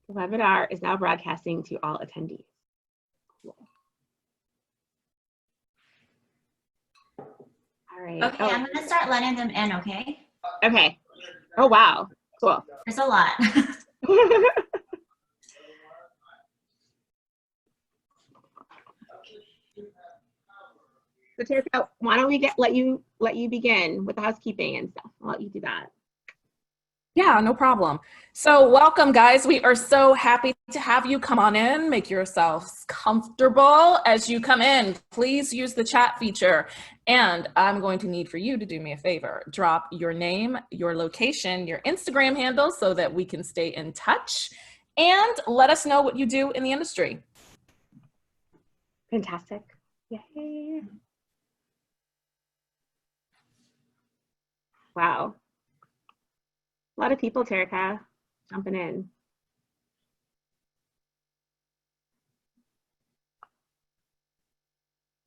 The webinar is now broadcasting to all attendees. Cool. All right. Okay, I'm gonna start letting them in, okay? Okay. Oh, wow. Cool. There's a lot. So Terica, why don't we let you begin with the housekeeping and stuff? I'll let you do that. Yeah, no problem. So welcome, guys. We are so happy to have you. Come on in, make yourselves comfortable as you come in. Please use the chat feature. And I'm going to need for you to do me a favor. Drop your name, your location, your Instagram handle so that we can stay in touch, and let us know what you do in the industry. Fantastic. Yay. Wow. A lot of people, Terica, jumping in.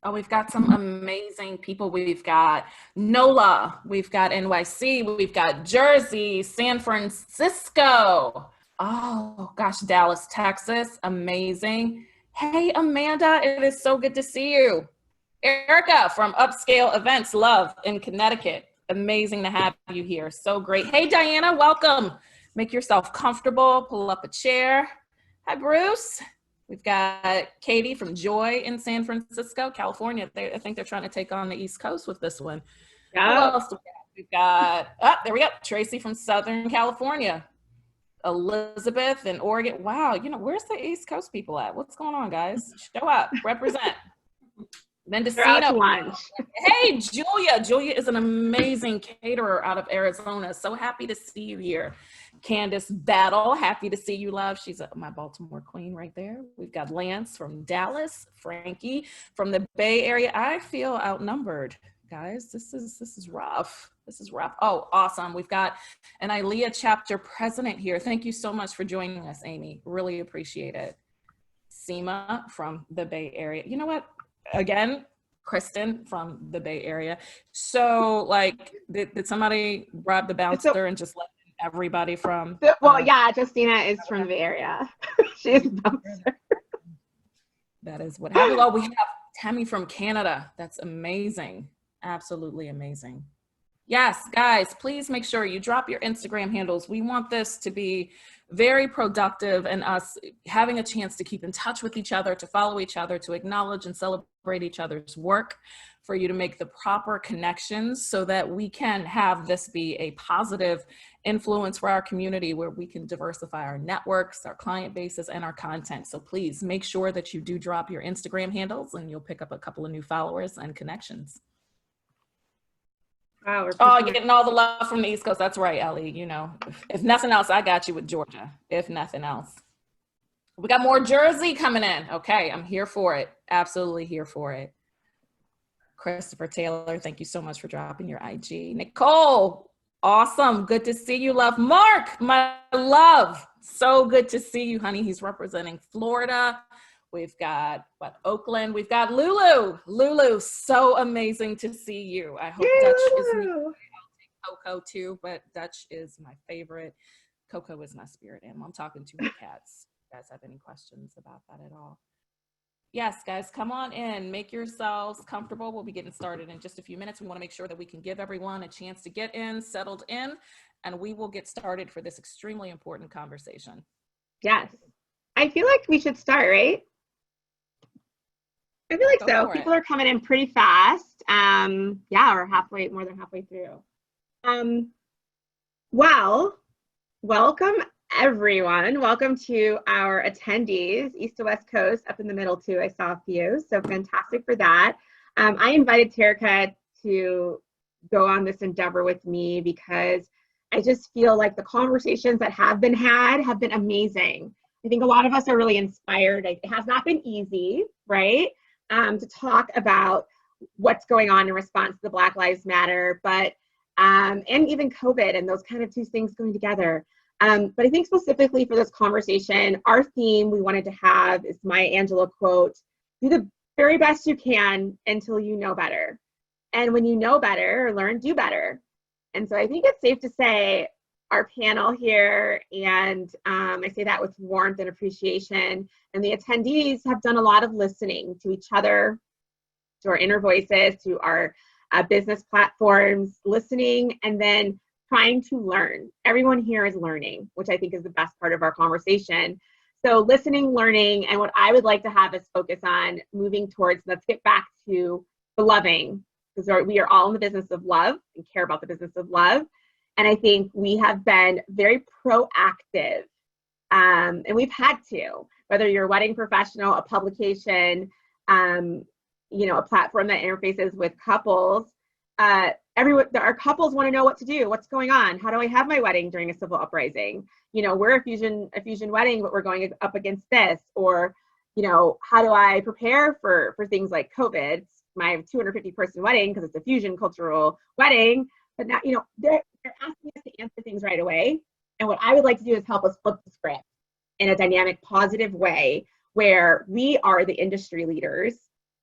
Oh, we've got some amazing people. We've got NOLA, we've got NYC, we've got Jersey, San Francisco. Oh gosh, Dallas, Texas, amazing. Hey, Amanda, it is so good to see you. Erica from Upscale Events, love in Connecticut. Amazing to have you here, so great. Hey, Diana, welcome. Make yourself comfortable, pull up a chair. Hi, Bruce. We've got Katie from Joy in San Francisco, California. I think they're trying to take on the East Coast with this one. Yeah. Who else do we got? We've got, oh, there we go, Tracy from Southern California. Elizabeth in Oregon. Wow, you know, where's the East Coast people at? What's going on, guys? Show up, represent. Mendocino. Hey, Julia. Julia is an amazing caterer out of Arizona. So happy to see you here. Candace Battle, happy to see you, love. She's my Baltimore queen right there. We've got Lance from Dallas, Frankie from the Bay Area. I feel outnumbered, guys. This is rough. This is rough. Oh, awesome. We've got an ILEA chapter president here. Thank you so much for joining us, Amy. Really appreciate it. Seema from the Bay Area. You know what? Again, Kristen from the Bay Area. So, like, did somebody grab the bouncer and just let everybody from? Well, yeah, Justina is from the Bay Area. She's a bouncer. That is what happened. Oh, we have Tammy from Canada. That's amazing. Absolutely amazing. Yes, guys, please make sure you drop your Instagram handles. We want this to be very productive and us having a chance to keep in touch with each other, to follow each other, to acknowledge and celebrate each other's work, for you to make the proper connections so that we can have this be a positive influence for our community where we can diversify our networks, our client bases, and our content. So please make sure that you do drop your Instagram handles and you'll pick up a couple of new followers and connections. Wow, oh, getting all the love from the East Coast. That's right, Ellie. You know, if nothing else, I got you with Georgia, if nothing else. We got more Jersey coming in. Okay, I'm here for it. Absolutely here for it. Christopher Taylor, thank you so much for dropping your IG. Nicole, awesome. Good to see you, love. Mark, my love. So good to see you, honey. He's representing Florida. We've got, what, Oakland. We've got Lulu. Lulu, so amazing to see you. I hope Dutch is me. I'll take Coco too, but Dutch is my favorite. Coco is my spirit animal. I'm talking to my cats. You guys have any questions about that at all? Yes, guys, come on in. Make yourselves comfortable. We'll be getting started in just a few minutes. We want to make sure that we can give everyone a chance to get in, settled in, and we will get started for this extremely important conversation. Yes. I feel like we should start, right? I feel like so. People are coming in pretty fast. Yeah, we're more than halfway through. Well, welcome everyone. Welcome to our attendees, East to West Coast, up in the middle too. I saw a few, so fantastic for that. I invited Terica to go on this endeavor with me because I just feel like the conversations that have been had have been amazing. I think a lot of us are really inspired. It has not been easy, right? To talk about what's going on in response to the Black Lives Matter, but and even COVID and those kind of two things going together. But I think specifically for this conversation, our theme we wanted to have is Maya Angelou quote, do the very best you can until you know better. And when you know better or learn, do better. And so I think it's safe to say our panel here, and I say that with warmth and appreciation. And the attendees have done a lot of listening to each other, to our inner voices, to our business platforms, listening, and then trying to learn. Everyone here is learning, which I think is the best part of our conversation. So listening, learning, and what I would like to have us focus on moving towards, let's get back to the loving, because we are all in the business of love and care about the business of love. And I think we have been very proactive, and we've had to, whether you're a wedding professional, a publication, a platform that interfaces with couples. Our couples want to know what to do, what's going on. How do I have my wedding during a civil uprising? We're a fusion wedding, but we're going up against this. Or, how do I prepare for things like COVID? It's my 250 person wedding because it's a fusion cultural wedding. But now, they're asking us to answer things right away. And what I would like to do is help us flip the script in a dynamic, positive way where we are the industry leaders.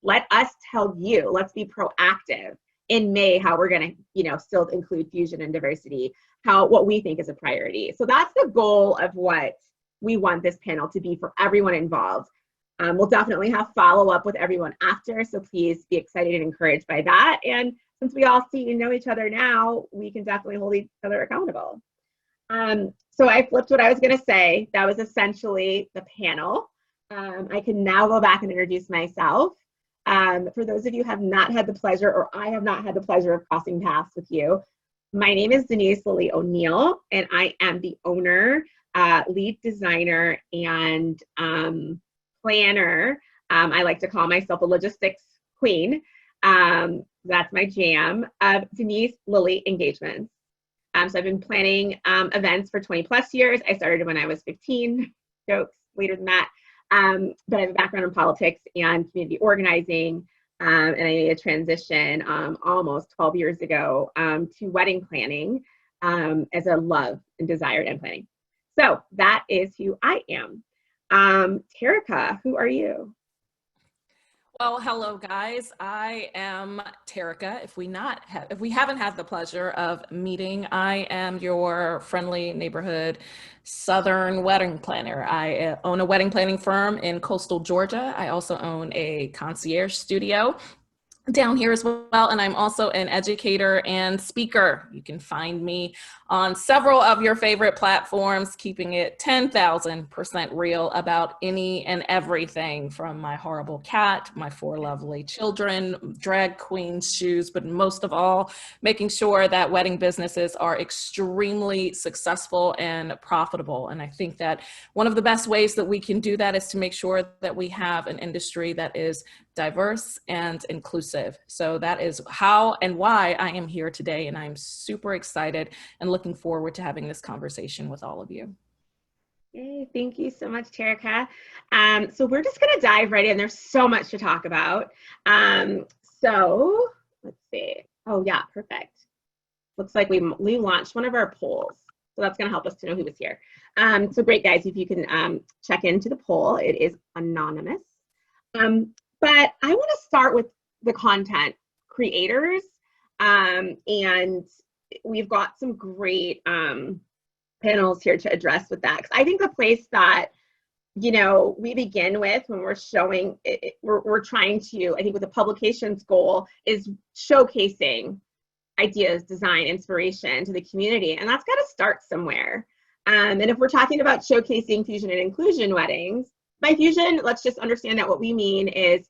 Let us tell you, let's be proactive in May, how we're going to, still include fusion and diversity, what we think is a priority. So that's the goal of what we want this panel to be for everyone involved. We'll definitely have follow-up with everyone after, so please be excited and encouraged by that. And since we all see and know each other now, we can definitely hold each other accountable. So I flipped what I was going to say. That was essentially the panel. I can now go back and introduce myself. For those of you who have not had the pleasure, or I have not had the pleasure of crossing paths with you, my name is Denise Lilly O'Neill, and I am the owner, lead designer, and planner. I like to call myself a logistics queen. That's my jam, of Denise Lilly Engagements. So I've been planning events for 20 plus years. I started when I was 15, jokes, later than that. But I have a background in politics and community organizing, and I made a transition almost 12 years ago to wedding planning as a love and desire and planning. So that is who I am. Terica, who are you? Well, hello guys. I am Terica. If we haven't had the pleasure of meeting, I am your friendly neighborhood Southern wedding planner. I own a wedding planning firm in coastal Georgia. I also own a concierge studio down here as well, and I'm also an educator and speaker. You can find me on several of your favorite platforms, keeping it 10,000% real about any and everything, from my horrible cat, my 4 lovely children, drag queen shoes, but most of all, making sure that wedding businesses are extremely successful and profitable. And I think that one of the best ways that we can do that is to make sure that we have an industry that is diverse and inclusive. So that is how and why I am here today, and I'm super excited and looking forward to having this conversation with all of you. Yay, thank you so much, Terica. So we're just going to dive right in. There's so much to talk about. So let's see. Oh yeah, perfect. Looks like we launched one of our polls. So that's going to help us to know who was here. So great, guys, if you can check into the poll. It is anonymous. But I want to start with the content creators, and we've got some great panels here to address with that. 'Cause I think the place that, we begin with when we're showing, we're trying to, I think with the publication's goal is showcasing ideas, design, inspiration to the community. And that's got to start somewhere. And if we're talking about showcasing fusion and inclusion weddings, by fusion, let's just understand that what we mean is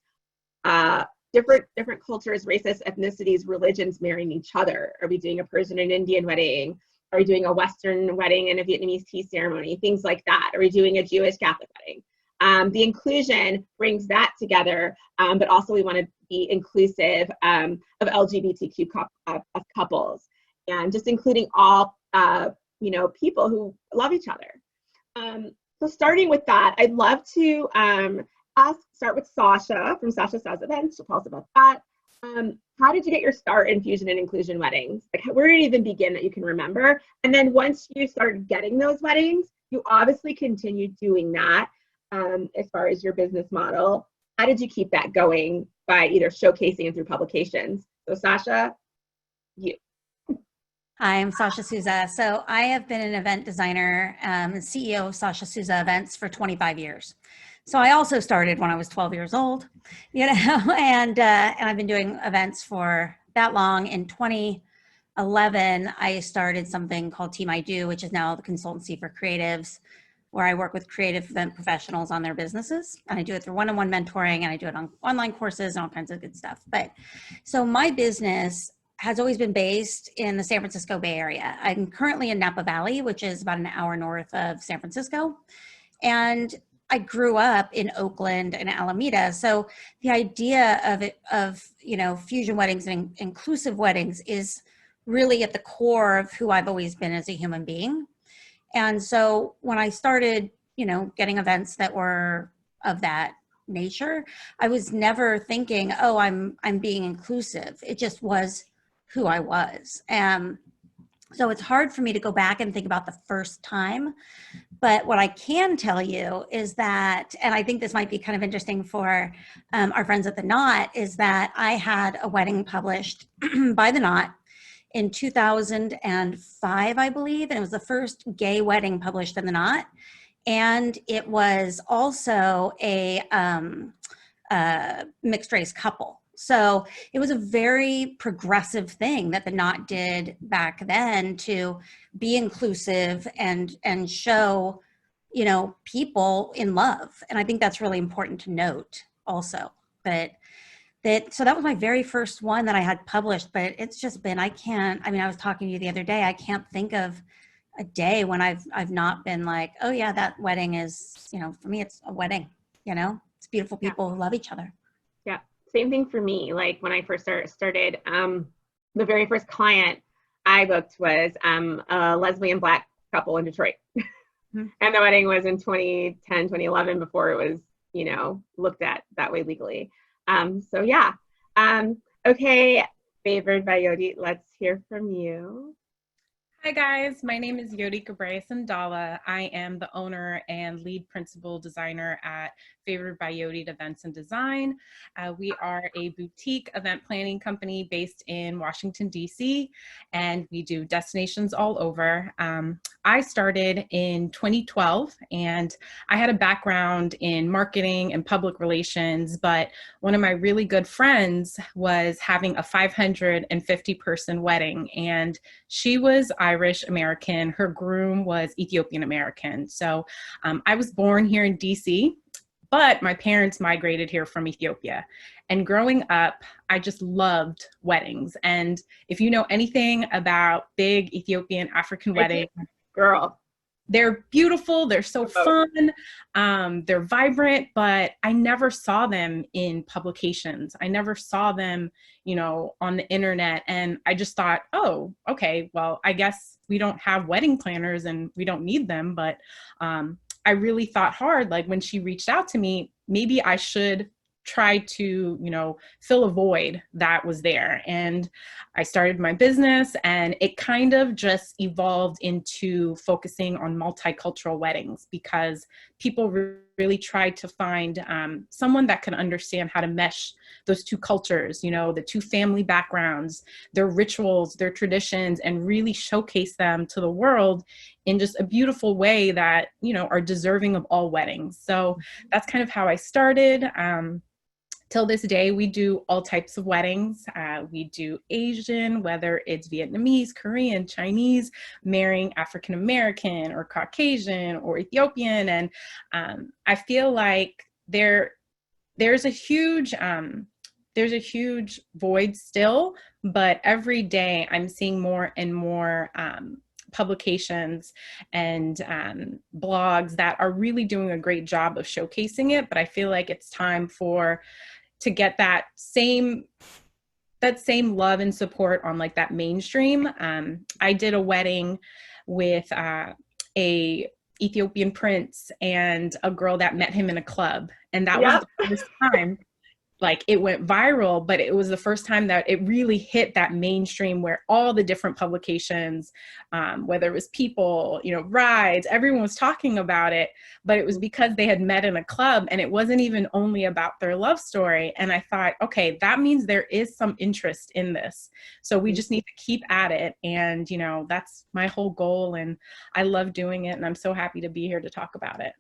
different cultures, races, ethnicities, religions marrying each other. Are we doing a Persian and Indian wedding? Are we doing a Western wedding and a Vietnamese tea ceremony? Things like that. Are we doing a Jewish Catholic wedding? The inclusion brings that together, but also we want to be inclusive of LGBTQ couples, and just including all people who love each other. So starting with that, I'd love to start with Sasha from Sasha Says Events. She'll tell us about that. How did you get your start in fusion and inclusion weddings? Like, where did it even begin that you can remember? And then once you started getting those weddings, you obviously continued doing that as far as your business model. How did you keep that going by either showcasing and through publications? So Sasha, you. Hi, I'm Sasha Souza. So I have been an event designer and CEO of Sasha Souza Events for 25 years. So I also started when I was 12 years old, and I've been doing events for that long. In 2011, I started something called Team I Do, which is now the consultancy for creatives, where I work with creative event professionals on their businesses. And I do it through one-on-one mentoring, and I do it on online courses and all kinds of good stuff. But so my business has always been based in the San Francisco Bay Area. I'm currently in Napa Valley, which is about an hour north of San Francisco. And I grew up in Oakland and Alameda. So the idea of fusion weddings and inclusive weddings is really at the core of who I've always been as a human being. And so when I started, getting events that were of that nature, I was never thinking, oh, I'm being inclusive. It just was who I was. So it's hard for me to go back and think about the first time. But what I can tell you is that, and I think this might be kind of interesting for our friends at The Knot, is that I had a wedding published by The Knot in 2005, I believe. And it was the first gay wedding published in The Knot. And it was also a mixed race couple. So it was a very progressive thing that The Knot did back then to be inclusive and show, people in love. And I think that's really important to note also. So that was my very first one that I had published, but it's just been, I was talking to you the other day, I can't think of a day when I've not been like, oh yeah, that wedding is, for me, it's a wedding, it's beautiful people who love each other. Yeah. Same thing for me. Like when I first started, the very first client I booked was a lesbian Black couple in Detroit. Mm-hmm. And the wedding was in 2010, 2011 before it was, looked at that way legally. So yeah. Okay. Favored by Yodi, let's hear from you. Hi guys, my name is Yodi Gabraya-Sandala. I am the owner and lead principal designer at Favored by Yodi Events and Design. We are a boutique event planning company based in Washington, D.C., and we do destinations all over. I started in 2012, and I had a background in marketing and public relations, but one of my really good friends was having a 550-person wedding, and she was Irish American. Her groom was Ethiopian American. So I was born here in DC, but my parents migrated here from Ethiopia. And growing up, I just loved weddings. And if you know anything about big Ethiopian African weddings, girl, they're beautiful, they're so fun, they're vibrant, but I never saw them in publications. I never saw them, on the internet. And I just thought, oh, okay, well, I guess we don't have wedding planners and we don't need them. But I really thought hard, like when she reached out to me, maybe I should try to, fill a void that was there. And I started my business, and it kind of just evolved into focusing on multicultural weddings because people really tried to find someone that could understand how to mesh those two cultures, the two family backgrounds, their rituals, their traditions, and really showcase them to the world in just a beautiful way that, are deserving of all weddings. So that's kind of how I started. Till this day, we do all types of weddings. We do Asian, whether it's Vietnamese, Korean, Chinese, marrying African American or Caucasian or Ethiopian. And I feel like there's a huge void still, but every day I'm seeing more and more publications and blogs that are really doing a great job of showcasing it. But I feel like it's time to get that same love and support on like that mainstream. I did a wedding with a Ethiopian prince and a girl that met him in a club. And that was the first time like it went viral, but it was the first time that it really hit that mainstream where all the different publications, whether it was People, you know, Rides, everyone was talking about it, but it was because they had met in a club and it wasn't even only about their love story. And I thought, okay, that means there is some interest in this. So we just need to keep at it. And, you know, that's my whole goal. And I love doing it. And I'm so happy to be here to talk about it.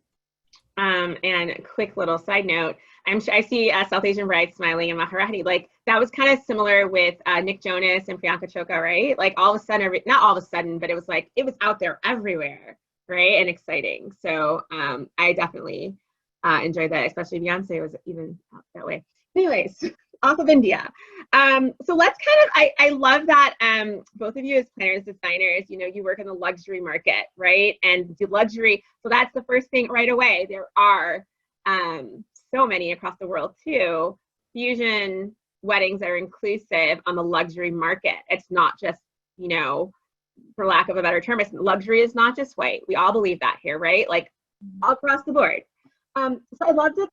And a quick little side note, I see South Asian Bride smiling and Maharati. Like that was kind of similar with Nick Jonas and Priyanka Chopra, right? Like all of a sudden, not all of a sudden, but it was like, it was out there everywhere, right? And exciting. So I definitely enjoyed that, especially Beyonce was even out that way. Anyways, off of India. So let's I love that both of you as planners, designers, you know, you work in the luxury market, right? And the luxury, so that's the first thing right away. There are so many across the world too. Fusion weddings are inclusive on the luxury market. It's not just, you know, for lack of a better term, luxury is not just white. We all believe that here, right? Like all across the board. So I'd love to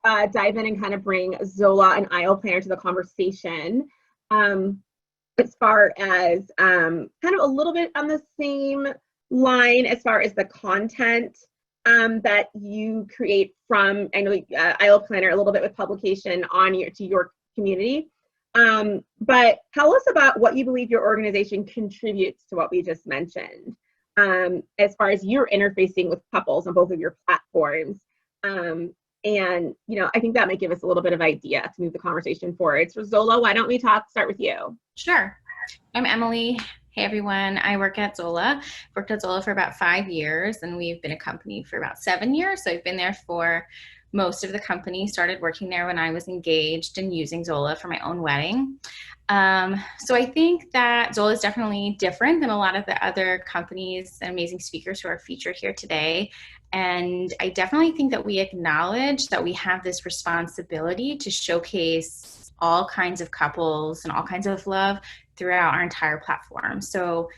dive in and kind of bring Zola and Aisle Planner to the conversation as far as kind of a little bit on the same line as far as the content that you create from, I know Aisle Planner a little bit with publication on to your community. But tell us about what you believe your organization contributes to what we just mentioned as far as you're interfacing with couples on both of your platforms. And, you know, I think that might give us a little bit of idea to move the conversation forward. So Zola, why don't we start with you? Sure. I'm Emily. Hey everyone, I work at Zola. I've worked at Zola for about 5 years and we've been a company for about 7 years. So I've been there for most of the company, started working there when I was engaged and using Zola for my own wedding. So I think that Zola is definitely different than a lot of the other companies and amazing speakers who are featured here today. And I definitely think that we acknowledge that we have this responsibility to showcase all kinds of couples and all kinds of love throughout our entire platform. So,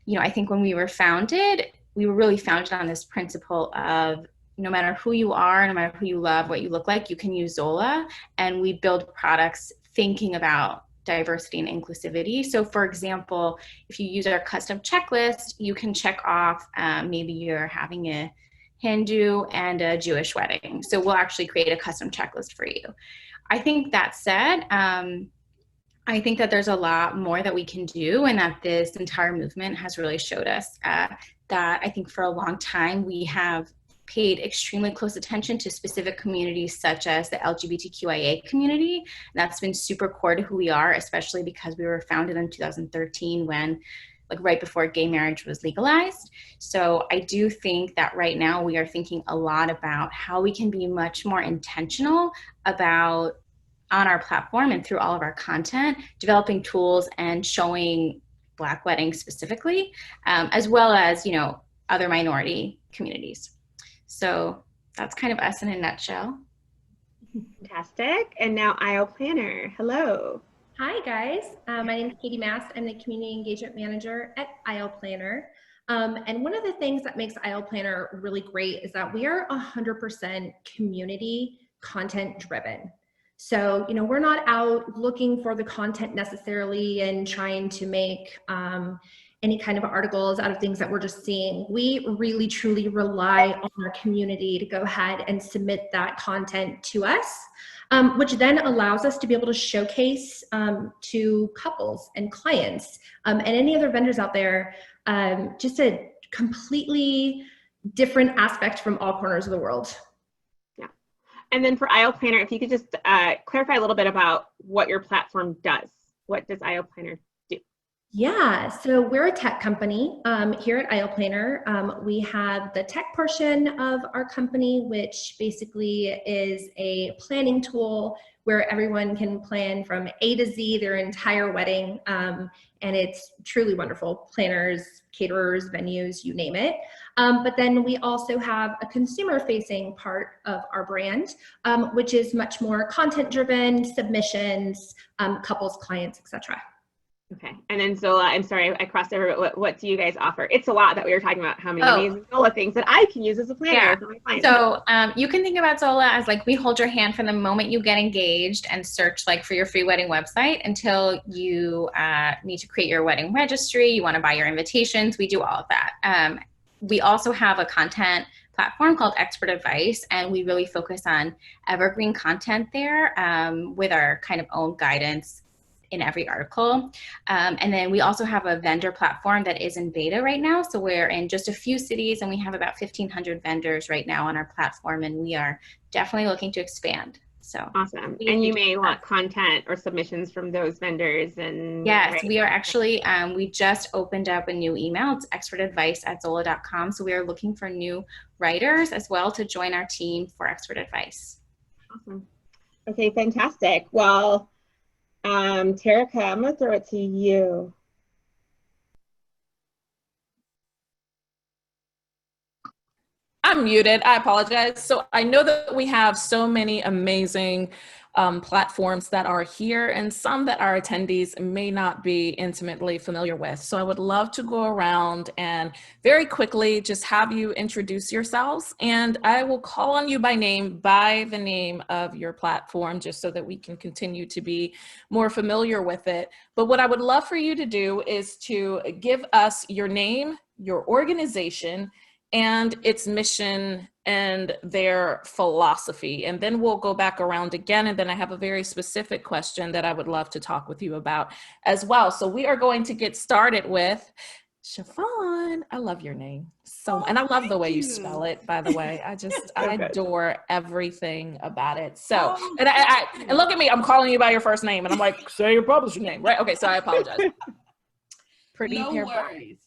you know, I think when we were founded, we were really founded on this principle of no matter who you are, no matter who you love, what you look like, you can use Zola. And we build products thinking about diversity and inclusivity. So for example, if you use our custom checklist, you can check off maybe you're having a Hindu and a Jewish wedding. So we'll actually create a custom checklist for you. I think that said, I think that there's a lot more that we can do and that this entire movement has really showed us that I think for a long time we have paid extremely close attention to specific communities such as the LGBTQIA community. That's been super core to who we are, especially because we were founded in 2013 when, like right before gay marriage was legalized. So I do think that right now we are thinking a lot about how we can be much more intentional about on our platform and through all of our content, developing tools and showing Black weddings specifically, as well as, you know, other minority communities. So that's kind of us in a nutshell. Fantastic. And now Aisle Planner. Hello. Hi guys, my name is Katie Mast. I'm the Community Engagement Manager at Aisle Planner. And one of the things that makes Aisle Planner really great is that we are 100% community content driven. So, you know, we're not out looking for the content necessarily and trying to make any kind of articles out of things that we're just seeing. We really truly rely on our community to go ahead and submit that content to us, which then allows us to be able to showcase to couples and clients and any other vendors out there, just a completely different aspect from all corners of the world. Yeah. And then for Aisle Planner, if you could just clarify a little bit about what your platform does. What does Aisle Planner do? Yeah, so we're a tech company here at Aisle Planner. We have the tech portion of our company, which basically is a planning tool where everyone can plan from A to Z their entire wedding. And it's truly wonderful. Planners, caterers, venues, you name it. But then we also have a consumer-facing part of our brand, which is much more content-driven, submissions, couples, clients, etc. Okay. And then Zola, I'm sorry, I crossed over, but what do you guys offer? It's a lot that we were talking about how many amazing Zola things that I can use as a planner Yeah. for my clients. So you can think about Zola as like we hold your hand from the moment you get engaged and search like for your free wedding website until you need to create your wedding registry, you want to buy your invitations, we do all of that. We also have a content platform called Expert Advice, and we really focus on evergreen content there with our kind of own guidance in every article. And then we also have a vendor platform that is in beta right now. So we're in just a few cities and we have about 1,500 vendors right now on our platform, and we are definitely looking to expand. So awesome. And you may want content or submissions from those vendors. And yes, right? We are actually, we just opened up a new email. It's expertadvice@zola.com. So we are looking for new writers as well to join our team for Expert Advice. Awesome. Okay, fantastic. Well, Terica, I'm going to throw it to you. I'm muted. I apologize. So I know that we have so many amazing platforms that are here and some that our attendees may not be intimately familiar with. So I would love to go around and very quickly just have you introduce yourselves, and I will call on you by name, by the name of your platform, just so that we can continue to be more familiar with it. But what I would love for you to do is to give us your name, your organization, and its mission and their philosophy. And then we'll go back around again. And then I have a very specific question that I would love to talk with you about as well. So we are going to get started with Chiffon. I love your name. And I love the way you spell it, by the way. I adore everything about it. So, and look at me, I'm calling you by your first name and I'm like, say your publisher name, right? Okay, so I apologize. No worries.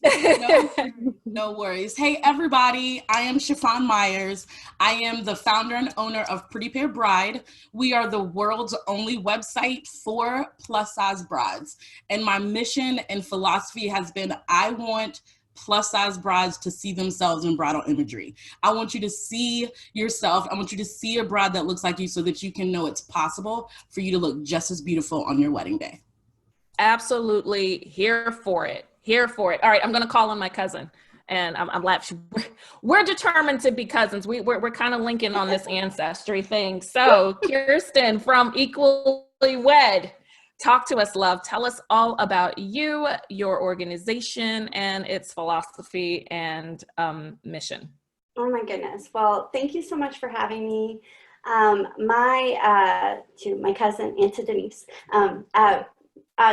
No worries. Hey, everybody. I am Chiffon Myers. I am the founder and owner of Pretty Pair Bride. We are the world's only website for plus-size brides. And my mission and philosophy has been, I want plus-size brides to see themselves in bridal imagery. I want you to see yourself. I want you to see a bride that looks like you so that you can know it's possible for you to look just as beautiful on your wedding day. Absolutely here for it. Here for it. All right, I'm going to call on my cousin, and I'm laughing. We're determined to be cousins. We're kind of linking on this ancestry thing. So, Kirsten from Equally Wed, talk to us, love. Tell us all about you, your organization, and its philosophy and mission. Oh my goodness. Well, thank you so much for having me. To my cousin and to Denise.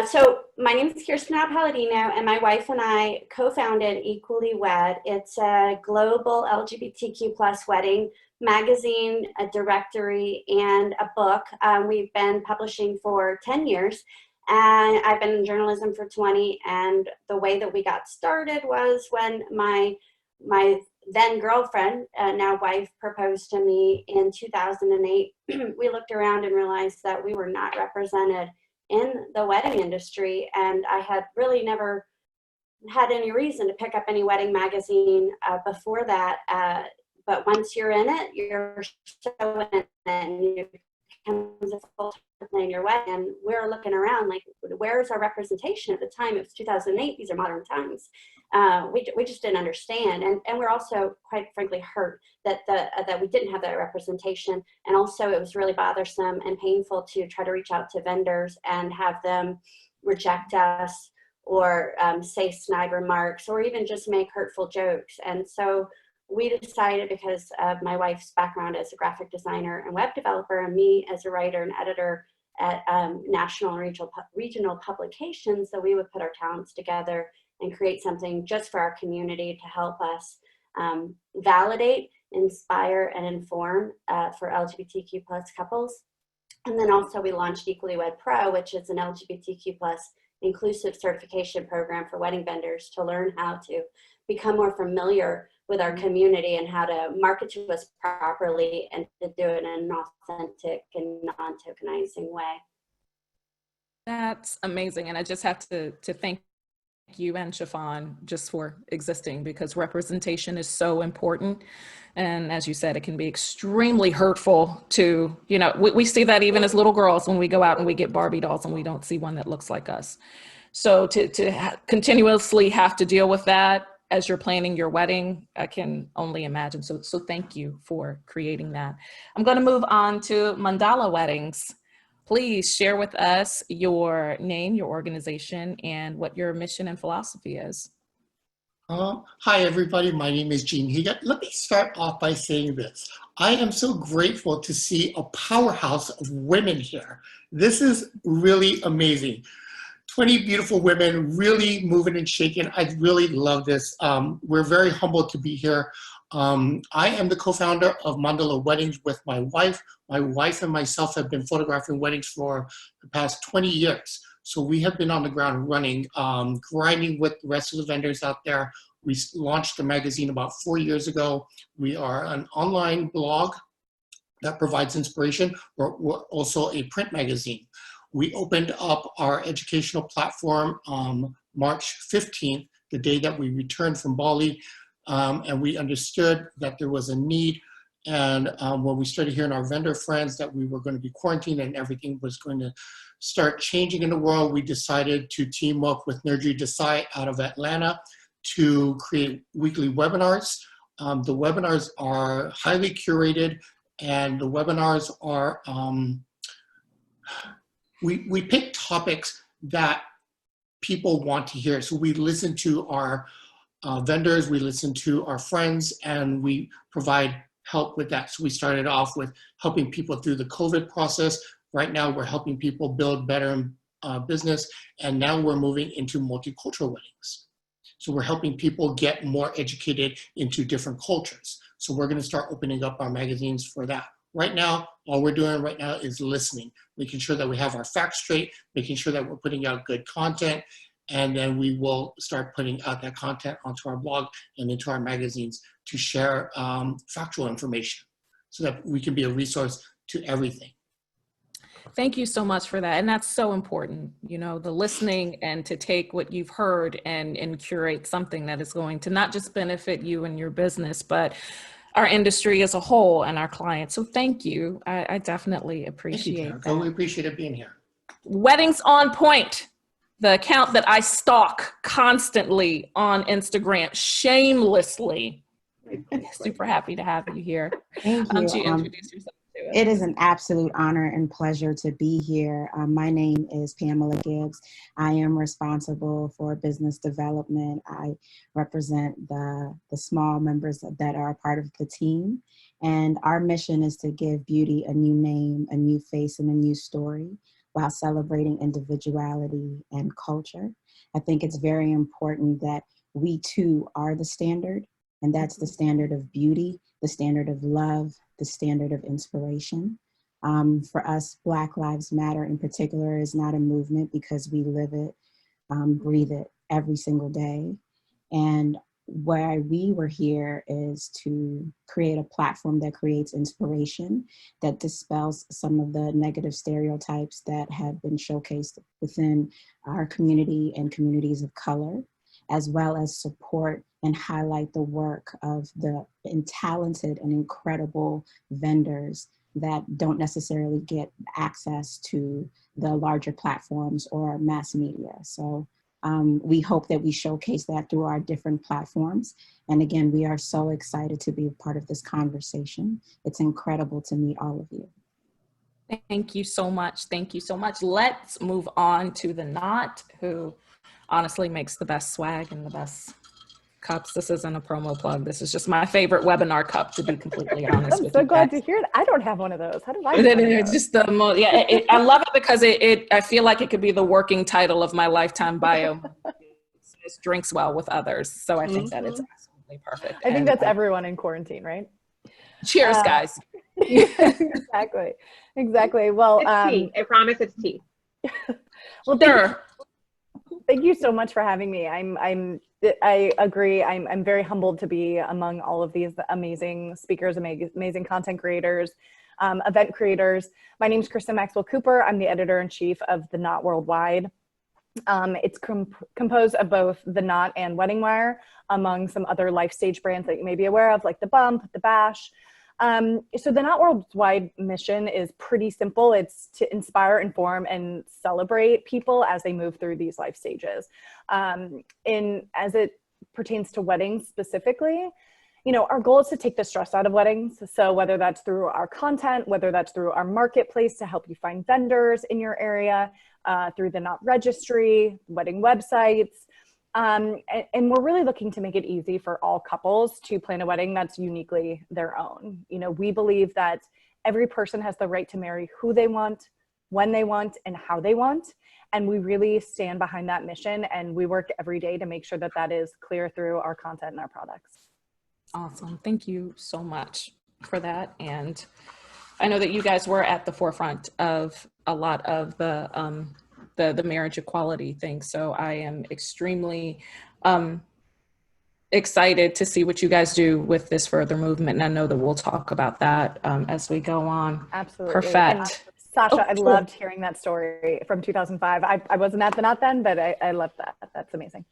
So my name is Kirsten Palladino, and my wife and I co-founded Equally Wed. It's a global LGBTQ plus wedding magazine, a directory, and a book. We've been publishing for 10 years, and I've been in journalism for 20. And the way that we got started was when my then girlfriend, now wife, proposed to me in 2008. We looked around and realized that we were not represented in the wedding industry, and I had really never had any reason to pick up any wedding magazine before that. But once you're in it, you're so in it, and you become a full-time in your wedding. And we're looking around like, where's our representation? At the time, it was 2008. These are modern times. We just didn't understand, and we're also quite frankly hurt that that we didn't have that representation. And also it was really bothersome and painful to try to reach out to vendors and have them reject us or say snide remarks or even just make hurtful jokes. And so we decided, because of my wife's background as a graphic designer and web developer, and me as a writer and editor at national and regional publications, that we would put our talents together and create something just for our community to help us validate, inspire, and inform for LGBTQ plus couples. And then also we launched Equally Wed Pro, which is an LGBTQ plus inclusive certification program for wedding vendors to learn how to become more familiar with our community and how to market to us properly and to do it in an authentic and non-tokenizing way. That's amazing. And I just have to thank you and Chiffon just for existing, because representation is so important. And as you said, it can be extremely hurtful to, we see that even as little girls when we go out and we get Barbie dolls and we don't see one that looks like us. So to continuously have to deal with that as you're planning your wedding, I can only imagine. So thank you for creating that. I'm going to move on to Mandala Weddings. Please share with us your name, your organization, and what your mission and philosophy is. Hi, everybody. My name is Gene Higa. Let me start off by saying this. I am so grateful to see a powerhouse of women here. This is really amazing. 20 beautiful women really moving and shaking. I really love this. We're very humbled to be here. I am the co-founder of Mandala Weddings with my wife. My wife and myself have been photographing weddings for the past 20 years. So we have been on the ground running, grinding with the rest of the vendors out there. We launched the magazine about 4 years ago. We are an online blog that provides inspiration. We're also a print magazine. We opened up our educational platform March 15th, the day that we returned from Bali, and we understood that there was a need. And when we started hearing our vendor friends that we were going to be quarantined and everything was going to start changing in the world, we decided to team up with Nurji Desai out of Atlanta to create weekly webinars. The webinars are highly curated, and the webinars are, we pick topics that people want to hear. So we listen to our vendors, we listen to our friends, and we provide help with that. So we started off with helping people through the COVID process. Right now we're helping people build better business, and now we're moving into multicultural weddings. So we're helping people get more educated into different cultures. So we're gonna start opening up our magazines for that. Right now, all we're doing right now is listening, making sure that we have our facts straight, making sure that we're putting out good content, and then we will start putting out that content onto our blog and into our magazines to share factual information so that we can be a resource to everything. Thank you so much for that. And that's so important, you know, the listening and to take what you've heard and curate something that is going to not just benefit you and your business, but our industry as a whole and our clients. So thank you. I definitely appreciate that. We appreciate it being here. Weddings on Point, the account that I stalk constantly on Instagram, shamelessly. Super happy to have you here. Thank you. To introduce yourself to it. It is an absolute honor and pleasure to be here. My name is Pamela Gibbs. I am responsible for business development. I represent the small members that are a part of the team. And our mission is to give beauty a new name, a new face, and a new story while celebrating individuality and culture. I think it's very important that we too are the standard, and that's the standard of beauty, the standard of love, the standard of inspiration. For us, Black Lives Matter in particular is not a movement because we live it, breathe it every single day. And why we were here is to create a platform that creates inspiration, that dispels some of the negative stereotypes that have been showcased within our community and communities of color, as well as support and highlight the work of the talented and incredible vendors that don't necessarily get access to the larger platforms or mass media. So we hope that we showcase that through our different platforms. And again, we are so excited to be a part of this conversation. It's incredible to meet all of you. Thank you so much. Thank you so much. Let's move on to the Knot, who honestly makes the best swag and the best cups. This isn't a promo plug. This is just my favorite webinar cup, to be completely honest with you. I'm so glad to hear that. I don't have one of those. How did I get one of those? Just the most, yeah, I love it because I feel like it could be the working title of my lifetime bio. It drinks well with others. So I think that it's absolutely perfect. I think that's everyone in quarantine, right? Cheers, guys. Exactly. Exactly. Well, it's tea. I promise it's tea. Well, sure. Thank you so much for having me. I agree. I'm very humbled to be among all of these amazing speakers, amazing content creators, event creators. My name is Kristen Maxwell Cooper. I'm the editor-in-chief of The Knot Worldwide. It's composed of both The Knot and Wedding Wire, among some other life stage brands that you may be aware of, like The Bump, The Bash. So the Not Worldwide mission is pretty simple. It's to inspire, inform, and celebrate people as they move through these life stages. As it pertains to weddings specifically, you know, our goal is to take the stress out of weddings. So whether that's through our content, whether that's through our marketplace to help you find vendors in your area, through the Knot Registry, wedding websites, and we're really looking to make it easy for all couples to plan a wedding that's uniquely their own. You know, we believe that every person has the right to marry who they want, when they want, and how they want. And we really stand behind that mission, and we work every day to make sure that that is clear through our content and our products. Awesome. Thank you so much for that. And I know that you guys were at the forefront of a lot of the marriage equality thing. So I am extremely excited to see what you guys do with this further movement. And I know that we'll talk about that as we go on. Absolutely. Perfect. Sasha, I loved hearing that story from 2005. I wasn't at the Knot then, but I loved that. That's amazing.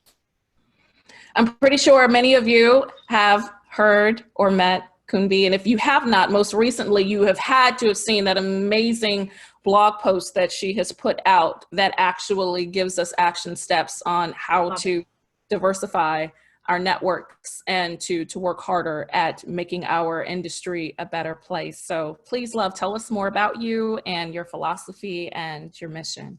I'm pretty sure many of you have heard or met Kunbi, and if you have not, most recently you have had to have seen that amazing blog post that she has put out that actually gives us action steps on how to diversify our networks and to work harder at making our industry a better place. So please, love, tell us more about you and your philosophy and your mission.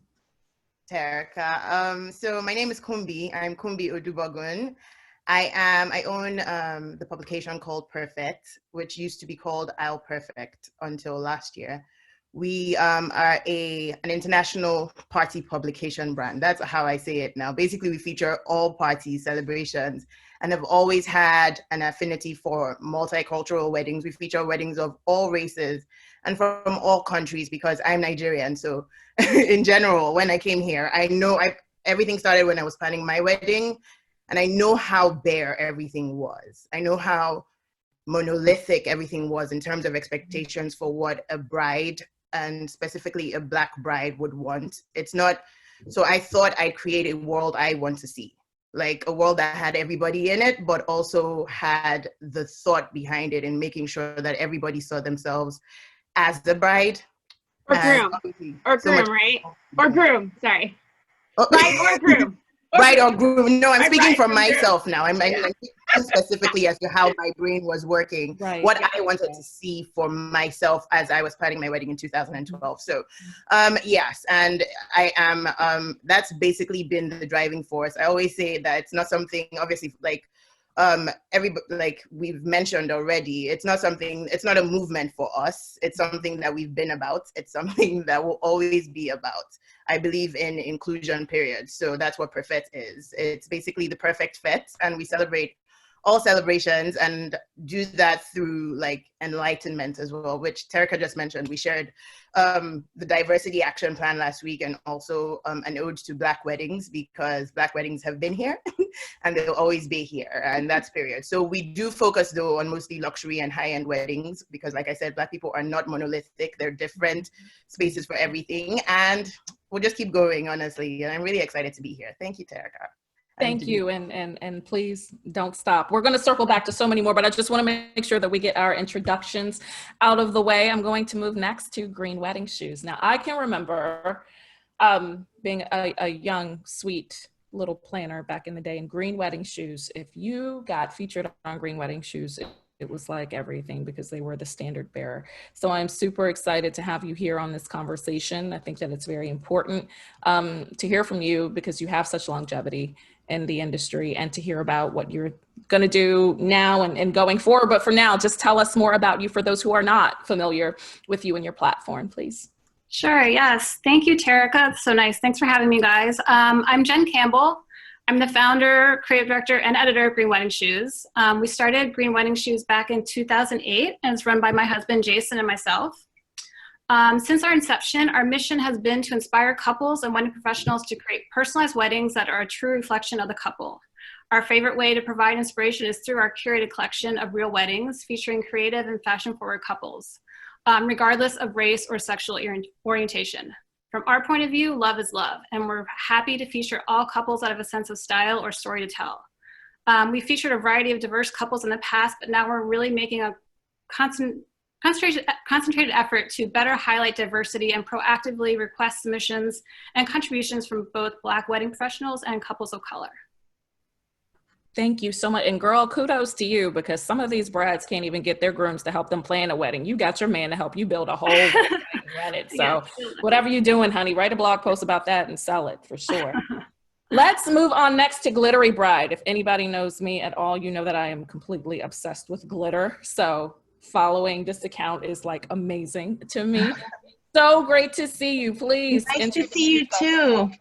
Terica. So my name is Kumbi. I'm Kumbi Odubogun. I own the publication called Perfect, which used to be called Isle Perfect until last year. We are an international party publication brand. That's how I say it now. Basically, we feature all party celebrations and have always had an affinity for multicultural weddings. We feature weddings of all races and from all countries because I'm Nigerian. So in general, when I came here, I know everything started when I was planning my wedding, and I know how bare everything was. I know how monolithic everything was in terms of expectations for what a bride, and specifically a Black bride, would want. It's not, so I thought I'd create a world I want to see, like a world that had everybody in it, but also had the thought behind it and making sure that everybody saw themselves as the bride. Or groom. Or groom, right? Or groom, sorry. Bride or groom. Bride or groom. No, I'm speaking for myself now. I'm speaking specifically as to how my brain was working, what I wanted to see for myself as I was planning my wedding in 2012. So, yes, and I am, that's basically been the driving force. I always say that it's not something, obviously, like, like we've mentioned already, it's not a movement for us. It's something that we've been about. It's something that will always be about. I believe in inclusion, period. So that's what Perfect is. It's basically the perfect fit, and we celebrate all celebrations and do that through like enlightenment as well, which Terica just mentioned. We shared the diversity action plan last week, and also an ode to Black weddings, because Black weddings have been here and they'll always be here, and that's period. So we do focus though on mostly luxury and high-end weddings, because like I said, Black people are not monolithic. They're different spaces for everything, and we'll just keep going, honestly. And I'm really excited to be here. Thank you, Terica. Thank you, and please don't stop. We're going to circle back to so many more, but I just want to make sure that we get our introductions out of the way. I'm going to move next to Green Wedding Shoes. Now, I can remember being a young, sweet little planner back in the day, in Green Wedding Shoes, if you got featured on Green Wedding Shoes, it was like everything, because they were the standard bearer. So I'm super excited to have you here on this conversation. I think that it's very important to hear from you, because you have such longevity in the industry, and to hear about what you're going to do now and going forward. But for now, just tell us more about you for those who are not familiar with you and your platform, please. Sure, yes. Thank you, Terica. It's so nice. Thanks for having me, guys. I'm Jen Campbell. I'm the founder, creative director, and editor of Green Wedding Shoes. We started Green Wedding Shoes back in 2008, and it's run by my husband, Jason, and myself. Since our inception, our mission has been to inspire couples and wedding professionals to create personalized weddings that are a true reflection of the couple. Our favorite way to provide inspiration is through our curated collection of real weddings featuring creative and fashion-forward couples, regardless of race or sexual orientation. From our point of view, love is love, and we're happy to feature all couples that have a sense of style or story to tell. We featured a variety of diverse couples in the past, but now we're really making a constant concentrated effort to better highlight diversity and proactively request submissions and contributions from both Black wedding professionals and couples of color. Thank you so much. And girl, kudos to you, because some of these brides can't even get their grooms to help them plan a wedding. You got your man to help you build a whole wedding Reddit. So whatever you're doing, honey, write a blog post about that and sell it for sure. Let's move on next to Glittery Bride. If anybody knows me at all, you know that I am completely obsessed with glitter. So following this account is like amazing to me. So great to see you. Please. Nice to see you too.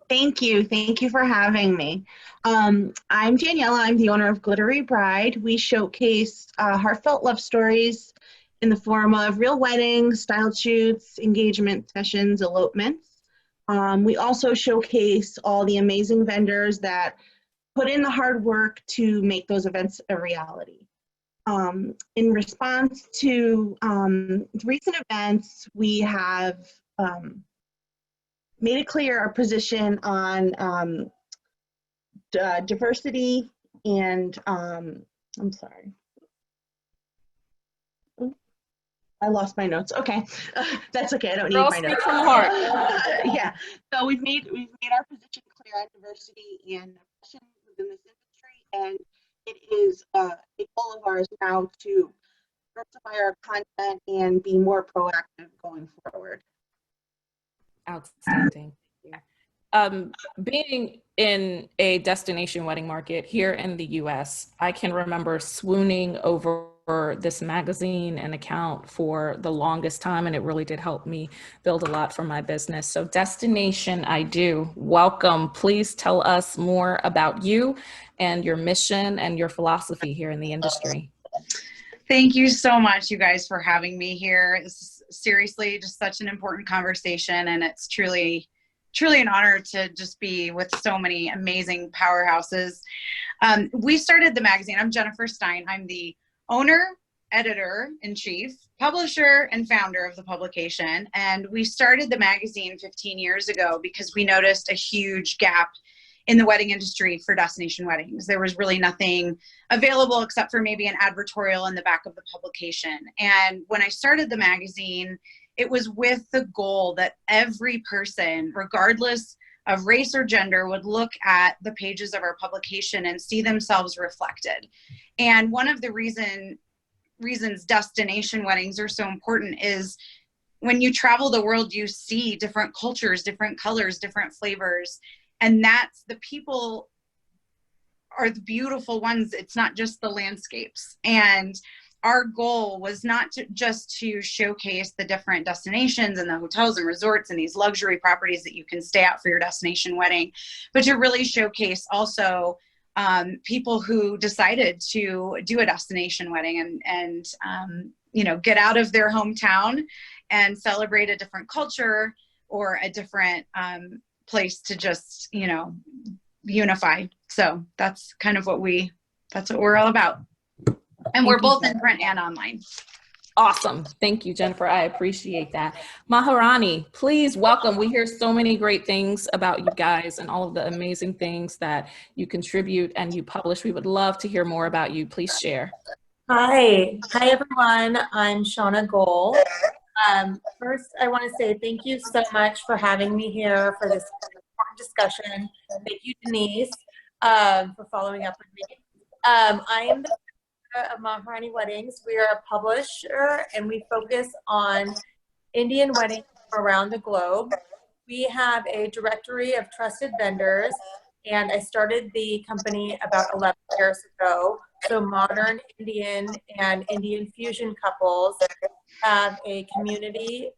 Thank you. Thank you for having me. I'm Daniela. I'm the owner of Glittery Bride. We showcase heartfelt love stories in the form of real weddings, style shoots, engagement sessions, elopements. We also showcase all the amazing vendors that put in the hard work to make those events a reality. In response to recent events, we have made it clear our position on diversity and, I'm sorry. I lost my notes. Okay, that's okay. I don't need my notes. From the heart. Yeah. So we've made our position clear on diversity and oppression within this industry, and it is a goal of ours now to diversify our content and be more proactive going forward. Outstanding. Being in a destination wedding market here in the US, I can remember swooning over this magazine and account for the longest time, and it really did help me build a lot for my business. So Destination I Do, welcome. Please tell us more about you and your mission and your philosophy here in the industry. Thank you so much, you guys, for having me here. This is seriously just such an important conversation, and it's truly an honor to just be with so many amazing powerhouses. We started the magazine. I'm Jennifer Stein. I'm the owner, editor-in-chief, publisher, and founder of the publication. And we started the magazine 15 years ago because we noticed a huge gap in the wedding industry for destination weddings. There was really nothing available except for maybe an advertorial in the back of the publication. And when I started the magazine, it was with the goal that every person, regardless of race or gender, would look at the pages of our publication and see themselves reflected. And one of the reasons destination weddings are so important is when you travel the world, you see different cultures, different colors, different flavors. And that's the people are the beautiful ones. It's not just the landscapes. And our goal was not just to showcase the different destinations and the hotels and resorts and these luxury properties that you can stay at for your destination wedding, but to really showcase also people who decided to do a destination wedding and you know, get out of their hometown and celebrate a different culture or a different place to just, you know, unify. So that's kind of what that's what we're all about. And we're both in print and online. Awesome. Thank you, Jennifer. I appreciate that. Maharani, please welcome. We hear so many great things about you guys and all of the amazing things that you contribute and you publish. We would love to hear more about you. Please share. Hi everyone. I'm Shauna Gold. First, I want to say thank you so much for having me here for this important discussion. Thank you, Denise, for following up with me. I am the of Maharani Weddings. We are a publisher and we focus on Indian weddings around the globe. We have a directory of trusted vendors, and I started the company about 11 years ago. So modern Indian and Indian fusion couples have a community,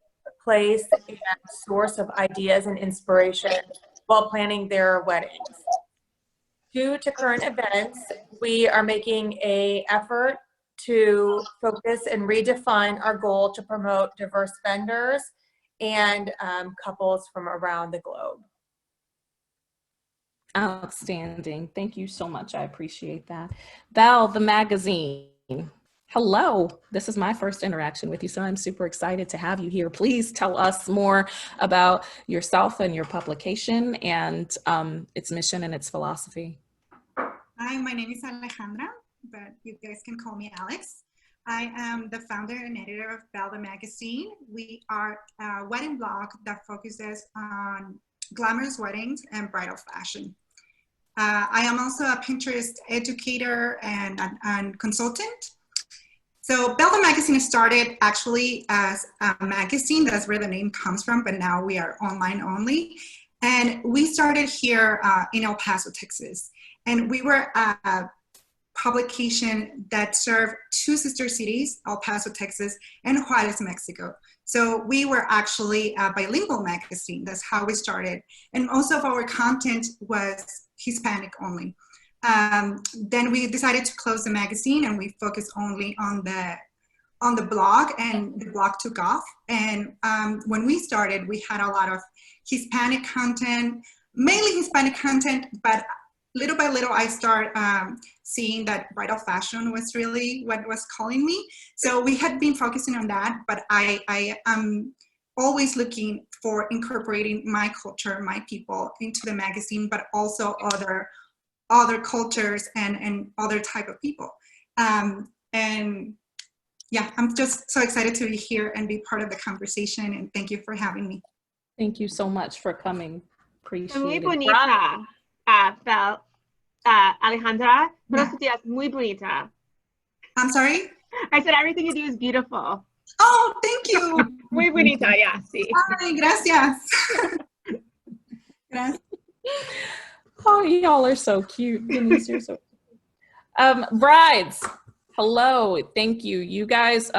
place, and source of ideas and inspiration while planning their weddings. Due to current events, we are making an effort to focus and redefine our goal to promote diverse vendors and couples from around the globe. Outstanding. Thank you so much. I appreciate that. Val, the magazine. Hello. This is my first interaction with you, so I'm super excited to have you here. Please tell us more about yourself and your publication and its mission and its philosophy. Hi, my name is Alejandra, but you guys can call me Alex. I am the founder and editor of Belda Magazine. We are a wedding blog that focuses on glamorous weddings and bridal fashion. I am also a Pinterest educator and consultant. So Belda Magazine started actually as a magazine. That's where the name comes from, but now we are online only. And we started here in El Paso, Texas. And we were a publication that served two sister cities, El Paso, Texas, and Juarez, Mexico. So we were actually a bilingual magazine. That's how we started. And most of our content was Hispanic only. Then we decided to close the magazine and we focused only on the blog, and the blog took off. And when we started, we had a lot of Hispanic content, mainly Hispanic content, but little by little I started seeing that bridal fashion was really what was calling me. So we had been focusing on that, but I am always looking for incorporating my culture, my people into the magazine, but also other cultures and other type of people. And yeah, I'm just so excited to be here and be part of the conversation, and thank you for having me. Thank you so much for coming. Appreciate Muy it. bonita, Alejandra. Yeah. Muy bonita. I'm sorry? I said everything you do is beautiful. Oh, thank you. Muy bonita, yeah, sí. Ay, gracias. Gracias. Oh, y'all are so cute. Denise, you're so cute. Brides, hello, thank you. You guys,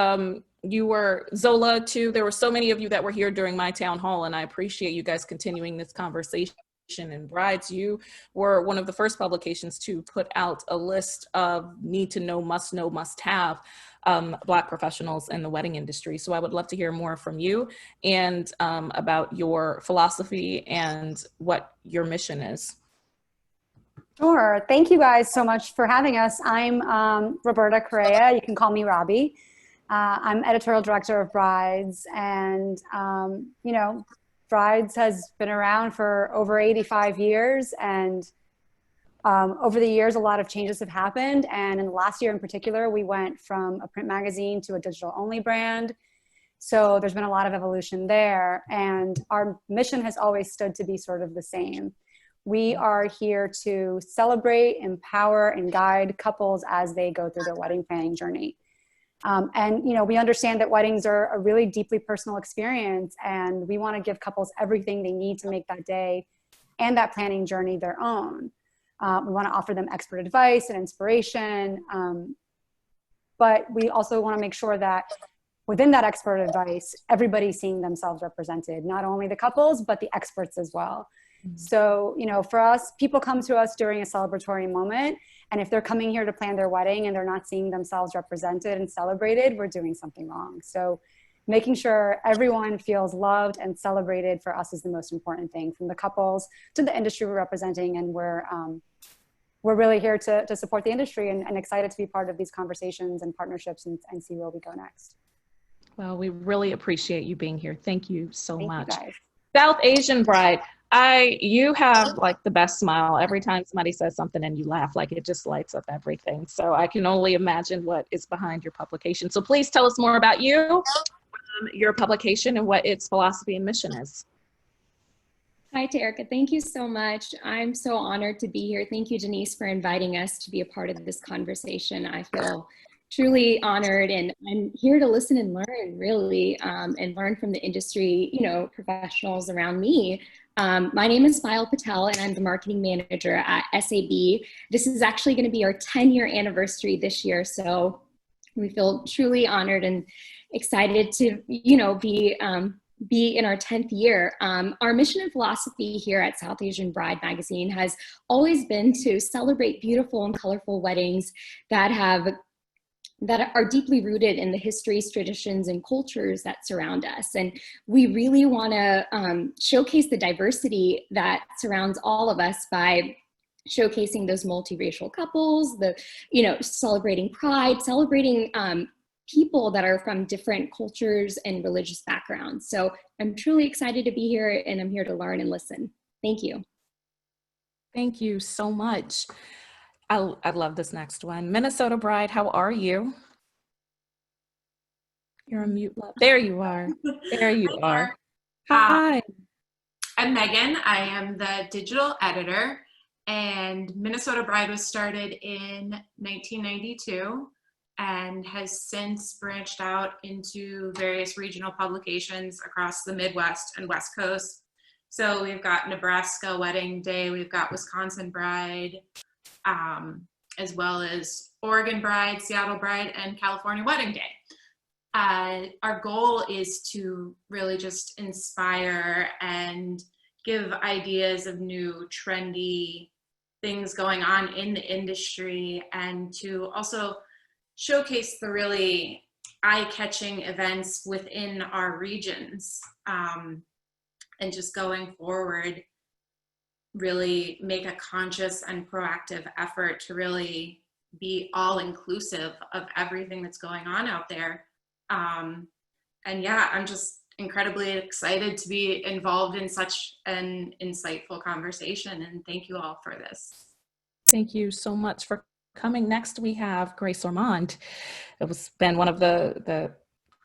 you were Zola too. There were so many of you that were here during my town hall, and I appreciate you guys continuing this conversation. And Brides, you were one of the first publications to put out a list of need to know, must have Black professionals in the wedding industry. So I would love to hear more from you and about your philosophy and what your mission is. Sure. Thank you guys so much for having us. I'm Roberta Correa. You can call me Robbie. I'm editorial director of Brides, and you know, Brides has been around for over 85 years, and over the years, a lot of changes have happened. And in the last year in particular, we went from a print magazine to a digital only brand. So there's been a lot of evolution there, and our mission has always stood to be sort of the same. We are here to celebrate, empower, and guide couples as they go through their wedding planning journey. And you know, we understand that weddings are a really deeply personal experience, and we want to give couples everything they need to make that day and that planning journey their own. We want to offer them expert advice and inspiration, but we also want to make sure that within that expert advice, everybody's seeing themselves represented, not only the couples, but the experts as well. So, you know, for us, people come to us during a celebratory moment, and if they're coming here to plan their wedding and they're not seeing themselves represented and celebrated, we're doing something wrong. So making sure everyone feels loved and celebrated for us is the most important thing, from the couples to the industry we're representing. And we're really here to support the industry and excited to be part of these conversations and partnerships and see where we go next. Well, we really appreciate you being here. Thank you so much. You guys. South Asian Bride, you have like the best smile. Every time somebody says something and you laugh, like it just lights up everything. So I can only imagine what is behind your publication. So please tell us more about you, your publication, and what its philosophy and mission is. Hi, Terica. Thank you so much. I'm so honored to be here. Thank you, Denise, for inviting us to be a part of this conversation. I feel truly honored, and I'm here to listen and learn, really, and learn from the industry, you know, professionals around me. My name is Fayal Patel, and I'm the marketing manager at SAB. This is actually going to be our 10-year anniversary this year, so we feel truly honored and excited to, you know, be in our 10th year. Our mission and philosophy here at South Asian Bride magazine has always been to celebrate beautiful and colorful weddings that are deeply rooted in the histories, traditions, and cultures that surround us. And we really want to showcase the diversity that surrounds all of us by showcasing those multiracial couples, celebrating pride, celebrating people that are from different cultures and religious backgrounds. So I'm truly excited to be here, and I'm here to learn and listen. Thank you. Thank you so much. I love this next one. Minnesota Bride, how are you? You're on mute. There you are. There you are. Hi. I'm Megan. I am the digital editor, and Minnesota Bride was started in 1992 and has since branched out into various regional publications across the Midwest and West Coast. So we've got Nebraska Wedding Day, we've got Wisconsin Bride, as well as Oregon Bride, Seattle Bride, and California Wedding Day. Our goal is to really just inspire and give ideas of new trendy things going on in the industry, and to also showcase the really eye-catching events within our regions, and just going forward, really make a conscious and proactive effort to really be all inclusive of everything that's going on out there. And yeah, I'm just incredibly excited to be involved in such an insightful conversation, and thank you all for this. Thank you so much for coming. Next, we have Grace Ormond. It was been one of the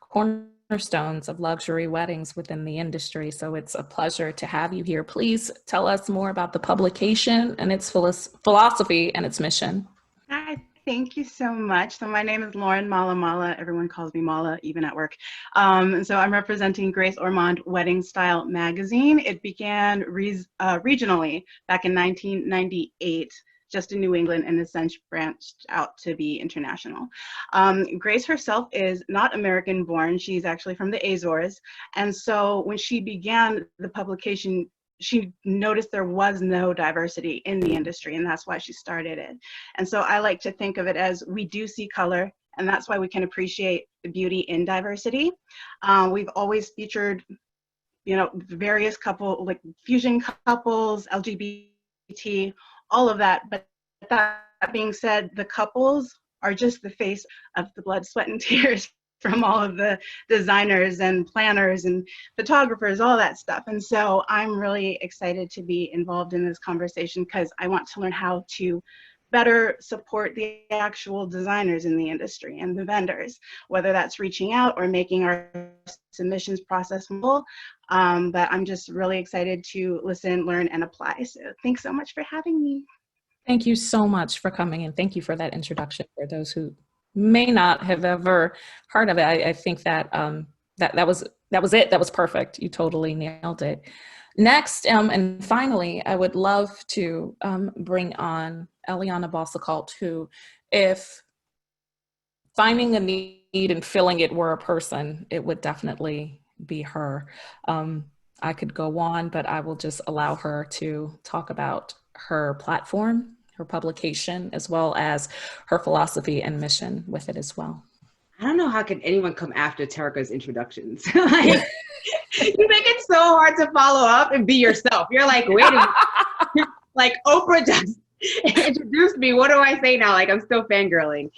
cornerstones of luxury weddings within the industry, so it's a pleasure to have you here. Please tell us more about the publication and its philosophy and its mission. Hi, thank you so much. So my name is Lauren Mala. Everyone calls me Mala, even at work. So I'm representing Grace Ormond Wedding Style magazine. It began regionally back in 1998. Just in New England, and has since branched out to be international. Grace herself is not American born. She's actually from the Azores. And so when she began the publication, she noticed there was no diversity in the industry, and that's why she started it. And so I like to think of it as we do see color, and that's why we can appreciate the beauty in diversity. We've always featured, various like fusion couples, LGBT, all of that. But that being said, the couples are just the face of the blood, sweat, and tears from all of the designers and planners and photographers, all that stuff. And so I'm really excited to be involved in this conversation because I want to learn how to better support the actual designers in the industry and the vendors, whether that's reaching out or making our submissions process more. But I'm just really excited to listen, learn, and apply. So thanks so much for having me. Thank you so much for coming, and thank you for that introduction for those who may not have ever heard of it. I think that that was it. That was perfect. You totally nailed it. Next, and finally, I would love to bring on Eliana Bossicult, who, if finding a need and filling it were a person, it would definitely be her. I could go on, but I will just allow her to talk about her platform, her publication, as well as her philosophy and mission with it as well. I don't know how can anyone come after Terika's introductions. Like, you make it so hard to follow up and be yourself. You're like, wait a minute. Like Oprah just introduced me. What do I say now? Like, I'm still fangirling.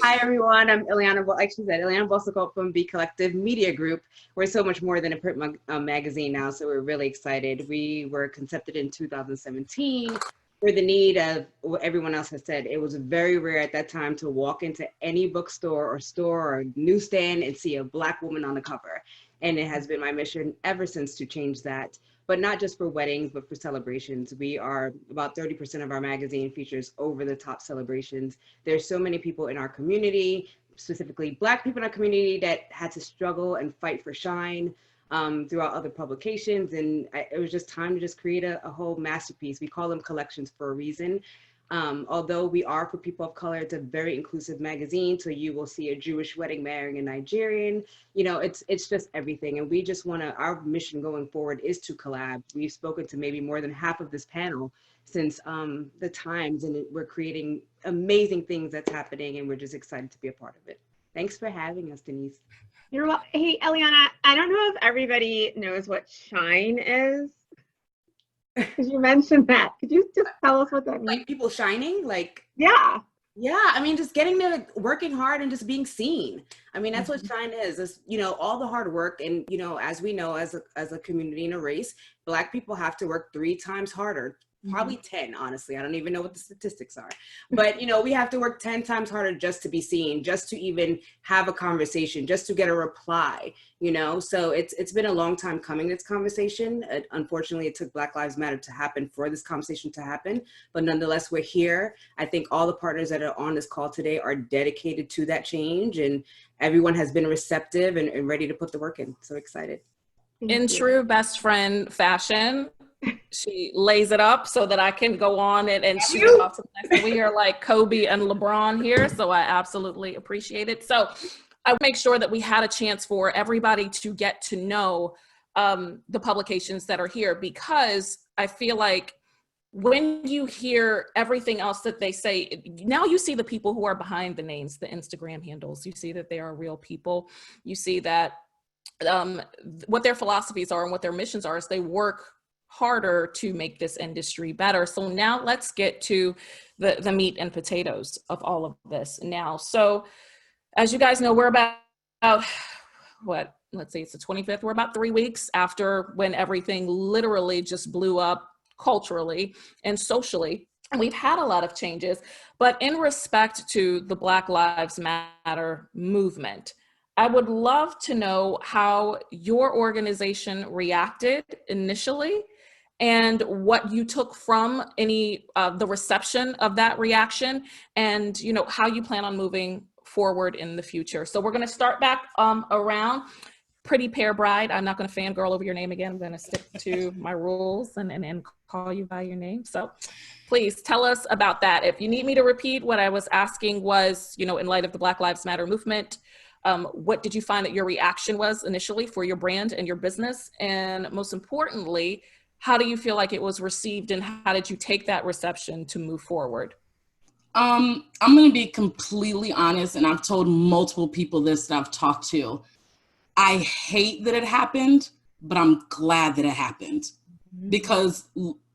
Hi, everyone. I'm Eliana, like she said, Eliana Bossicult from B Collective Media Group. We're so much more than a print magazine now, so we're really excited. We were concepted in 2017 for the need of what everyone else has said. It was very rare at that time to walk into any bookstore or store or newsstand and see a Black woman on the cover. And it has been my mission ever since to change that. But not just for weddings, but for celebrations. We are about 30% of our magazine features over-the-top celebrations. There's so many people in our community, specifically Black people in our community, that had to struggle and fight for shine throughout other publications. And it was just time to just create a whole masterpiece. We call them collections for a reason. Although we are for people of color, it's a very inclusive magazine. So you will see a Jewish wedding marrying a Nigerian. It's just everything. And we just want to, our mission going forward is to collab. We've spoken to maybe more than half of this panel since the times, and we're creating amazing things that's happening, and we're just excited to be a part of it. Thanks for having us, Denise. You're welcome. Hey, Eliana, I don't know if everybody knows what shine is. Because you mentioned that. Could you just tell us what that means? Like people shining? Like, yeah. Yeah, I mean, just getting there, working hard and just being seen. I mean, that's what shine is, all the hard work. And, as we know, as a community and a race, Black people have to work 3 times harder probably 10, honestly. I don't even know what the statistics are. But, you know, we have to work 10 times harder just to be seen, just to even have a conversation, just to get a reply, you know? So it's been a long time coming, this conversation. Unfortunately, it took Black Lives Matter to happen for this conversation to happen. But nonetheless, we're here. I think all the partners that are on this call today are dedicated to that change, and everyone has been receptive and ready to put the work in. So excited. In true best friend fashion, she lays it up so that I can go on and shoot it off to the next. We are like Kobe and LeBron here, so I absolutely appreciate it. So I make sure that we had a chance for everybody to get to know the publications that are here, because I feel like when you hear everything else that they say, now you see the people who are behind the names, the Instagram handles. You see that they are real people. You see that what their philosophies are and what their missions are is they work harder to make this industry better. So now let's get to the meat and potatoes of all of this now. So as you guys know, we're about what, let's say it's the 25th. We're about 3 weeks after when everything literally just blew up culturally and socially. And we've had a lot of changes, but in respect to the Black Lives Matter movement, I would love to know how your organization reacted initially and what you took from any the reception of that reaction, and you know how you plan on moving forward in the future. So we're going to start back around Pretty Pear Bride. I'm not going to fangirl over your name again. I'm going to stick to my rules and call you by your name. So please tell us about that. If you need me to repeat, what I was asking was, you know, in light of the Black Lives Matter movement, what did you find that your reaction was initially for your brand and your business? And most importantly, how do you feel like it was received, and how did you take that reception to move forward? I'm going to be completely honest, and I've told multiple people this that I've talked to. I hate that it happened, but I'm glad that it happened, because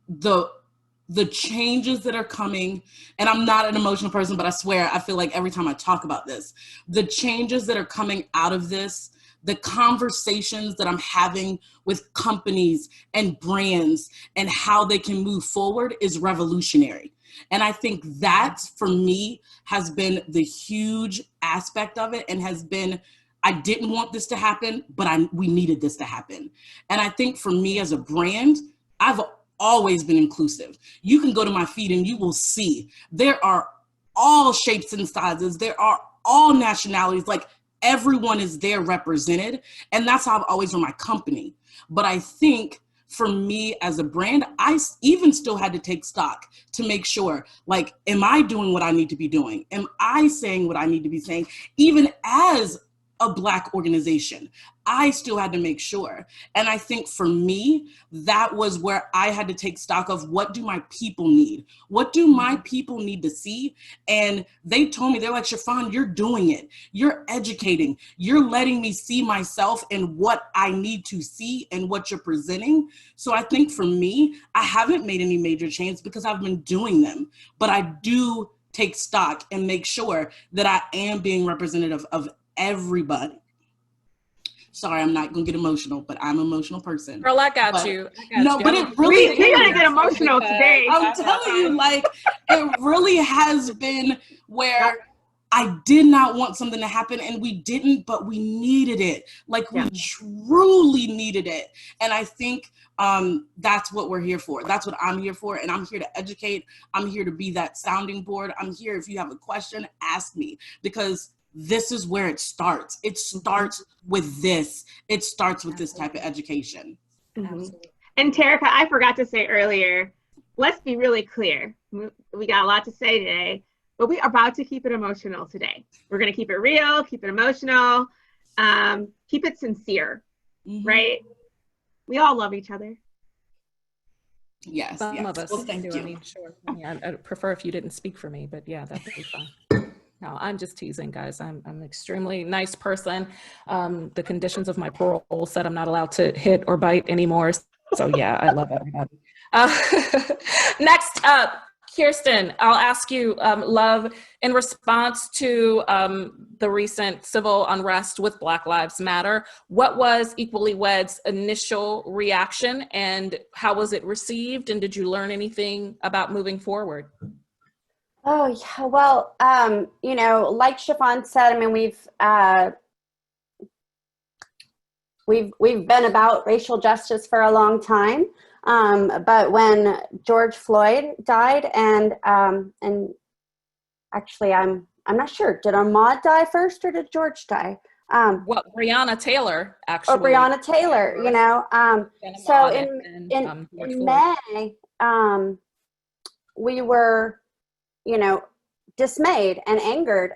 the changes that are coming, and I'm not an emotional person, but I swear, I feel like every time I talk about this, the changes that are coming out of this, the conversations that I'm having with companies and brands and how they can move forward is revolutionary. And I think that, for me, has been the huge aspect of it, and has been, I didn't want this to happen, but we needed this to happen. And I think for me as a brand, I've always been inclusive. You can go to my feed and you will see there are all shapes and sizes. There are all nationalities. Like, everyone is there represented. And that's how I've always run my company. But I think for me as a brand, I even still had to take stock to make sure, like, am I doing what I need to be doing? Am I saying what I need to be saying? Even as a Black organization, I still had to make sure. And I think for me, that was where I had to take stock of, what do my people need? What do my people need to see? And they told me, they're like, Chiffon, you're doing it. You're educating. You're letting me see myself and what I need to see and what you're presenting. So I think for me, I haven't made any major changes because I've been doing them, but I do take stock and make sure that I am being representative of everybody. Sorry, I'm not gonna get emotional, but I'm an emotional person. Girl, I got you. But it really, we're gonna get emotional today. I'm telling you, like, it really has been where I did not want something to happen, and we didn't, but we needed it. Like, we truly needed it. And I think that's what we're here for. That's what I'm here for. And I'm here to educate. I'm here to be that sounding board. I'm here, if you have a question, ask me, because this is where it starts. It starts with this. It starts with this type of education. And Terica, I forgot to say earlier, let's be really clear. We got a lot to say today, but we are about to keep it emotional today. We're going to keep it real, keep it emotional, keep it sincere, right? We all love each other. Yes. Some of us. Well, thank you. I mean, sure. Yeah, I'd prefer if you didn't speak for me, but yeah, that would be fine. No, I'm just teasing, guys. I'm an extremely nice person. The conditions of my parole said I'm not allowed to hit or bite anymore. So yeah, I love everybody. Next up, Kirsten, I'll ask you, Love, in response to the recent civil unrest with Black Lives Matter, what was Equally Wed's initial reaction and how was it received? And did you learn anything about moving forward? Oh, yeah. Well, you know, like Chiffon said, I mean, we've been about racial justice for a long time. But when George Floyd died, and actually, I'm not sure. Did Ahmaud die first, or did George die? Well, Breonna Taylor actually. Or Breonna Taylor, you know. So in May, we were, you know, dismayed and angered.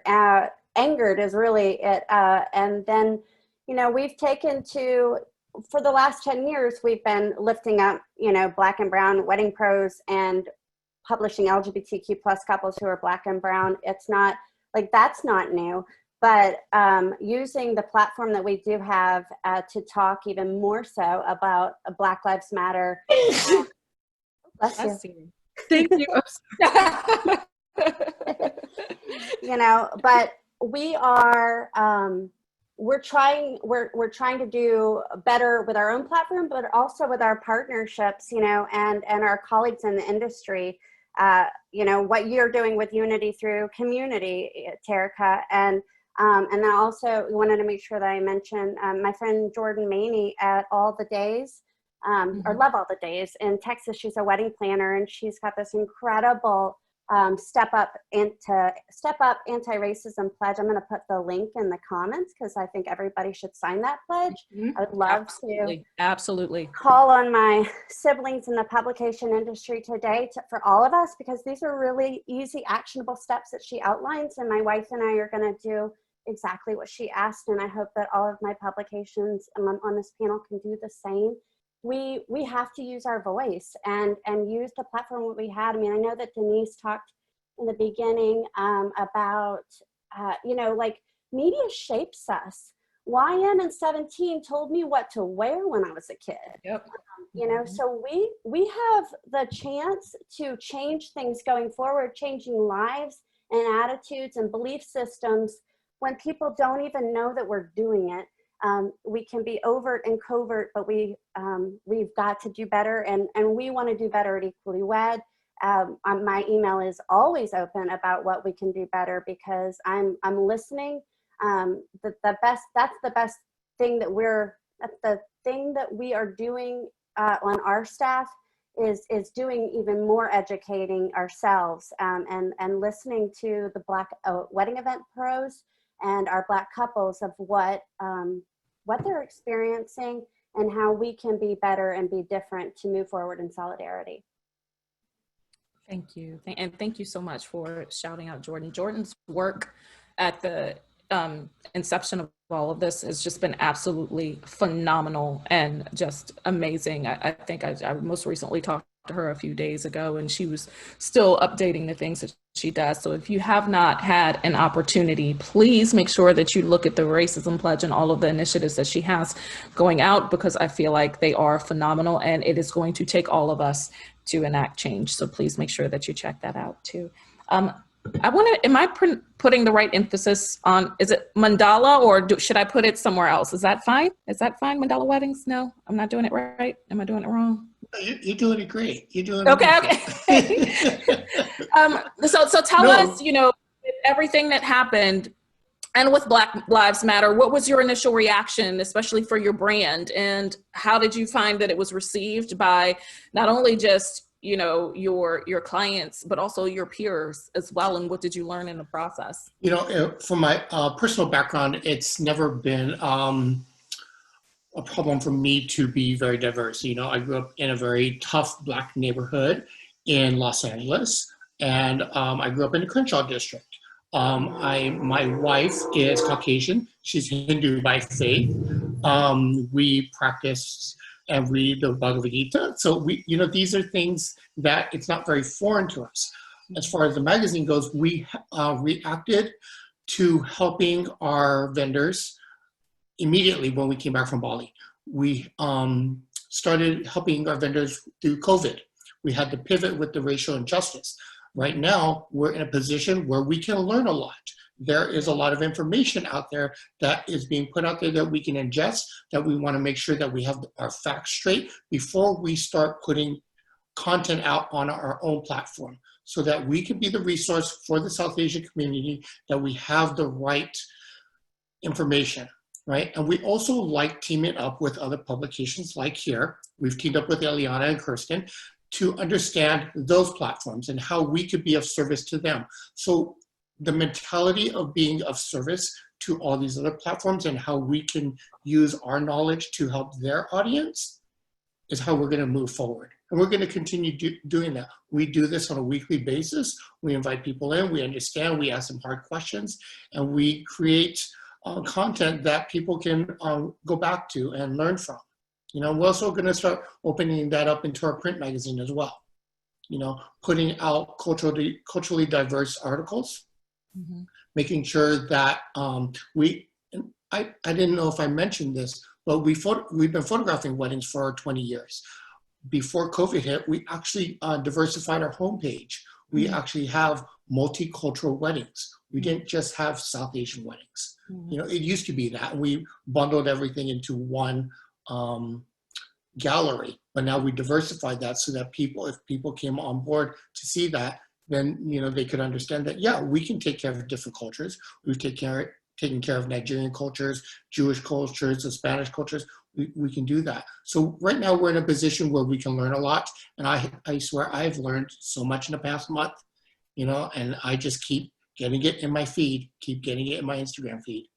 Angered is really it. And then, you know, we've taken to, for the last 10 years, we've been lifting up, you know, Black and brown wedding pros and publishing LGBTQ plus couples who are Black and brown. It's not like, that's not new, but using the platform that we do have to talk even more so about Black Lives Matter. Bless you. Thank you. You know, but we are, we're trying to do better with our own platform, but also with our partnerships, you know, and our colleagues in the industry. You know, what you're doing with Unity through Community, Terica, and then also wanted to make sure that I mentioned my friend Jordan Maney at All the Days, or Love All the Days in Texas. She's a wedding planner, and she's got this incredible Step Up Anti-Racism pledge. I'm going to put the link in the comments because I think everybody should sign that pledge. I would love to call on my siblings in the publication industry today for all of us, because these are really easy, actionable steps that she outlines, and my wife and I are going to do exactly what she asked, and I hope that all of my publications on this panel can do the same. We have to use our voice and use the platform that we had. I mean, I know that Denise talked in the beginning about, you know, like media shapes us. YM and 17 told me what to wear when I was a kid. Yep. You know, so we have the chance to change things going forward, changing lives and attitudes and belief systems when people don't even know that we're doing it. We can be overt and covert, but we've got to do better, and we want to do better at Equally Wed. My email is always open about what we can do better, because I'm listening. That's the best thing that we are doing on our staff is doing even more educating ourselves, and listening to the Black wedding event pros and our Black couples of what they're experiencing and how we can be better and be different to move forward in solidarity. Thank you. And thank you so much for shouting out Jordan. Jordan's work at the inception of all of this has just been absolutely phenomenal and just amazing. I think I most recently talked to her a few days ago, and she was still updating the things that she does. So if you have not had an opportunity, please make sure that you look at the Racism Pledge and all of the initiatives that she has going out, because I feel like they are phenomenal, and it is going to take all of us to enact change. So please make sure that you check that out too. Am I putting the right emphasis on, is it mandala, or should I put it somewhere else? Is that fine? Is that fine, mandala weddings? No, I'm not doing it right. Am I doing it wrong? You're doing it great. You're doing okay. So tell us, you know, everything that happened and with Black Lives Matter, what was your initial reaction, especially for your brand? And how did you find that it was received by not only just, you know, your clients, but also your peers as well? And what did you learn in the process? You know, from my personal background, it's never been a problem for me to be very diverse. You know, I grew up in a very tough Black neighborhood in Los Angeles, and I grew up in the Crenshaw district. My wife is Caucasian. She's Hindu by faith. We practice and read the Bhagavad Gita. So you know, these are things that it's not very foreign to us. As far as the magazine goes, we reacted to helping our vendors immediately when we came back from Bali. We started helping our vendors through COVID. We had to pivot with the racial injustice. Right now, we're in a position where we can learn a lot. There is a lot of information out there that is being put out there that we can ingest, that we want to make sure that we have our facts straight before we start putting content out on our own platform, so that we can be the resource for the South Asian community, that we have the right information, right? And we also like teaming up with other publications like here. We've teamed up with Eliana and Kirsten to understand those platforms and how we could be of service to them. So the mentality of being of service to all these other platforms and how we can use our knowledge to help their audience is how we're going to move forward. And we're going to continue doing that. We do this on a weekly basis. We invite people in, we understand, we ask them hard questions, and we create content that people can go back to and learn from. You know, we're also going to start opening that up into our print magazine as well. You know, putting out culturally diverse articles, making sure that I didn't know if I mentioned this, but we've been photographing weddings for 20 years. Before COVID hit, we actually diversified our homepage. We actually have multicultural weddings. We didn't just have South Asian weddings. You know, it used to be that. We bundled everything into one gallery, but now we diversified that so that if people came on board to see that, then, you know, they could understand that, yeah, we can take care of different cultures. We've taken care of Nigerian cultures, Jewish cultures, the Spanish cultures. We can do that. So right now we're in a position where we can learn a lot. And I swear I've learned so much in the past month, you know, and I just keep getting it in my feed, keep getting it in my Instagram feed.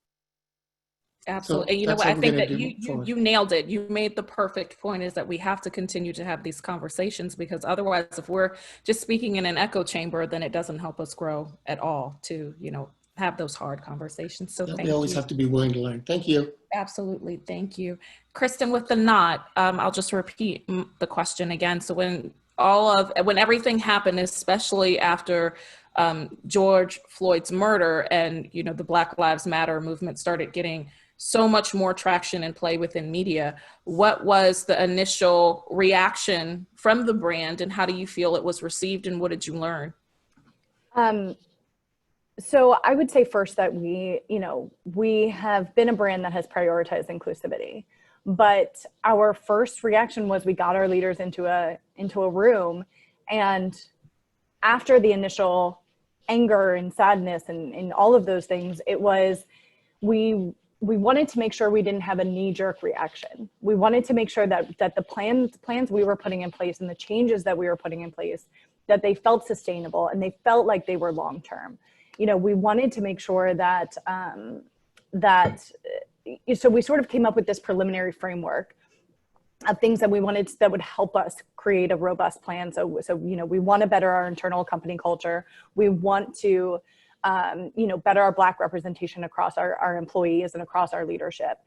Absolutely. So and you know what, I think that you nailed it. You made the perfect point, is that we have to continue to have these conversations, because otherwise, if we're just speaking in an echo chamber, then it doesn't help us grow at all to, you know, have those hard conversations. So thank you. We always have to be willing to learn. Thank you. Absolutely. Thank you. Kristen, with the knot, I'll just repeat the question again. So when everything happened, especially after George Floyd's murder, and, you know, the Black Lives Matter movement started getting so much more traction and play within media, what was the initial reaction from the brand, and how do you feel it was received, and what did you learn? So I would say first that we have been a brand that has prioritized inclusivity, but our first reaction was we got our leaders into a room, and after the initial anger and sadness and all of those things, it was we wanted to make sure we didn't have a knee-jerk reaction. We wanted to make sure that the plans we were putting in place and the changes that we were putting in place, that they felt sustainable and they felt like they were long-term. You know, we wanted to make sure that so we sort of came up with this preliminary framework of things that we wanted that would help us create a robust plan. So you know, we want to better our internal company culture. We want to you know, better our Black representation across our employees and across our leadership.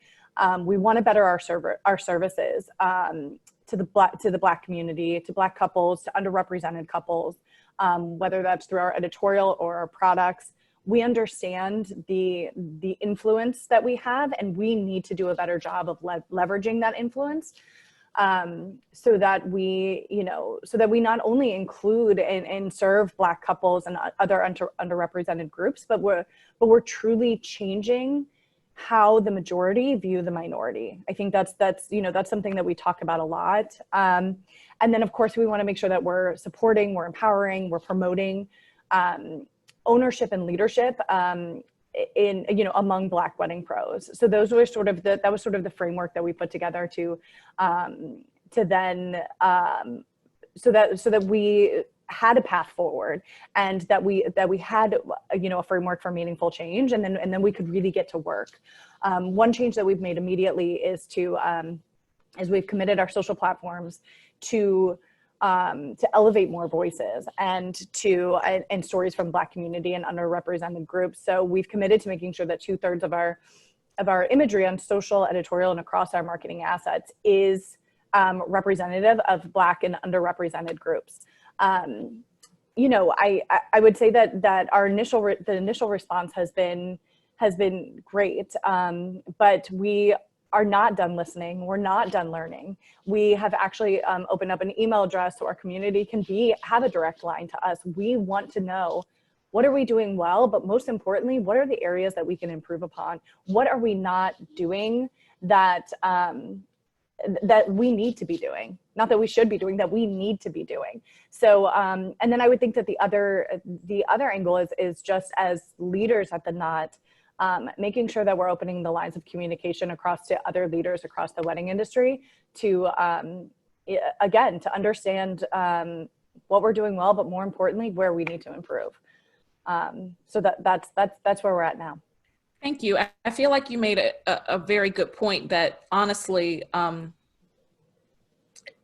We want to better our services to the Black community, to Black couples, to underrepresented couples, whether that's through our editorial or our products. We understand the influence that we have, and we need to do a better job of leveraging that influence, so that we not only include and serve Black couples and other underrepresented groups, but we're truly changing how the majority view the minority. I think that's something that we talk about a lot. And then of course we want to make sure that we're supporting, we're empowering, we're promoting ownership and leadership among Black wedding pros. So those were that was sort of the framework that we put together to then so that we had a path forward, and that we had a framework for meaningful change, and then we could really get to work. One change that we've made immediately is we've committed our social platforms to elevate more voices and stories from Black community and underrepresented groups. So we've committed to making sure that 2/3 of our imagery on social, editorial, and across our marketing assets is representative of Black and underrepresented groups. You know, I would say that our initial response has been great, but we are not done listening. We're not done learning. We have actually opened up an email address so our community can have a direct line to us. We want to know, what are we doing well? But most importantly, what are the areas that we can improve upon? What are we not doing that that we need to be doing? Not that we should be doing, that we need to be doing. So, and then I would think that the other angle is just as leaders at the Knot, making sure that we're opening the lines of communication across to other leaders across the wedding industry to, again, to understand what we're doing well, but more importantly, where we need to improve. So that's where we're at now. Thank you. I feel like you made a very good point that honestly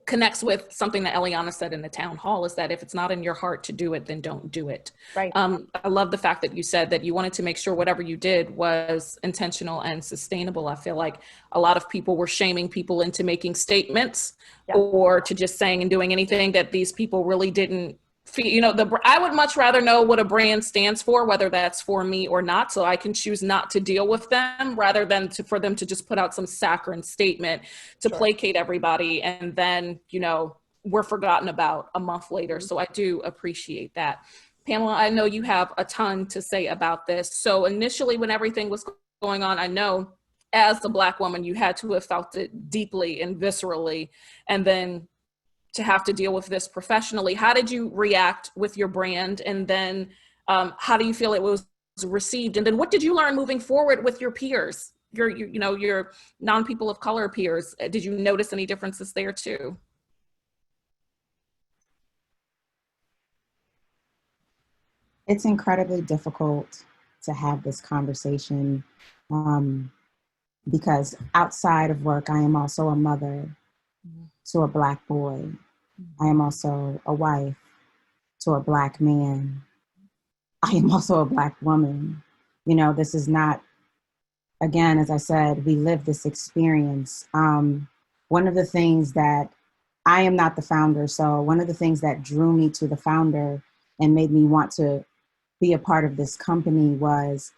connects with something that Eliana said in the town hall, is that if it's not in your heart to do it, then don't do it. Right. I love the fact that you said that you wanted to make sure whatever you did was intentional and sustainable. I feel like a lot of people were shaming people into making statements or to just saying and doing anything that these people really didn't. You know, I would much rather know what a brand stands for, whether that's for me or not, so I can choose not to deal with them rather than for them to just put out some saccharine statement to placate everybody. And then, you know, we're forgotten about a month later. So I do appreciate that. Pamela, I know you have a ton to say about this. So initially when everything was going on, I know as a Black woman, you had to have felt it deeply and viscerally. And then to have to deal with this professionally. How did you react with your brand? And then how do you feel it was received? And then what did you learn moving forward with your peers, your non-people of color peers? Did you notice any differences there too? It's incredibly difficult to have this conversation because outside of work, I am also a mother to a Black boy. I am also a wife to a Black man. I am also a Black woman. You know, this is not, again, as I said, we live this experience. One of the things that, I am not the founder, so one of the things that drew me to the founder and made me want to be a part of this company was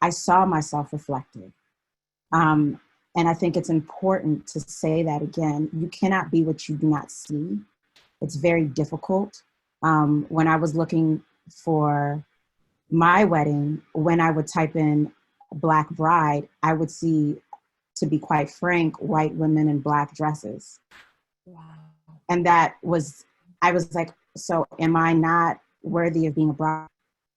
I saw myself reflected. And I think it's important to say that again, you cannot be what you do not see. It's very difficult. When I was looking for my wedding, when I would type in Black bride, I would see, to be quite frank, white women in Black dresses. Wow. And I was like, so am I not worthy of being a bride?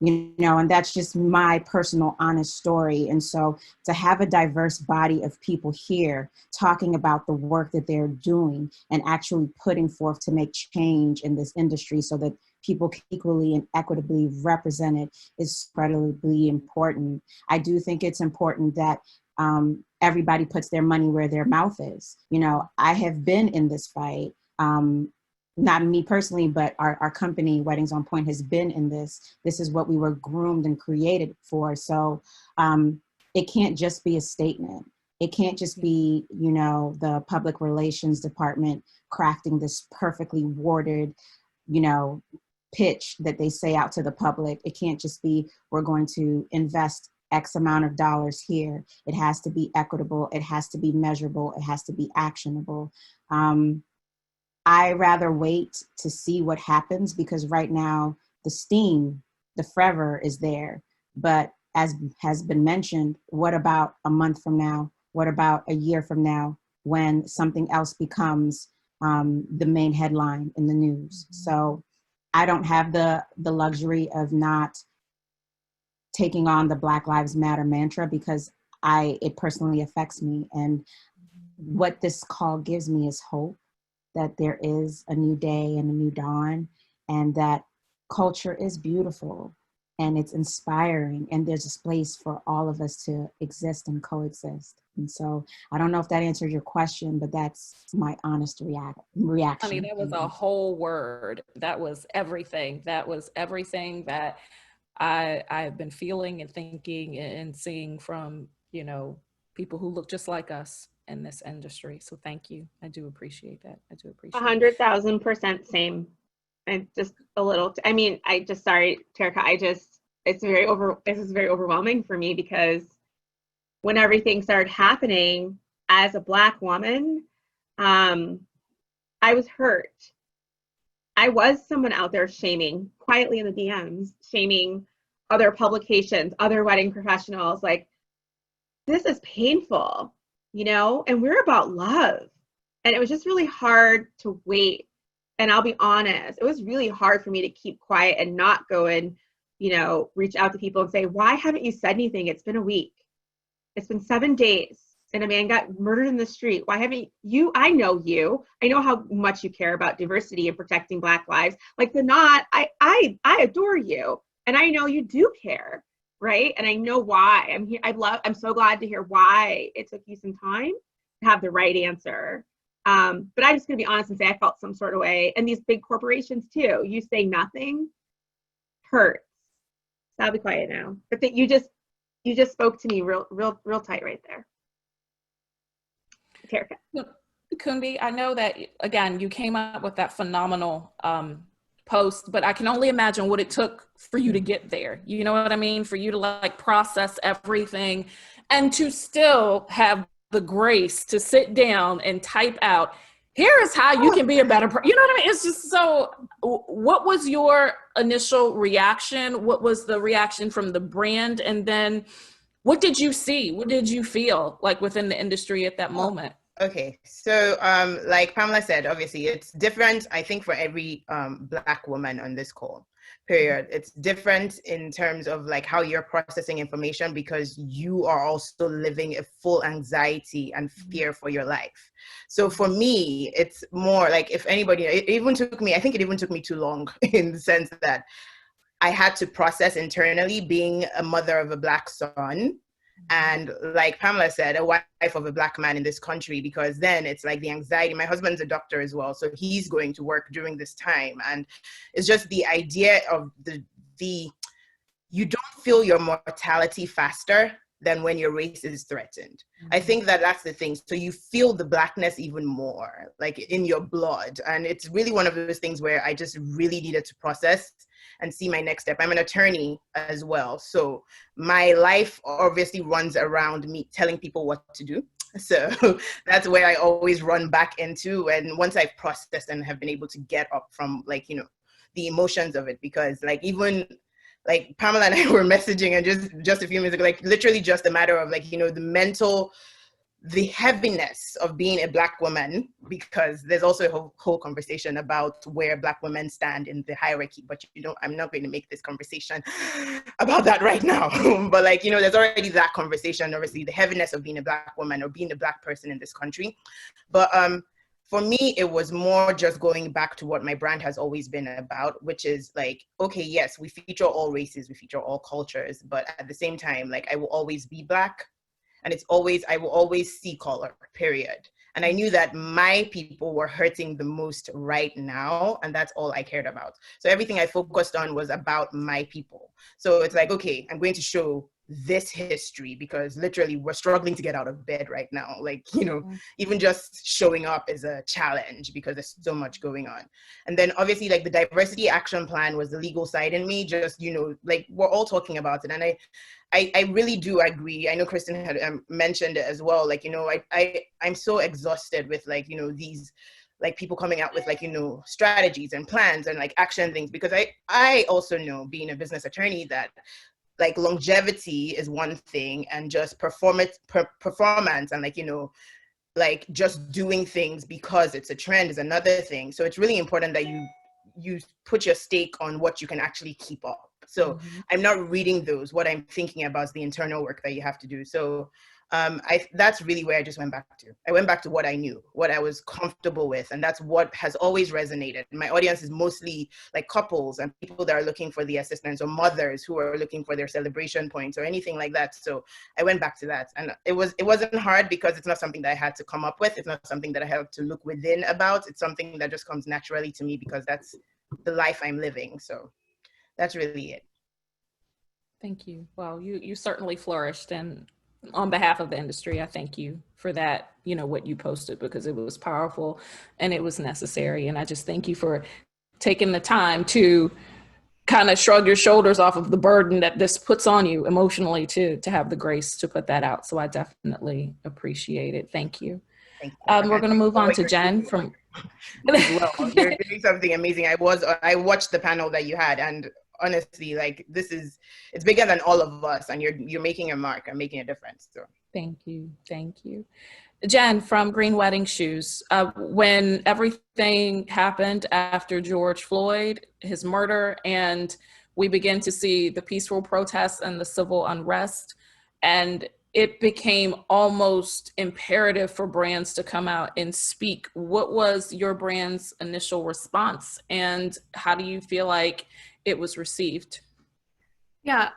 You know, and that's just my personal honest story. And so to have a diverse body of people here talking about the work that they're doing and actually putting forth to make change in this industry so that people can equally and equitably represented is incredibly important. I do think it's important that everybody puts their money where their mouth is. You know, I have been in this fight. Not me personally, but our company, Weddings on Point, has been in this. This is what we were groomed and created for. So it can't just be a statement. It can't just be, you know, the public relations department crafting this perfectly worded, you know, pitch that they say out to the public. It can't just be, we're going to invest X amount of dollars here. It has to be equitable. It has to be measurable. It has to be actionable. I rather wait to see what happens because right now the steam, the fervor is there. But as has been mentioned, what about a month from now? What about a year from now when something else becomes the main headline in the news? So I don't have the luxury of not taking on the Black Lives Matter mantra because it personally affects me. And what this call gives me is hope that there is a new day and a new dawn, and that culture is beautiful and it's inspiring, and there's a space for all of us to exist and coexist. And so I don't know if that answered your question, but that's my honest reaction. Honey, that was a whole word. That was everything. That was everything that I've been feeling and thinking and seeing from, you know, people who look just like us in this industry. So thank you. I do appreciate that. I do appreciate 100,000% same. And just a little, sorry, Terica, this is very overwhelming for me because when everything started happening, as a Black woman, I was hurt. I was someone out there shaming, quietly in the DMs, shaming other publications, other wedding professionals. Like, this is painful, you know, and we're about love. And it was just really hard to wait. And I'll be honest, it was really hard for me to keep quiet and not go and, you know, reach out to people and say, why haven't you said anything? It's been a week. It's been 7 days and a man got murdered in the street. Why haven't you? I know you. I know how much you care about diversity and protecting Black lives. Like the not, I adore you. And I know you do care, right? And I know why. I'm here. I'm so glad to hear why it took you some time to have the right answer. But I'm just gonna be honest and say I felt some sort of way. And these big corporations too, you say nothing hurts. So I'll be quiet now. But that you just spoke to me real tight right there. Terica. Kunbi, I know that, again, you came up with that phenomenal post, but I can only imagine what it took for you to get there. You know what I mean? For you to like process everything and to still have the grace to sit down and type out, here is how you can be a better person. You know what I mean? It's just so, what was your initial reaction? What was the reaction from the brand? And then what did you see? What did you feel like within the industry at that moment? Okay, so like Pamela said, obviously it's different, I think, for every Black woman on this call, period. It's different in terms of like how you're processing information because you are also living a full anxiety and fear for your life. So for me, it's more like if anybody, it even took me, I think it even took me too long in the sense that I had to process internally being a mother of a Black son. And like Pamela said, a wife of a Black man in this country, because then it's like the anxiety. My husband's a doctor as well, so he's going to work during this time. And it's just the idea of the you don't feel your mortality faster than when your race is threatened. I think that that's the thing. So you feel the Blackness even more, like in your blood. And it's really one of those things where I just really needed to process and see my next step. I'm an attorney as well. So my life obviously runs around me telling people what to do. So that's where I always run back into. And once I've processed and have been able to get up from like, you know, the emotions of it, because like even like Pamela and I were messaging and just a few minutes ago, like literally just a matter of like, you know, the heaviness of being a Black woman, because there's also a whole conversation about where Black women stand in the hierarchy, but you know, I'm not going to make this conversation about that right now. But like, you know, there's already that conversation, obviously the heaviness of being a Black woman or being a Black person in this country. But for me, it was more just going back to what my brand has always been about, which is like, okay, yes, we feature all races, we feature all cultures, but at the same time, like I will always be Black. And I will always see color, period. And I knew that my people were hurting the most right now. And that's all I cared about. So everything I focused on was about my people. So it's like, okay, I'm going to show this history because literally we're struggling to get out of bed right now. Like, you know, even just showing up is a challenge because there's so much going on. And then obviously like the diversity action plan was the legal side in me, just, you know, like we're all talking about it. And I really do agree. I know Kristen had mentioned it as well. Like, you know, I'm so exhausted with like, you know, these like people coming out with like, you know, strategies and plans and like action things, because I also know being a business attorney that like longevity is one thing and just performance and like, you know, like just doing things because it's a trend is another thing. So it's really important that you put your stake on what you can actually keep up. So I'm not reading those. What I'm thinking about is the internal work that you have to do. So that's really where I just went back to. I went back to what I knew, what I was comfortable with. And that's what has always resonated. My audience is mostly like couples and people that are looking for the assistance, or mothers who are looking for their celebration points or anything like that. So I went back to that. And it wasn't hard because it's not something that I had to come up with. It's not something that I had to look within about. It's something that just comes naturally to me because that's the life I'm living. So that's really it. Thank you. Well, you certainly flourished, and on behalf of the industry, I thank you for that, you know, what you posted, because it was powerful and it was necessary. And I just thank you for taking the time to kind of shrug your shoulders off of the burden that this puts on you emotionally to have the grace to put that out. So I definitely appreciate it. Thank you. Thank you. We're going to move on to Jen from. Well, you're doing something amazing. I watched the panel that you had, and honestly, like it's bigger than all of us, and you're making a mark and making a difference. So thank you. Jen from Green Wedding Shoes. When everything happened after George Floyd, his murder, and we began to see the peaceful protests and the civil unrest, and it became almost imperative for brands to come out and speak. What was your brand's initial response, and how do you feel like it was received? Yeah,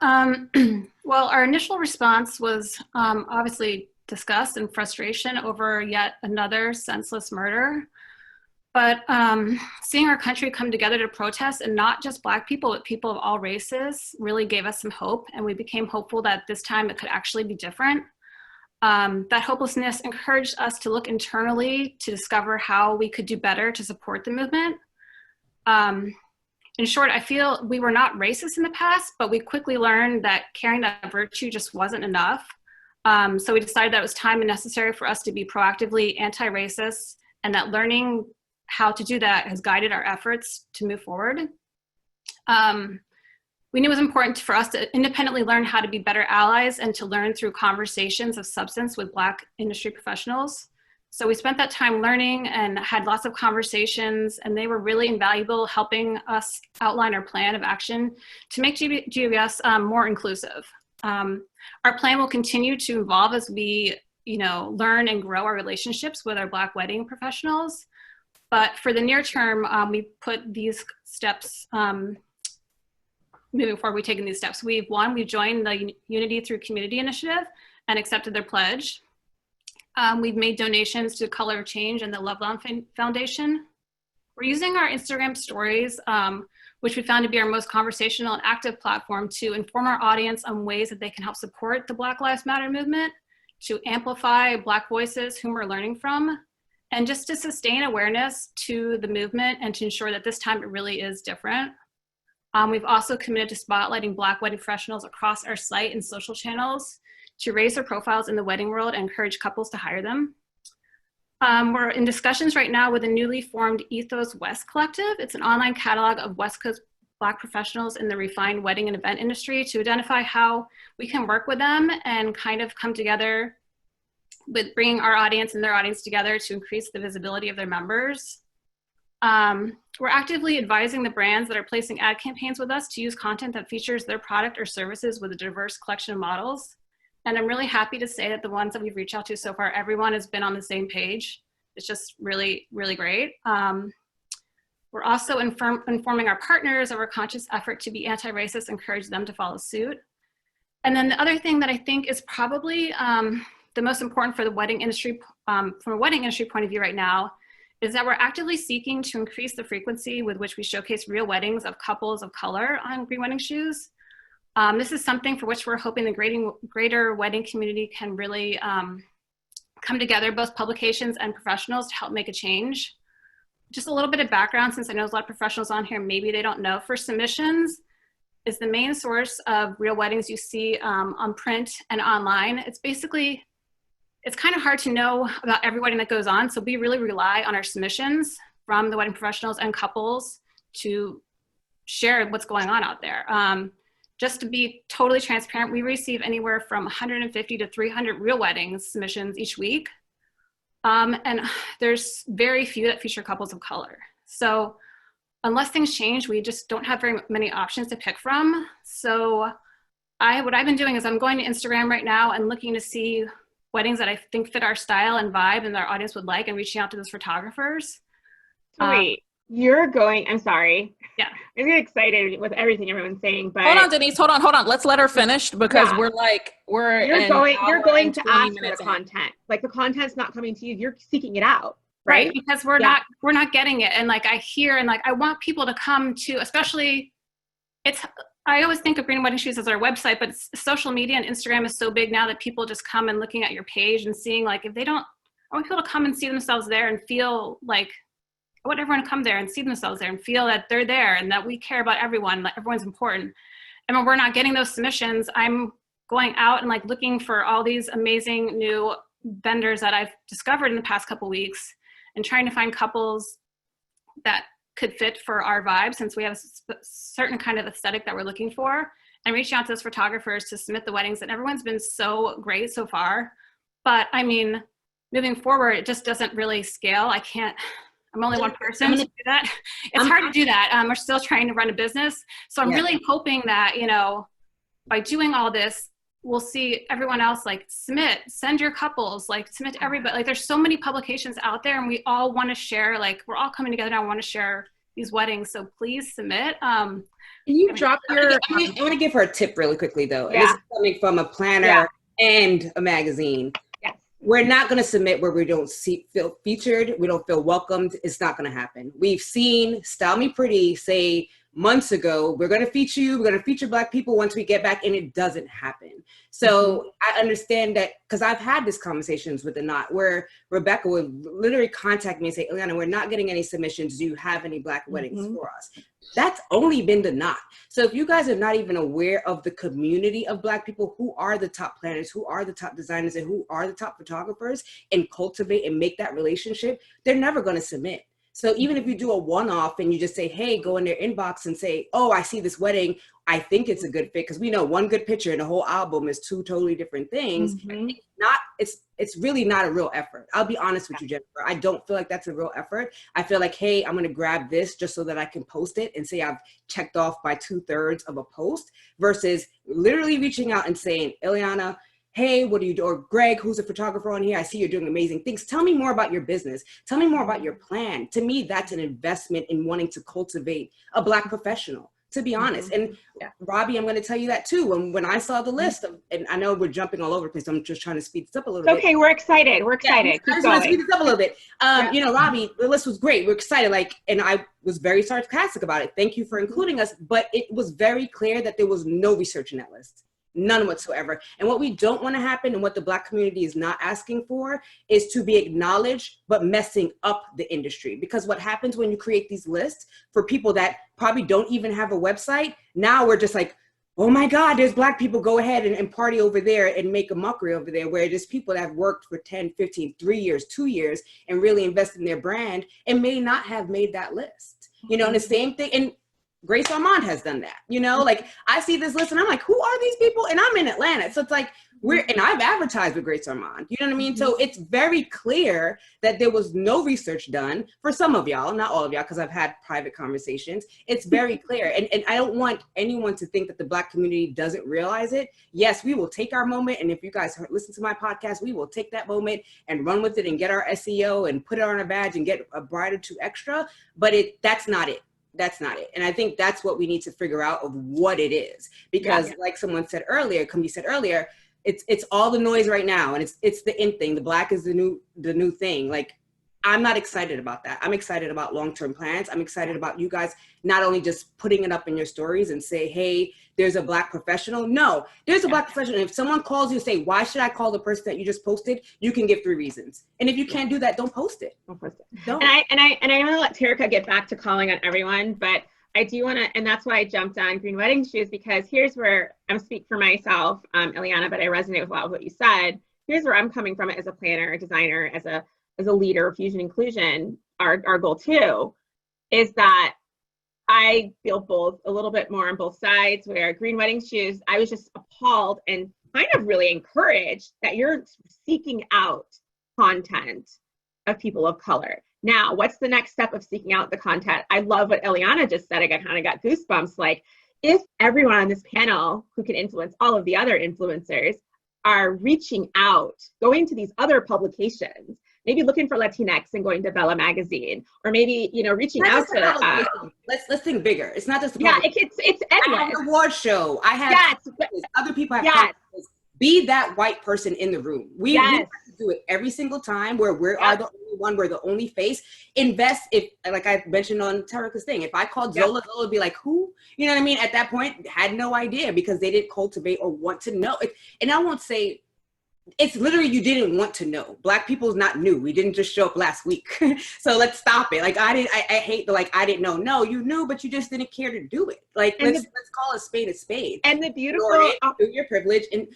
well, our initial response was obviously disgust and frustration over yet another senseless murder. But seeing our country come together to protest, and not just Black people, but people of all races, really gave us some hope. And we became hopeful that this time it could actually be different. That hopelessness encouraged us to look internally to discover how we could do better to support the movement. In short, I feel we were not racist in the past, but we quickly learned that carrying that virtue just wasn't enough. So we decided that it was time and necessary for us to be proactively anti-racist, and that learning how to do that has guided our efforts to move forward. We knew it was important for us to independently learn how to be better allies and to learn through conversations of substance with Black industry professionals. So we spent that time learning and had lots of conversations, and they were really invaluable, helping us outline our plan of action to make GWS more inclusive. Our plan will continue to evolve as we, learn and grow our relationships with our Black wedding professionals. But for the near term, we put these steps, moving forward, we've taken these steps. We've joined the Unity Through Community Initiative and accepted their pledge. We've made donations to Color of Change and the Loveland Foundation. We're using our Instagram stories, which we found to be our most conversational and active platform, to inform our audience on ways that they can help support the Black Lives Matter movement, to amplify Black voices whom we're learning from, and just to sustain awareness to the movement and to ensure that this time it really is different. We've also committed to spotlighting Black wedding professionals across our site and social channels to raise their profiles in the wedding world and encourage couples to hire them. We're in discussions right now with a newly formed Ethos West Collective. It's an online catalog of West Coast Black professionals in the refined wedding and event industry to identify how we can work with them and kind of come together with bringing our audience and their audience together to increase the visibility of their members. We're actively advising the brands that are placing ad campaigns with us to use content that features their product or services with a diverse collection of models. And I'm really happy to say that the ones that we've reached out to so far, everyone has been on the same page. It's just really, really great. We're also informing our partners of our conscious effort to be anti-racist, encourage them to follow suit. And then the other thing that I think is probably the most important for the wedding industry, from a wedding industry point of view right now, is that we're actively seeking to increase the frequency with which we showcase real weddings of couples of color on Green Wedding Shoes. This is something for which we're hoping the greater wedding community can really come together, both publications and professionals, to help make a change. Just a little bit of background, since I know there's a lot of professionals on here, maybe they don't know. For submissions is the main source of real weddings you see on print and online. It's kind of hard to know about every wedding that goes on, so we really rely on our submissions from the wedding professionals and couples to share what's going on out there. Just to be totally transparent, we receive anywhere from 150 to 300 real weddings submissions each week. And there's very few that feature couples of color. So unless things change, we just don't have very many options to pick from. So what I've been doing is I'm going to Instagram right now and looking to see weddings that I think fit our style and vibe and our audience would like, and reaching out to those photographers. Wait, you're going, I'm sorry. Yeah. I'm getting excited with everything everyone's saying, but. Hold on, Denise, hold on. Let's let her finish, because you're going to ask for the content. Like, the content's not coming to you, you're seeking it out. Right? Because we're not getting it. And like, I hear, and like, I want people to come to, especially I always think of Green Wedding Shoes as our website, but social media and Instagram is so big now that people just come and looking at your page and seeing, like, I want people to come and see themselves there and feel like I want everyone to come there and see themselves there and feel that they're there and that we care about everyone, that everyone's important. And when we're not getting those submissions, I'm going out and like looking for all these amazing new vendors that I've discovered in the past couple weeks and trying to find couples that could fit for our vibe, since we have a certain kind of aesthetic that we're looking for, and reaching out to those photographers to submit the weddings. And everyone's been so great so far. But I mean, moving forward, it just doesn't really scale. I'm only one person to do that. It's hard to do that. We're still trying to run a business. So I'm really hoping that, you know, by doing all this, we'll see everyone else like send your couples, like submit to everybody. Like there's so many publications out there and we all want to share, like we're all coming together now, want to share these weddings. So please submit. Can you drop your, I want to give her a tip really quickly though. Yeah. This is coming from a planner and a magazine. We're not going to submit where we don't feel featured. We don't feel welcomed. It's not going to happen. We've seen Style Me Pretty say months ago, we're going to feature you. We're going to feature Black people once we get back, and it doesn't happen. So I understand that, because I've had these conversations with the Knot where Rebecca would literally contact me and say, Ileana, we're not getting any submissions. Do you have any Black weddings for us? That's only been the Knot. So if you guys are not even aware of the community of Black people, who are the top planners, who are the top designers, and who are the top photographers, and cultivate and make that relationship, they're never going to submit. So even if you do a one-off and you just say, hey, go in their inbox and say, oh, I see this wedding, I think it's a good fit, because we know one good picture and the whole album is two totally different things. It's really not a real effort. I'll be honest with you, Jennifer. I don't feel like that's a real effort. I feel like, hey, I'm gonna grab this just so that I can post it and say I've checked off by 2/3 of a post, versus literally reaching out and saying, Ileana, hey, what do you do? Or Greg, who's a photographer on here, I see you're doing amazing things. Tell me more about your business. Tell me more about your plan. To me, that's an investment in wanting to cultivate a Black professional, to be honest. And Robbie, I'm going to tell you that too. When I saw the list of, and I know we're jumping all over the place, so I'm just trying to speed this up a little bit. Okay, we're excited. We're excited. I just want to speed this up a little bit. You know, Robbie, the list was great. We're excited. And I was very sarcastic about it. Thank you for including us. But it was very clear that there was no research in that list. None whatsoever. And what we don't want to happen, and what the Black community is not asking for, is to be acknowledged but messing up the industry. Because what happens when you create these lists for people that probably don't even have a website, now we're just like, oh my God, there's Black people, go ahead and party over there and make a mockery over there, where there's people that have worked for 10, 15, 3 years, 2 years, and really invested in their brand and may not have made that list. You know, and the same thing, and Grace Armand has done that, you know, like I see this list and I'm like, who are these people? And I'm in Atlanta. So it's like, and I've advertised with Grace Armand, you know what I mean? So it's very clear that there was no research done for some of y'all, not all of y'all, because I've had private conversations. It's very clear. And I don't want anyone to think that the Black community doesn't realize it. Yes, we will take our moment. And if you guys listen to my podcast, we will take that moment and run with it and get our SEO and put it on our badge and get a bride or two extra. But that's not it. That's not it. And I think that's what we need to figure out of what it is. Because like someone said earlier, Kambi said earlier, it's all the noise right now. And it's the in thing. The Black is the new thing. Like, I'm not excited about that. I'm excited about long-term plans. I'm excited about you guys not only just putting it up in your stories and say, hey, there's a Black professional. No, there's a Black professional. If someone calls you and say, why should I call the person that you just posted? You can give 3 reasons. And if you can't do that, don't post it. Don't post it. Don't. And I'm gonna let Terica get back to calling on everyone, but I do want to, and that's why I jumped on Green Wedding Shoes, because here's where I'm speaking for myself, Ileana, but I resonate with a lot of what you said. Here's where I'm coming from as a planner, a designer, as a leader of Fusion Inclusion. Our goal too is that I feel both a little bit more on both sides, where Green Wedding Shoes, I was just appalled and kind of really encouraged that you're seeking out content of people of color. Now, what's the next step of seeking out the content? I love what Ileana just said. I kind of got goosebumps. Like, if everyone on this panel who can influence all of the other influencers are reaching out, going to these other publications, maybe looking for Latinx and going to Bella Magazine, or maybe, you know, reaching out to let's think bigger. It's not just it's endless. I have an award show. I have other people have conferences. Be that white person in the room. We have to do it every single time, where we are the only one, we're the only face. Invest, if, like I mentioned on Terica's thing, if I called Zola, Zola would be like, who? You know what I mean? At that point, had no idea, because they didn't cultivate or want to know. And I won't say it's literally, you didn't want to know. Black people is not new. We didn't just show up last week. So let's stop it. Like, I hate the, like, I didn't know. No, you knew, but you just didn't care to do it. Like, let's call a spade a spade. And the beautiful, through your privilege, and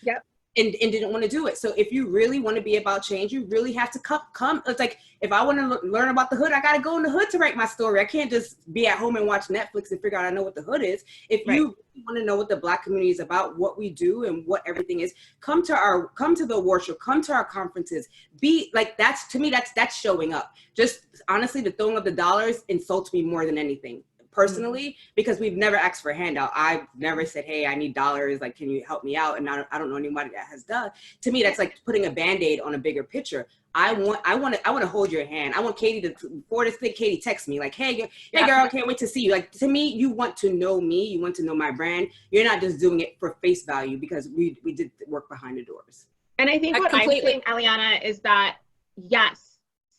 didn't want to do it. So if you really want to be about change, you really have to come. It's like, if I want to learn about the hood, I got to go in the hood to write my story. I can't just be at home and watch Netflix and figure out I know what the hood is. If you want to know what the Black community is about, what we do and what everything is, come to the award show, come to our conferences. Be like, that's, to me, that's showing up. Just honestly, the throwing of the dollars insults me more than anything. Personally, because we've never asked for a handout. I've never said, hey, I need dollars, like, can you help me out? And I don't know anybody that has done. To me, that's like putting a Band-Aid on a bigger picture. I want to hold your hand. I want Katie to, before this thing, Katie text me like, hey girl, can't wait to see you. Like, to me, you want to know me, you want to know my brand. You're not just doing it for face value, because we did work behind the doors. And I think what I'm saying, Eliana, is that yes,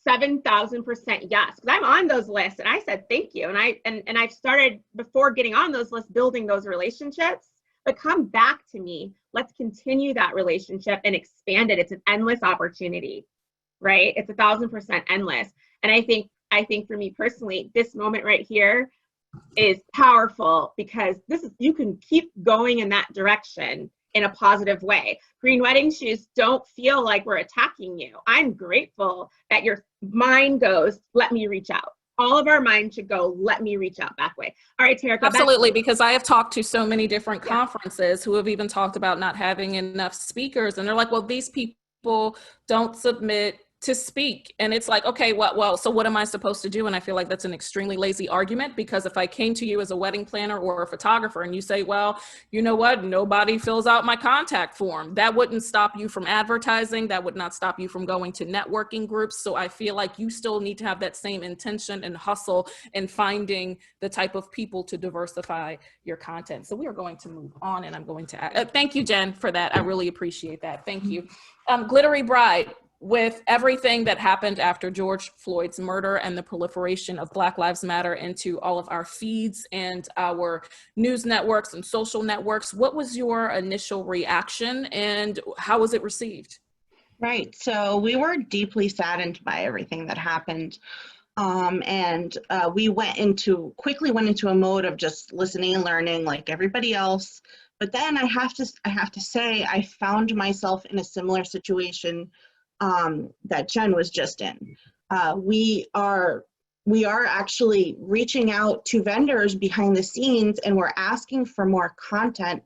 7,000% yes, because I'm on those lists, and I said thank you, and I've started, before getting on those lists, building those relationships. But come back to me. Let's continue that relationship and expand it. It's an endless opportunity, right? It's 1,000% endless. And I think for me personally, this moment right here is powerful, because you can keep going in that direction in a positive way. Green Wedding Shoes don't feel like we're attacking you. I'm grateful that your mind goes, let me reach out. All of our minds should go, let me reach out that way. All right, Terica. Absolutely, because I have talked to so many different conferences who have even talked about not having enough speakers. And they're like, well, these people don't submit to speak. And it's like, okay, well, so what am I supposed to do? And I feel like that's an extremely lazy argument, because if I came to you as a wedding planner or a photographer and you say, well, you know what, nobody fills out my contact form, that wouldn't stop you from advertising. That would not stop you from going to networking groups. So I feel like you still need to have that same intention and hustle in finding the type of people to diversify your content. So we are going to move on, and I'm going to thank you, Jen, for that. I really appreciate that. Thank you. Glittery Bride. With everything that happened after George Floyd's murder and the proliferation of Black Lives Matter into all of our feeds and our news networks and social networks, what was your initial reaction and how was it received? Right. So we were deeply saddened by everything that happened. We quickly went into a mode of just listening and learning like everybody else. But then I have to say, I found myself in a similar situation that Jen was just in. We are actually reaching out to vendors behind the scenes, and we're asking for more content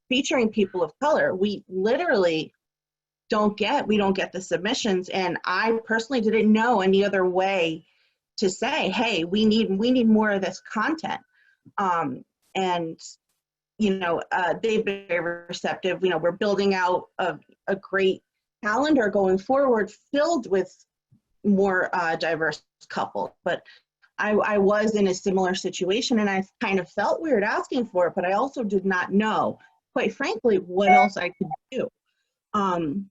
featuring people of color. We literally don't get the submissions, and I personally didn't know any other way to say, hey, we need more of this content. They've been very receptive. We're building out a great calendar going forward filled with more diverse couples. But I was in a similar situation, and I kind of felt weird asking for it, but I also did not know, quite frankly, what else I could do. And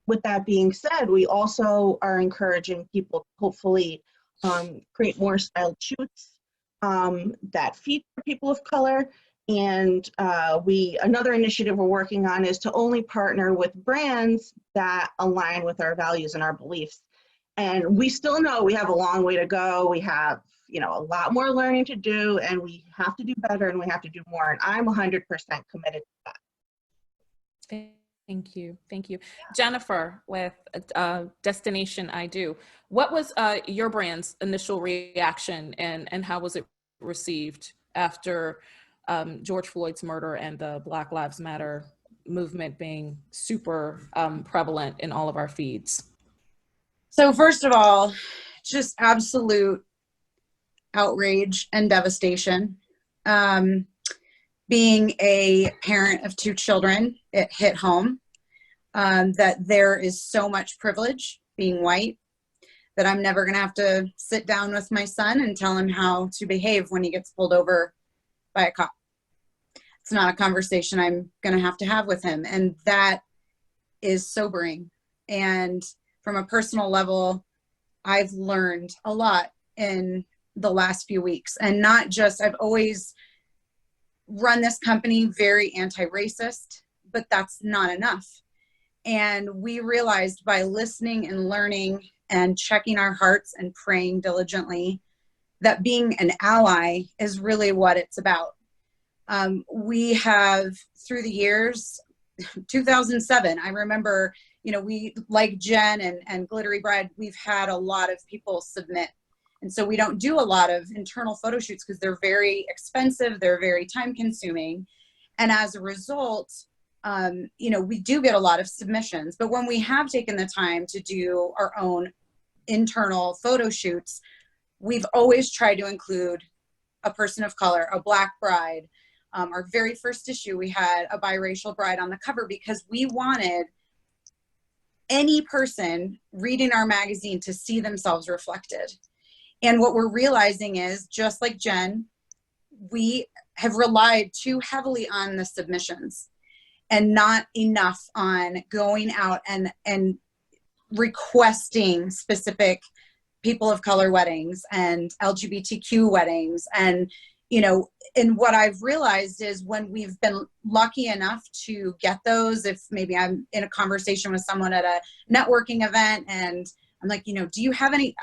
with that being said, we also are encouraging people to hopefully create more styled shoots that feature people of color. And another initiative we're working on is to only partner with brands that align with our values and our beliefs. And we still know we have a long way to go. We have, a lot more learning to do, and we have to do better, and we have to do more. And I'm 100% committed to that. Thank you. Thank you. Jennifer, with Destination I Do, what was your brand's initial reaction, and how was it received after George Floyd's murder and the Black Lives Matter movement being super prevalent in all of our feeds? So first of all, just absolute outrage and devastation. Being a parent of 2 children, it hit home that there is so much privilege being white that I'm never gonna have to sit down with my son and tell him how to behave when he gets pulled over by a cop. It's not a conversation I'm gonna have to have with him. And that is sobering. And from a personal level, I've learned a lot in the last few weeks. And not just, I've always run this company very anti-racist, but that's not enough. And we realized by listening and learning and checking our hearts and praying diligently that being an ally is really what it's about. We have, through the years, 2007, I remember, you know, we, like Jen and Glittery Bride, we've had a lot of people submit. And so we don't do a lot of internal photo shoots because they're very expensive, they're very time consuming. And as a result, you know, we do get a lot of submissions. But when we have taken the time to do our own internal photo shoots, we've always tried to include a person of color, a Black bride. Our very first issue, we had a biracial bride on the cover because we wanted any person reading our magazine to see themselves reflected. And what we're realizing is, just like Jen, we have relied too heavily on the submissions and not enough on going out and requesting specific people of color weddings and LGBTQ weddings. And, you know, and what I've realized is when we've been lucky enough to get those, if maybe I'm in a conversation with someone at a networking event and I'm like, you know, do you have any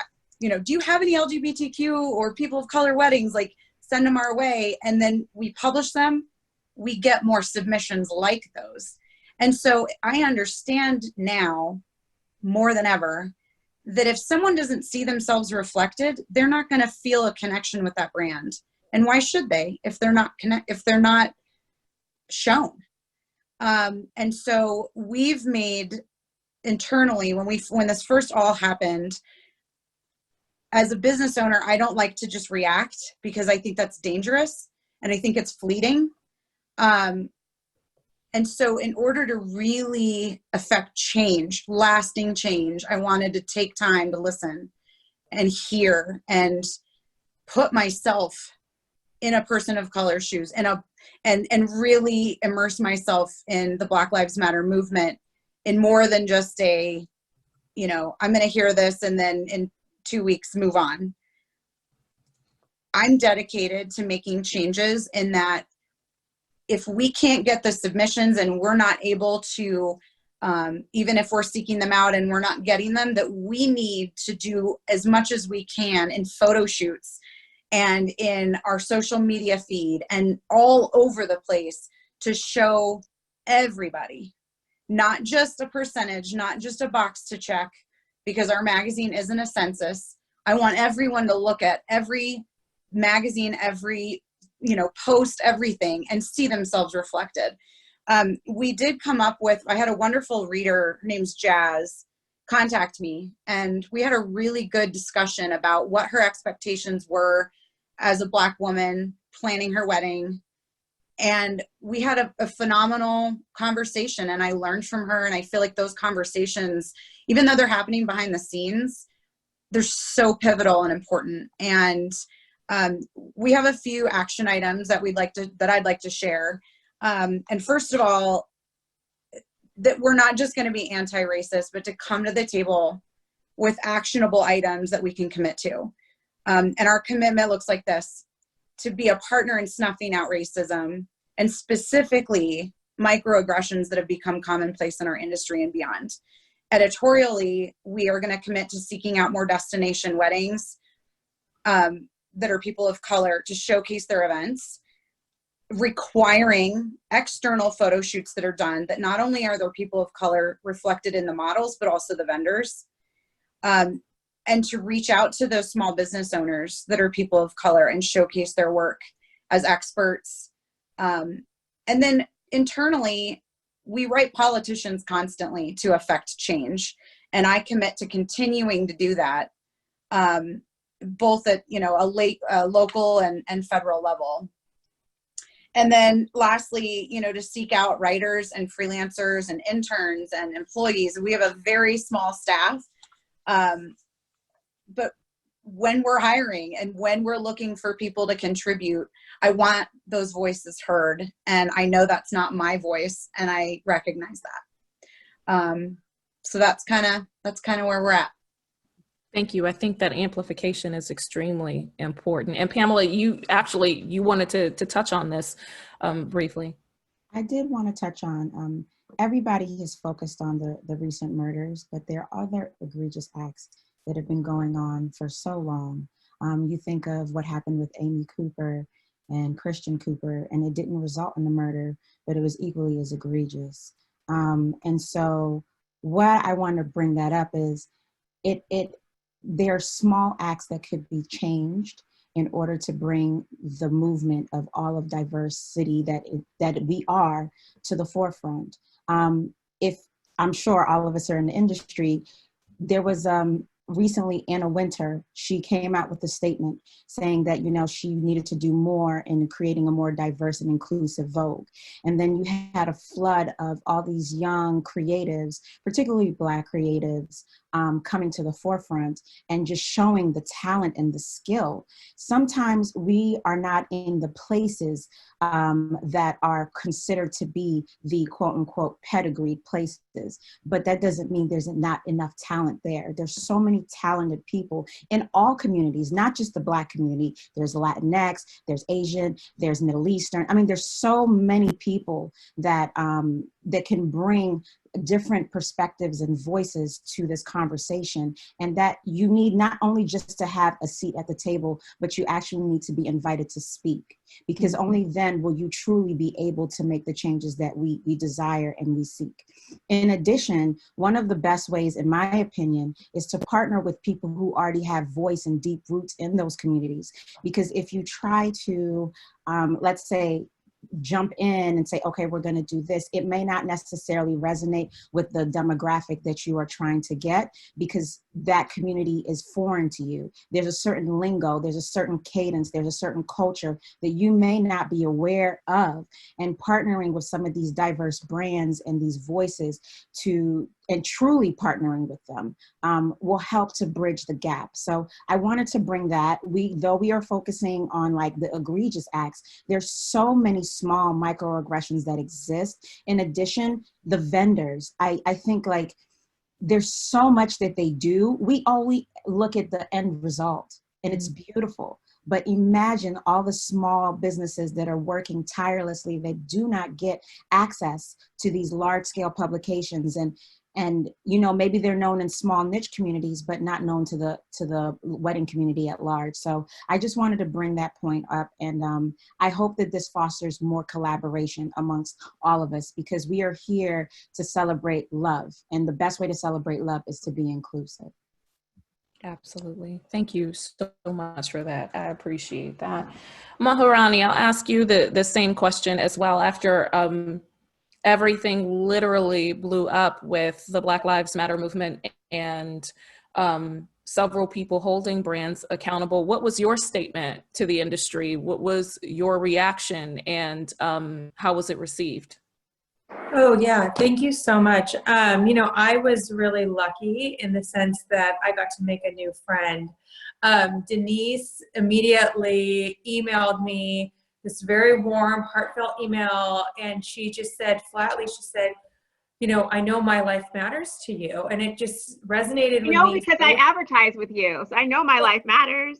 LGBTQ or people of color weddings? Like, send them our way. And then we publish them, we get more submissions like those. And so I understand now more than ever that if someone doesn't see themselves reflected, they're not going to feel a connection with that brand. And why should they if they're not shown? And so we've made internally, when this first all happened, as a business owner, I don't like to just react because I think that's dangerous and I think it's fleeting. And so in order to really affect change, lasting change, I wanted to take time to listen and hear and put myself in a person of color shoes and really immerse myself in the Black Lives Matter movement in more than just a, you know, I'm going to hear this and then in 2 weeks move on. I'm dedicated to making changes in that if we can't get the submissions and we're not able to, even if we're seeking them out and we're not getting them, that we need to do as much as we can in photo shoots and in our social media feed and all over the place to show everybody, not just a percentage, not just a box to check, because our magazine isn't a census. I want everyone to look at every magazine, every, you know, post, everything, and see themselves reflected. We did come up with, I had a wonderful reader, her name's Jazz, contact me, and we had a really good discussion about what her expectations were as a Black woman planning her wedding. And we had a phenomenal conversation, and I learned from her. And I feel like those conversations, even though they're happening behind the scenes, they're so pivotal and important. And we have a few action items that I'd like to share. And first of all, that we're not just going to be anti-racist, but to come to the table with actionable items that we can commit to. And our commitment looks like this: to be a partner in snuffing out racism, and specifically microaggressions that have become commonplace in our industry and beyond. Editorially, we are going to commit to seeking out more destination weddings that are people of color to showcase their events, requiring external photo shoots that are done that not only are there people of color reflected in the models, but also the vendors. And to reach out to those small business owners that are people of color and showcase their work as experts. And then internally, we write politicians constantly to affect change. And I commit to continuing to do that, both at, you know, a local and federal level. And then lastly, you know, to seek out writers and freelancers and interns and employees. We have a very small staff. But when we're hiring and when we're looking for people to contribute, I want those voices heard. And I know that's not my voice, and I recognize that. So that's kind of where we're at. Thank you. I think that amplification is extremely important. And Pamela, you wanted to touch on this briefly. I did want to touch on, everybody has focused on the recent murders, but there are other egregious acts that have been going on for so long. You think of what happened with Amy Cooper and Christian Cooper, and it didn't result in a murder, but it was equally as egregious. And so what I want to bring that up is there are small acts that could be changed in order to bring the movement of all of diversity that we are to the forefront. If I'm sure all of us are in the industry, there was recently Anna Wintour, she came out with a statement saying that, you know, she needed to do more in creating a more diverse and inclusive Vogue. And then you had a flood of all these young creatives, particularly Black creatives, coming to the forefront and just showing the talent and the skill. Sometimes we are not in the places that are considered to be the quote unquote pedigreed places, but that doesn't mean there's not enough talent there. There's so many talented people in all communities, not just the Black community. There's Latinx, there's Asian, there's Middle Eastern. I mean, there's so many people that that can bring different perspectives and voices to this conversation, and that you need not only just to have a seat at the table, but you actually need to be invited to speak, because only then will you truly be able to make the changes that we desire and we seek. In addition, one of the best ways, in my opinion, is to partner with people who already have voice and deep roots in those communities. Because if you try to, let's say, jump in and say, okay, we're going to do this, it may not necessarily resonate with the demographic that you are trying to get, because that community is foreign to you. There's a certain lingo, there's a certain cadence, there's a certain culture that you may not be aware of. And partnering with some of these diverse brands and these voices and truly partnering with them will help to bridge the gap. So I wanted to bring that. Though we are focusing on like the egregious acts, there's so many small microaggressions that exist. In addition, the vendors, I think like there's so much that they do. We always look at the end result and it's beautiful. But imagine all the small businesses that are working tirelessly that do not get access to these large scale publications, and you know, maybe they're known in small niche communities, but not known to the wedding community at large. So I just wanted to bring that point up, and I hope that this fosters more collaboration amongst all of us, because we are here to celebrate love, and the best way to celebrate love is to be inclusive. Absolutely. Thank you so much for that. I appreciate that. Maharani, I'll ask you the same question as well. After everything literally blew up with the Black Lives Matter movement and several people holding brands accountable, what was your statement to the industry? What was your reaction, and how was it received? Oh yeah, thank you so much. You know, I was really lucky in the sense that I got to make a new friend. Denise immediately emailed me this very warm, heartfelt email, and she just said flatly, she said, you know, I know my life matters to you, and it just resonated with me. Because I advertise with you, so I know my life matters.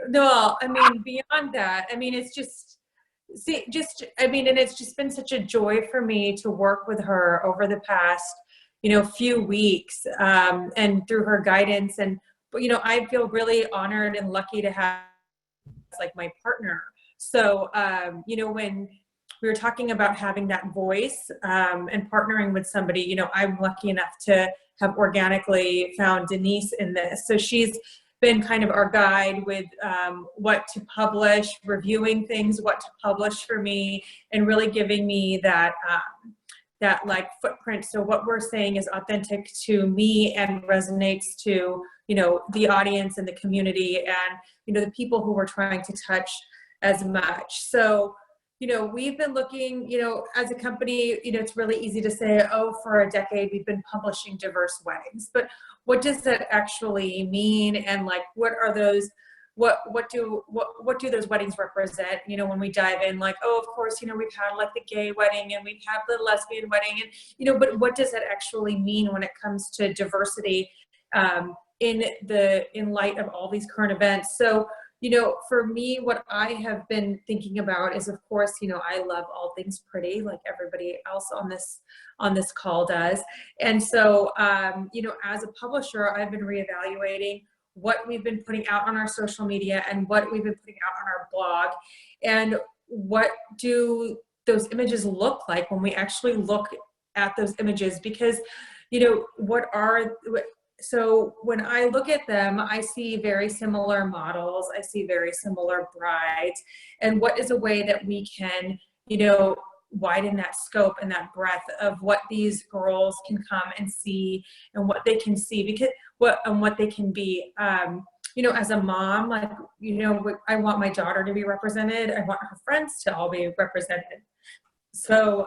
No, I mean, beyond that, I mean, it's just, I mean, and it's just been such a joy for me to work with her over the past, you know, few weeks, and through her guidance. And, you know, I feel really honored and lucky to have like my partner. So, you know, when we were talking about having that voice and partnering with somebody, you know, I'm lucky enough to have organically found Denise in this. So she's been kind of our guide with what to publish, reviewing things, what to publish for me, and really giving me that that like footprint. So what we're saying is authentic to me and resonates to, you know, the audience and the community and, you know, the people who we're trying to touch as much. So, you know, we've been looking, you know, as a company, you know, it's really easy to say, oh, for a decade we've been publishing diverse weddings, but what does that actually mean? And like, what are those, what do those weddings represent? You know, when we dive in, like, oh, of course, you know, we've had like the gay wedding and we've had the lesbian wedding, and, you know, but what does that actually mean when it comes to diversity in light of all these current events? So, you know, for me, what I have been thinking about is, of course, you know, I love all things pretty, like everybody else on this call does. And so, you know, as a publisher, I've been reevaluating what we've been putting out on our social media and what we've been putting out on our blog, and what do those images look like when we actually look at those images. Because, you know, so when I look at them, I see very similar models, I see very similar brides, and what is a way that we can, you know, widen that scope and that breadth of what these girls can come and see and what they can see, because what they can be. You know, as a mom, like, you know, I want my daughter to be represented. I want her friends to all be represented. So,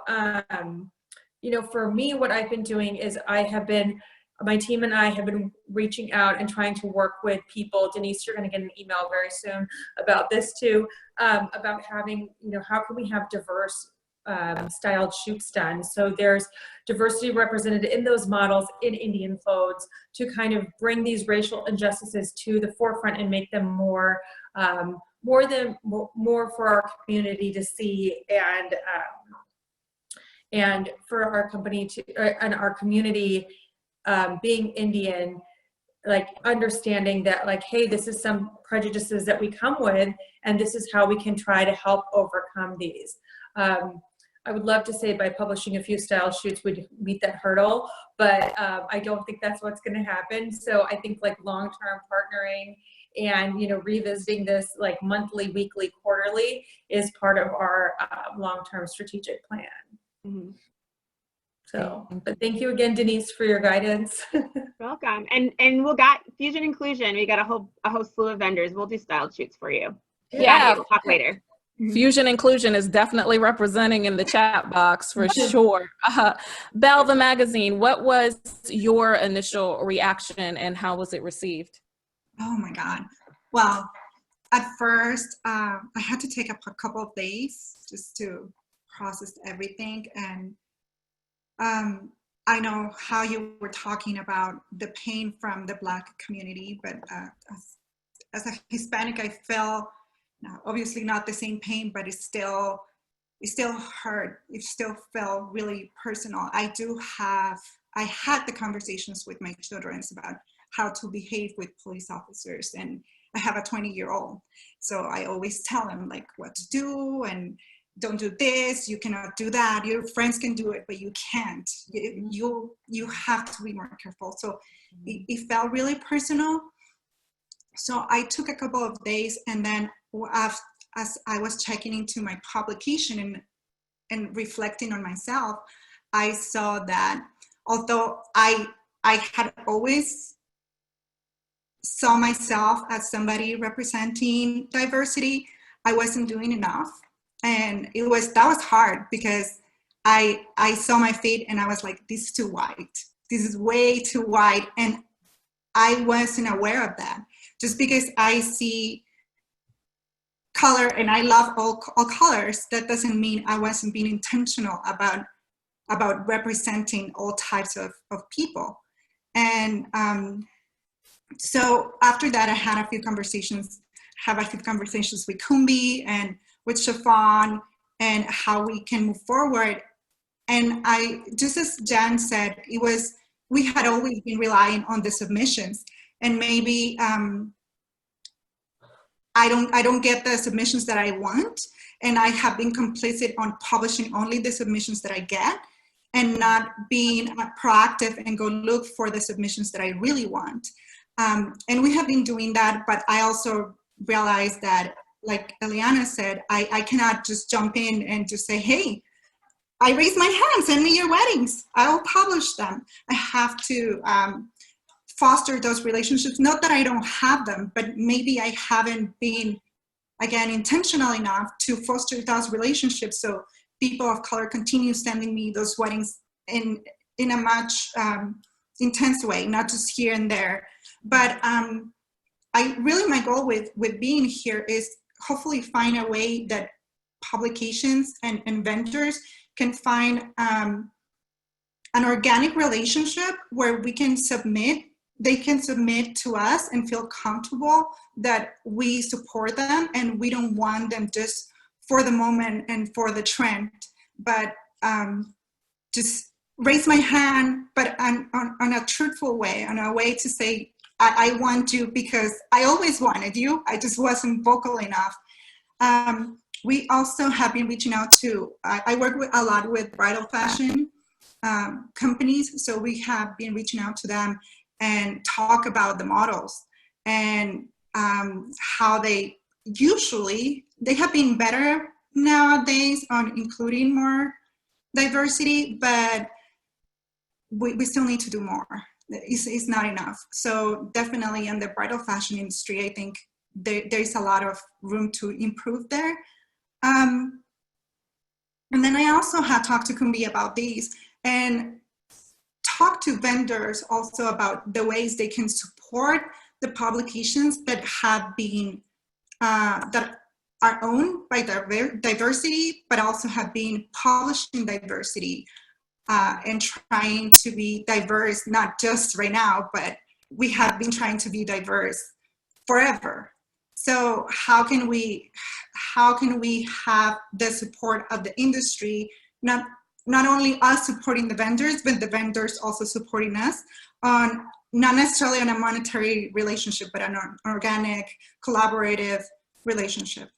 you know, for me, what I've been doing is my team and I have been reaching out and trying to work with people. Denise, you're going to get an email very soon about this too, about having, you know, how can we have diverse styled shoots done. So there's diversity represented in those models in Indian clothes to kind of bring these racial injustices to the forefront and make them more for our community to see, and for our company to, and our community, being Indian, like understanding that, like, hey, this is some prejudices that we come with, and this is how we can try to help overcome these. I would love to say by publishing a few style shoots we'd meet that hurdle, but I don't think that's what's going to happen. So I think like long-term partnering and, you know, revisiting this like monthly, weekly, quarterly is part of our long-term strategic plan. Mm-hmm. So, but thank you again, Denise, for your guidance. Welcome. And we'll got Fusion Nclusion. We got a whole slew of vendors. We'll do style shoots for you. Yeah. We'll talk later. Fusion Nclusion is definitely representing in the chat box for sure. Belle the magazine, what was your initial reaction and how was it received? Oh my God. Well, at first, I had to take a couple of days just to process everything. And I know how you were talking about the pain from the Black community, but as a Hispanic, I felt, obviously not the same pain, but it still hurt. It still felt really personal. I had the conversations with my children about how to behave with police officers, and I have a 20-year-old. So I always tell them like what to do, and don't do this, you cannot do that. Your friends can do it, but you can't. You have to be more careful. So it felt really personal. So I took a couple of days, and then as I was checking into my publication and reflecting on myself, I saw that although I had always saw myself as somebody representing diversity, I wasn't doing enough. And that was hard because I saw my feet and I was like, this is too wide. This is way too wide. And I wasn't aware of that. Just because I see color and I love all colors, that doesn't mean I wasn't being intentional about representing all types of people. And so after that, I had a few conversations with Kumbi and with Chiffon and how we can move forward. And just as Jan said, we had always been relying on the submissions, and maybe I don't get the submissions that I want, and I have been complicit on publishing only the submissions that I get and not being proactive and go look for the submissions that I really want. And we have been doing that, but I also realized that, like Eliana said, I cannot just jump in and just say, hey, I raise my hand, send me your weddings, I'll publish them. I have to foster those relationships. Not that I don't have them, but maybe I haven't been, again, intentional enough to foster those relationships so people of color continue sending me those weddings in a much intense way, not just here and there. But my goal with being here is hopefully find a way that publications and vendors can find an organic relationship where we can submit they can submit to us and feel comfortable that we support them and we don't want them just for the moment and for the trend, but just raise my hand, but on a truthful way, on a way to say, I want you because I always wanted you, I just wasn't vocal enough. We also have been reaching out to, I work a lot with bridal fashion companies, so we have been reaching out to them and talk about the models and how they have been better nowadays on including more diversity, but we still need to do more. It's not enough. So definitely in the bridal fashion industry, I think there's a lot of room to improve there. And then I also had talked to Kumbi about these and talked to vendors also about the ways they can support the publications that have been, that are owned by diversity, but also have been published in diversity and trying to be diverse, not just right now, but we have been trying to be diverse forever. So how can we have the support of the industry, not only us supporting the vendors, but the vendors also supporting us on, not necessarily on a monetary relationship, but on an organic, collaborative relationship.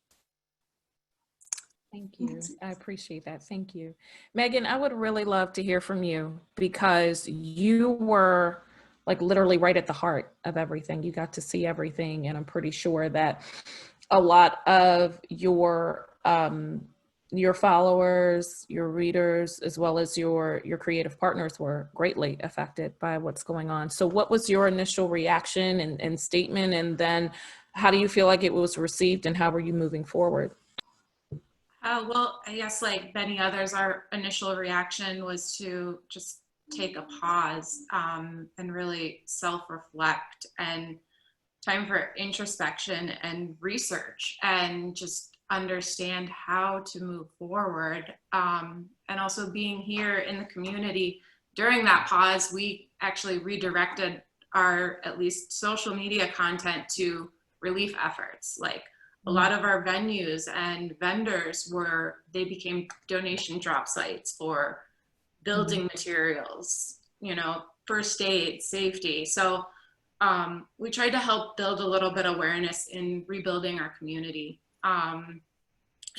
Thank you. I appreciate that. Thank you. Megan, I would really love to hear from you because you were like literally right at the heart of everything. You got to see everything. And I'm pretty sure that a lot of your followers, your readers, as well as your creative partners were greatly affected by what's going on. So what was your initial reaction and statement? And then how do you feel like it was received and how are you moving forward? Well, I guess like many others, our initial reaction was to just take a pause and really self-reflect and time for introspection and research and just understand how to move forward. And also being here in the community during that pause, we actually redirected our at least social media content to relief efforts. Like a lot of our venues and vendors they became donation drop sites for building materials, you know, first aid, safety. So we tried to help build a little bit of awareness in rebuilding our community and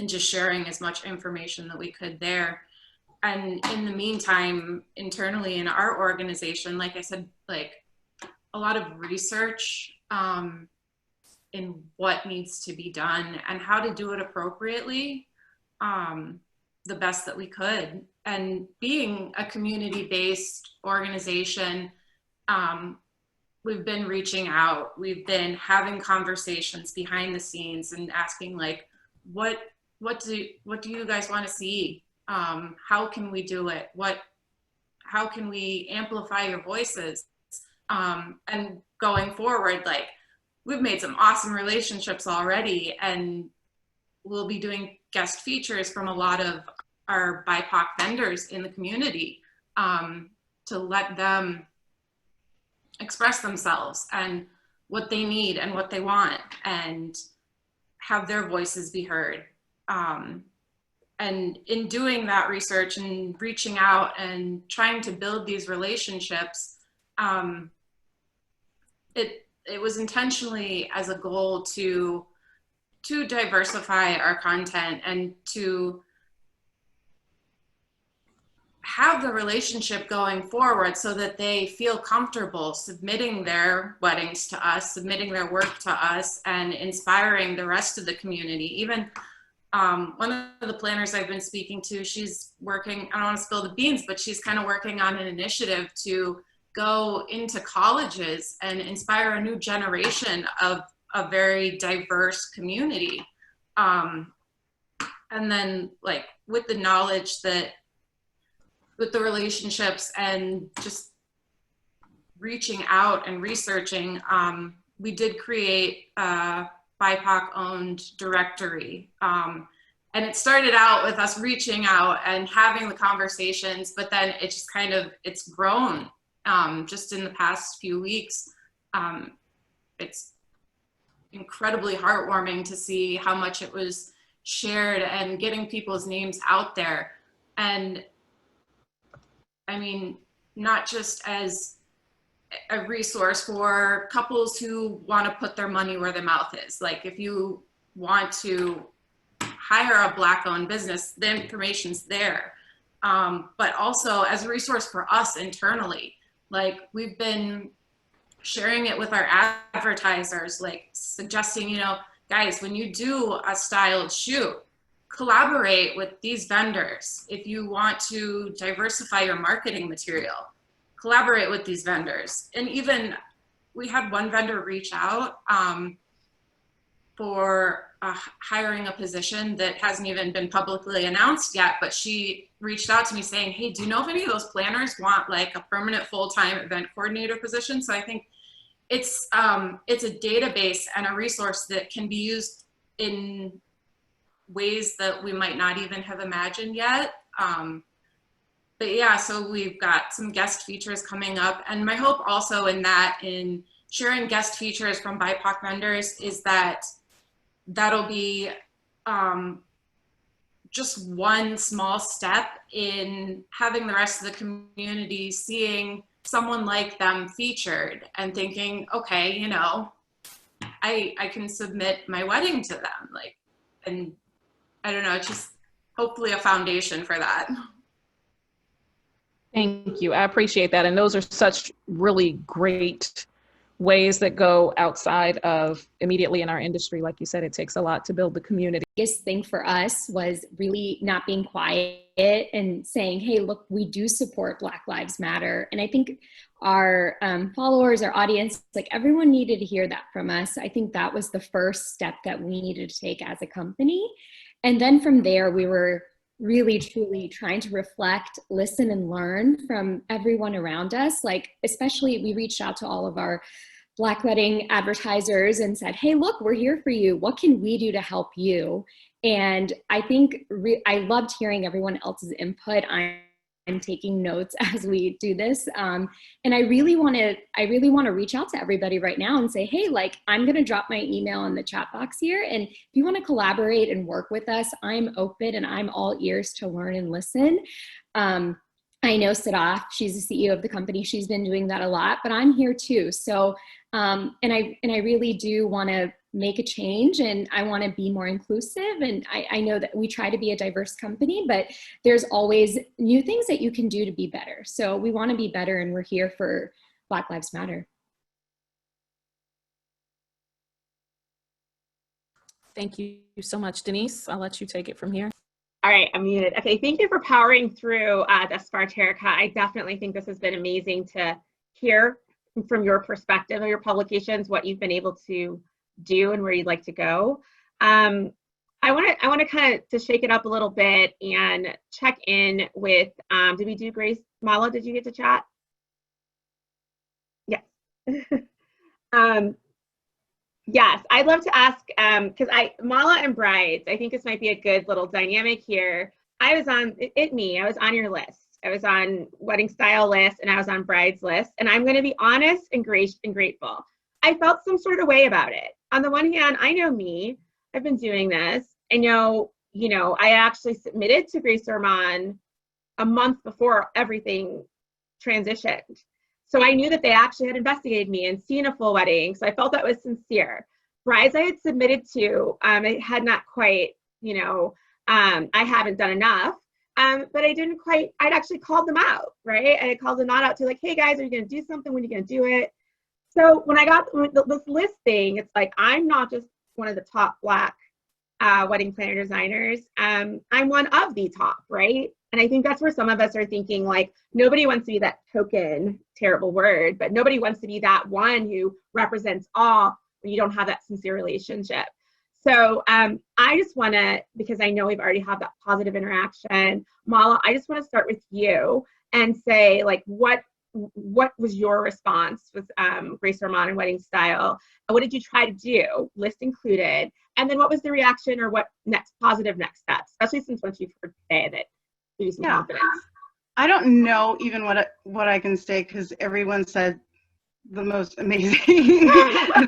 just sharing as much information that we could there. And in the meantime, internally in our organization, like I said, like a lot of research in what needs to be done and how to do it appropriately, the best that we could. And being a community-based organization, we've been reaching out, we've been having conversations behind the scenes and asking like, what do you guys want to see? How can we do it? How can we amplify your voices? And going forward, like we've made some awesome relationships already and we'll be doing guest features from a lot of our BIPOC vendors in the community to let them express themselves and what they need and what they want and have their voices be heard. And in doing that research and reaching out and trying to build these relationships, it was intentionally as a goal to diversify our content and to have the relationship going forward so that they feel comfortable submitting their weddings to us, submitting their work to us, and inspiring the rest of the community. Even one of the planners I've been speaking to, she's working, I don't want to spill the beans, but she's kind of working on an initiative to go into colleges and inspire a new generation of a very diverse community. And then like with the knowledge that with the relationships and just reaching out and researching, we did create a BIPOC owned directory. And it started out with us reaching out and having the conversations, but then it just kind of, it's grown just in the past few weeks. It's incredibly heartwarming to see how much it was shared and getting people's names out there. And I mean, not just as a resource for couples who want to put their money where their mouth is. Like if you want to hire a Black-owned business, the information's there. But also as a resource for us internally. Like we've been sharing it with our advertisers, like suggesting, you know, guys, when you do a styled shoot, collaborate with these vendors. If you want to diversify your marketing material, collaborate with these vendors. And even we had one vendor reach out for hiring a position that hasn't even been publicly announced yet, but she reached out to me saying, hey, do you know if any of those planners want like a permanent full-time event coordinator position? So I think it's a database and a resource that can be used in ways that we might not even have imagined yet. But yeah, so we've got some guest features coming up. And my hope also in sharing guest features from BIPOC vendors is that that'll be just one small step in having the rest of the community seeing someone like them featured and thinking, okay, you know, I can submit my wedding to them. Like, and I don't know, it's just hopefully a foundation for that. Thank you. I appreciate that. And those are such really great ways that go outside of immediately in our industry. Like you said, it takes a lot to build the community. Biggest thing for us was really not being quiet and saying, hey, look, we do support Black Lives Matter. And I think our followers, our audience, like everyone needed to hear that from us. I think that was the first step that we needed to take as a company. And then from there, we were really, truly trying to reflect, listen, and learn from everyone around us. Like, especially, we reached out to all of our Black wedding advertisers and said, hey, look, we're here for you. What can we do to help you? And I think I loved hearing everyone else's input. I'm taking notes as we do this. And I really want to reach out to everybody right now and say, hey, like, I'm going to drop my email in the chat box here. And if you want to collaborate and work with us, I'm open and I'm all ears to learn and listen. I know Sadaf, she's the CEO of the company. She's been doing that a lot, but I'm here too. So, and I really do want to make a change, and I want to be more inclusive. And I know that we try to be a diverse company, but there's always new things that you can do to be better. So we want to be better, and we're here for Black Lives Matter. Thank you so much, Denise. I'll let you take it from here. All right, I'm muted. Okay, thank you for powering through thus far, Terica. I definitely think this has been amazing to hear from your perspective of your publications, what you've been able to do and where you'd like to go. I want to kind of to shake it up a little bit and check in with, did we do Grace? Mala, did you get to chat? Yes. Yes, I'd love to ask, because Mala and Brides, I think this might be a good little dynamic here. I was on, I was on your list. I was on Wedding Style list and I was on Brides list. And I'm going to be honest and grateful. I felt some sort of way about it. On the one hand, I know me, I've been doing this. I know, I actually submitted to Grace Ormond a month before everything transitioned. So I knew that they actually had investigated me and seen a full wedding. So I felt that was sincere. Brides I had submitted to, I had not quite, I haven't done enough, but I didn't quite, I'd actually called them out, right? I had called them not out to like, hey guys, are you gonna do something? When are you gonna do it? So when I got this list thing, it's like, I'm not just one of the top Black wedding planner designers. I'm one of the top, right? And I think that's where some of us are thinking, like, nobody wants to be that token, terrible word, but nobody wants to be that one who represents all when you don't have that sincere relationship. So I just want to, because I know we've already had that positive interaction, Mala, I just want to start with you and say, like, what was your response with Grace Ormond and Wedding Style? What did you try to do, list included? And then what was the reaction, or what positive next steps, especially since once you've heard today that gives you some confidence? I don't know even what I can say because everyone said the most amazing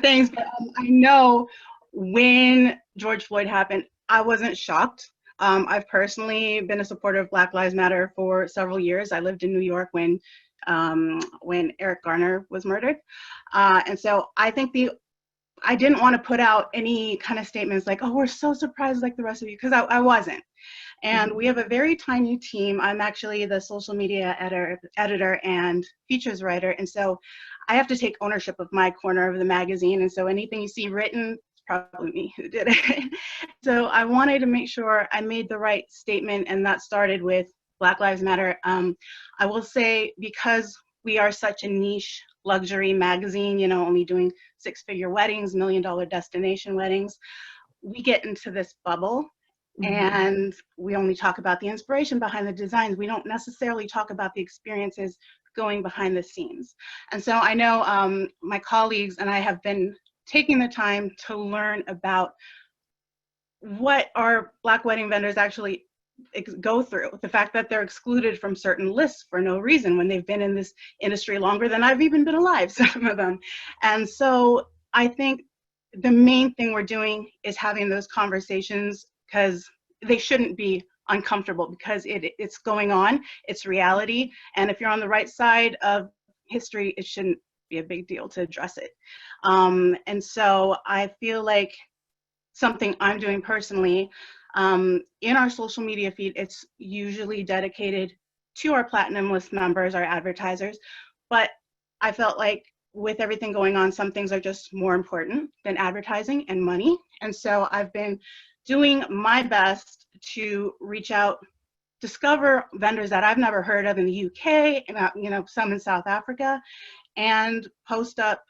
things. But I know when George Floyd happened, I wasn't shocked. I've personally been a supporter of Black Lives Matter for several years. I lived in New York when Eric Garner was murdered. And so I think I didn't want to put out any kind of statements like, oh, we're so surprised like the rest of you, because I wasn't. And we have a very tiny team. I'm actually the social media editor and features writer. And so I have to take ownership of my corner of the magazine. And so anything you see written, it's probably me who did it. So I wanted to make sure I made the right statement, and that started with Black Lives Matter. I will say, because we are such a niche luxury magazine, you know, only doing six-figure weddings, $1 million destination weddings, we get into this bubble. And we only talk about the inspiration behind the designs. We don't necessarily talk about the experiences going behind the scenes. And so I know my colleagues and I have been taking the time to learn about what our Black wedding vendors actually go through. The fact that they're excluded from certain lists for no reason when they've been in this industry longer than I've even been alive, some of them. And so I think the main thing we're doing is having those conversations, because they shouldn't be uncomfortable, because it's going on, it's reality. And if you're on the right side of history, it shouldn't be a big deal to address it. And so I feel like something I'm doing personally, in our social media feed, it's usually dedicated to our platinum list members, our advertisers. But I felt like with everything going on, some things are just more important than advertising and money. And so I've been doing my best to reach out, discover vendors that I've never heard of in the UK, and you know, some in South Africa, and post up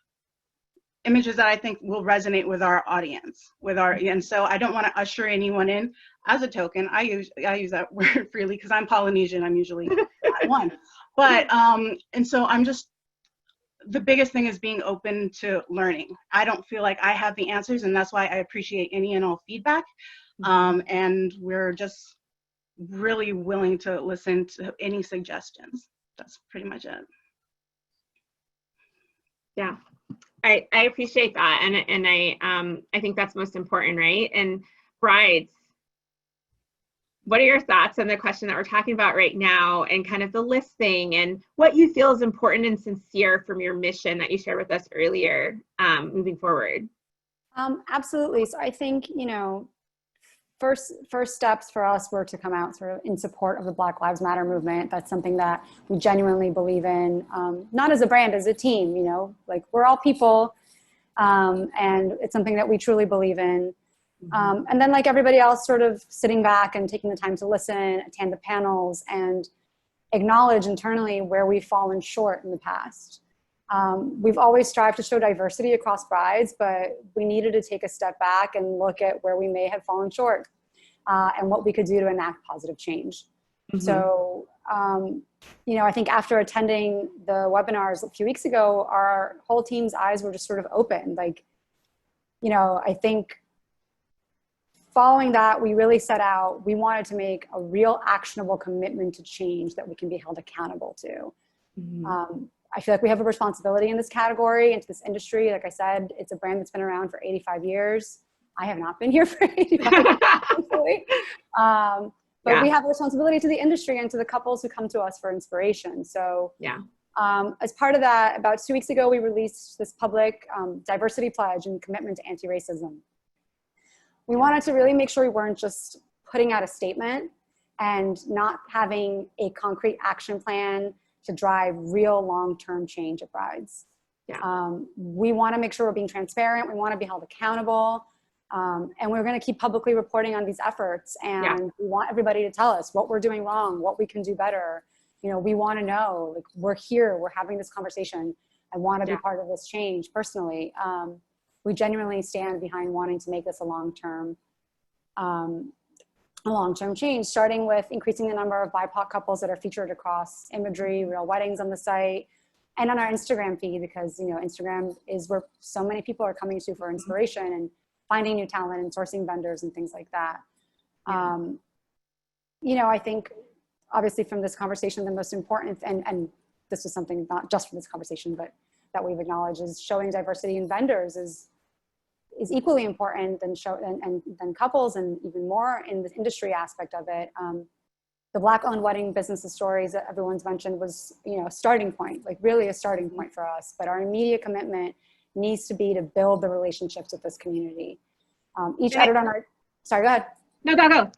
images that I think will resonate with our audience, and so I don't want to usher anyone in. As a token, I use that word freely because I'm Polynesian. I'm usually not one, but and so I'm just, the biggest thing is being open to learning. I don't feel like I have the answers, and that's why I appreciate any and all feedback. And we're just really willing to listen to any suggestions. That's pretty much it. Yeah, I appreciate that, and I think that's most important, right? And brides, what are your thoughts on the question that we're talking about right now, and kind of the listing, and what you feel is important and sincere from your mission that you shared with us earlier, moving forward? Absolutely. So I think, you know, first steps for us were to come out sort of in support of the Black Lives Matter movement. That's something that we genuinely believe in, not as a brand, as a team, you know, like we're all people, and it's something that we truly believe in. And then, like everybody else, sort of sitting back and taking the time to listen, attend the panels, and acknowledge internally where we've fallen short in the past. We've always strived to show diversity across brides, but we needed to take a step back and look at where we may have fallen short, and what we could do to enact positive change. So, you know, I think after attending the webinars a few weeks ago, our whole team's eyes were just sort of open. Like, you know, I think following that, we really set out, we wanted to make a real actionable commitment to change that we can be held accountable to. I feel like we have a responsibility in this category, into this industry. Like I said, it's a brand that's been around for 85 years. I have not been here for 85 years, but we have a responsibility to the industry and to the couples who come to us for inspiration. So as part of that, about 2 weeks ago, we released this public diversity pledge and commitment to anti-racism. We wanted to really make sure we weren't just putting out a statement and not having a concrete action plan to drive real long-term change at brides. We want to make sure we're being transparent. We want to be held accountable. And we're going to keep publicly reporting on these efforts. And we want everybody to tell us what we're doing wrong, what we can do better. You know, we want to know, like, we're here, we're having this conversation. I want to be part of this change personally. We genuinely stand behind wanting to make this a long-term change, starting with increasing the number of BIPOC couples that are featured across imagery, real weddings on the site, and on our Instagram feed, because, you know, Instagram is where so many people are coming to for inspiration and finding new talent and sourcing vendors and things like that. You know, I think obviously from this conversation, the most important, and this is something not just from this conversation, but that we've acknowledged, is showing diversity in vendors is equally important than than couples, and even more in the industry aspect of it. The Black-owned wedding businesses stories that everyone's mentioned was, a starting point, like really a starting point for us. But our immediate commitment needs to be to build the relationships with this community. Each editor on our, sorry, go ahead. No, go.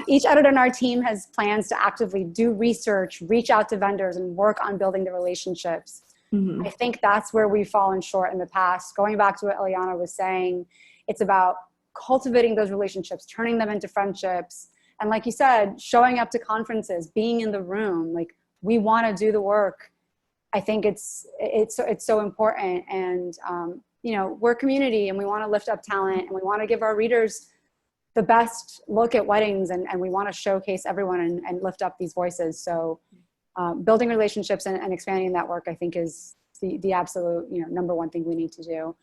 Each editor on our team has plans to actively do research, reach out to vendors, and work on building the relationships. I think that's where we've fallen short in the past. Going back to what Eliana was saying, it's about cultivating those relationships, turning them into friendships. And like you said, showing up to conferences, being in the room, like we want to do the work. I think it's so important. And, we're a community and we want to lift up talent and we want to give our readers the best look at weddings, and we want to showcase everyone and lift up these voices. So building relationships and expanding that work, I think, is the absolute, number one thing we need to do.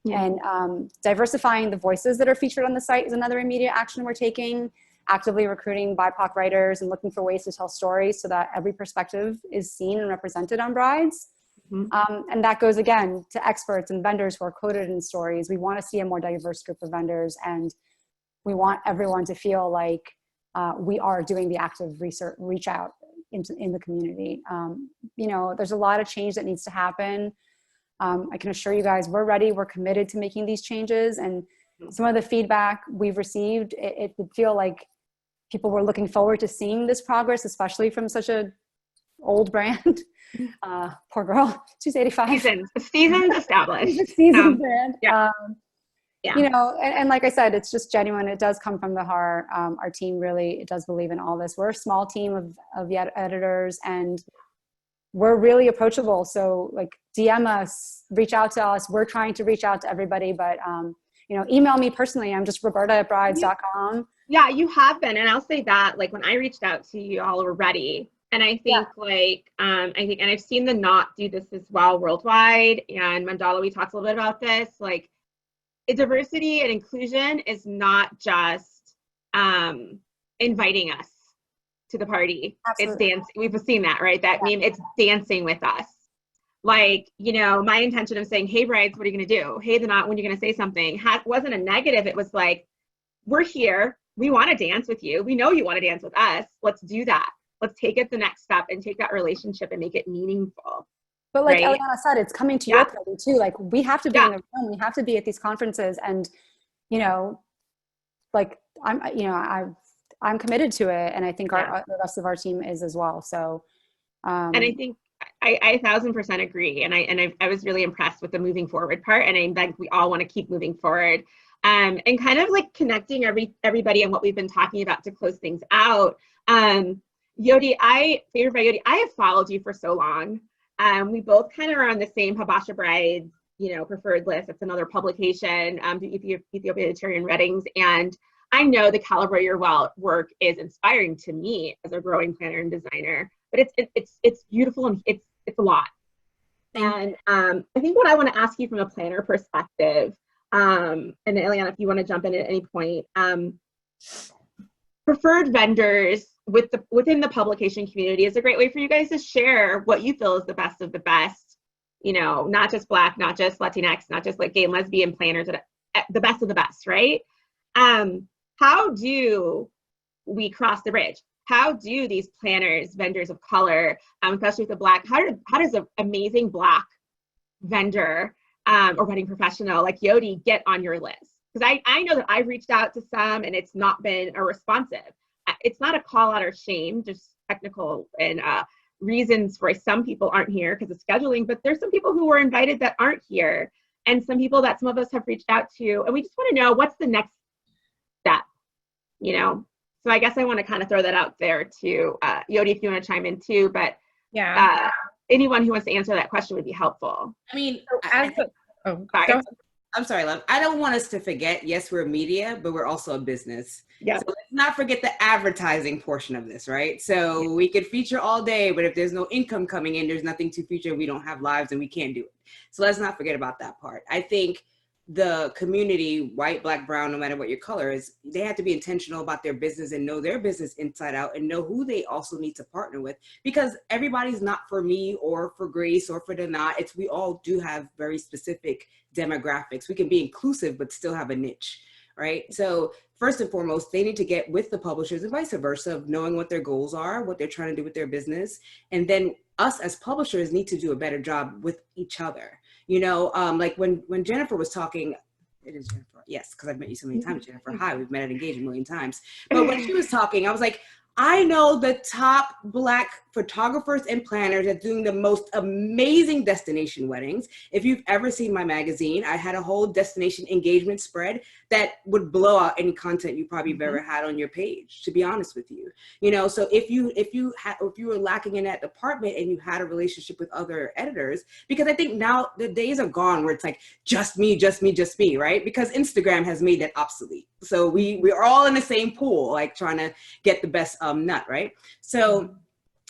Yeah. And diversifying the voices that are featured on the site is another immediate action we're taking. Actively recruiting BIPOC writers and looking for ways to tell stories so that every perspective is seen and represented on Brides. And that goes, again, to experts and vendors who are quoted in stories. We want to see a more diverse group of vendors, and we want everyone to feel like we are doing the active reach out in the community. There's a lot of change that needs to happen. I can assure you guys, we're ready. We're committed to making these changes. And some of the feedback we've received, it would feel like people were looking forward to seeing this progress, especially from such a old brand. Poor girl, she's 85. Seasons established. Seasoned brand. Yeah. And like I said, it's just genuine. It does come from the heart. Our team really does believe in all this. We're a small team of editors, and we're really approachable. So like DM us, reach out to us. We're trying to reach out to everybody, but email me personally. I'm just roberta@brides.com. Yeah, you have been. And I'll say that, like, when I reached out to you, all were ready. And I think and I've seen the Knot do this as well worldwide. And Mandala, we talked a little bit about this. Like, diversity and inclusion is not just inviting us to the party. Absolutely. It's dancing. We've seen that, right? That meme, it's dancing with us. Like, my intention of saying, hey, brides, what are you going to do? Hey, the Knot, when you're going to say something, wasn't a negative. It was like, we're here. We want to dance with you. We know you want to dance with us. Let's do that. Let's take it the next step and take that relationship and make it meaningful. But like Eliana said, it's coming to your party too. Like, we have to be in the room. We have to be at these conferences, and like I'm committed to it, and I think the rest of our team is as well. So, and I think I 1000% agree, and I was really impressed with the moving forward part, and I think we all want to keep moving forward, and kind of like connecting everybody on what we've been talking about to close things out. Yodi, Favored by Yodi, I have followed you for so long. We both kind of are on the same Habasha Brides, preferred list. It's another publication, Ethiopian weddings. And I know the caliber of your work is inspiring to me as a growing planner and designer, but it's beautiful, and it's a lot. And I think what I want to ask you from a planner perspective, and Eliana, if you want to jump in at any point, preferred vendors within the publication community is a great way for you guys to share what you feel is the best of the best, not just Black, not just Latinx, not just like gay and lesbian planners, the best of the best, right? How do we cross the bridge? How do these planners, vendors of color, especially with the Black, how does an amazing Black vendor or wedding professional like Yodi get on your list? Because I know that I've reached out to some and it's not been a responsive. It's not a call out or shame, just technical and reasons why some people aren't here because of scheduling, but there's some people who were invited that aren't here, and some people that some of us have reached out to, and we just want to know what's the next step, So I guess I want to kind of throw that out there to Yodi, if you want to chime in too, but anyone who wants to answer that question would be helpful. I mean, sorry. I'm sorry, love. I don't want us to forget, yes, we're media, but we're also a business. Yeah. So let's not forget the advertising portion of this, right? So we could feature all day, but if there's no income coming in, there's nothing to feature. We don't have lives and we can't do it. So let's not forget about that part. I think the community, white, black, brown, no matter what your color is, they have to be intentional about their business and know their business inside out and know who they also need to partner with, because everybody's not for me or for Grace or for Dana. It's, we all do have very specific demographics. We can be inclusive, but still have a niche, right? So first and foremost, they need to get with the publishers and vice versa, of knowing what their goals are, what they're trying to do with their business. And then us as publishers need to do a better job with each other. You know, like when Jennifer was talking, it is Jennifer, yes, because I've met you so many times, Jennifer. Hi, we've met at Engage a million times. But when she was talking, I was like, I know the top Black photographers and planners are doing the most amazing destination weddings. If you've ever seen my magazine, I had a whole destination engagement spread that would blow out any content you probably have ever had on your page, to be honest with you. You know, so if you were lacking in that department and you had a relationship with other editors, because I think now the days are gone where it's like just me, right? Because Instagram has made that obsolete. So we're all in the same pool, like trying to get the best nut, right? So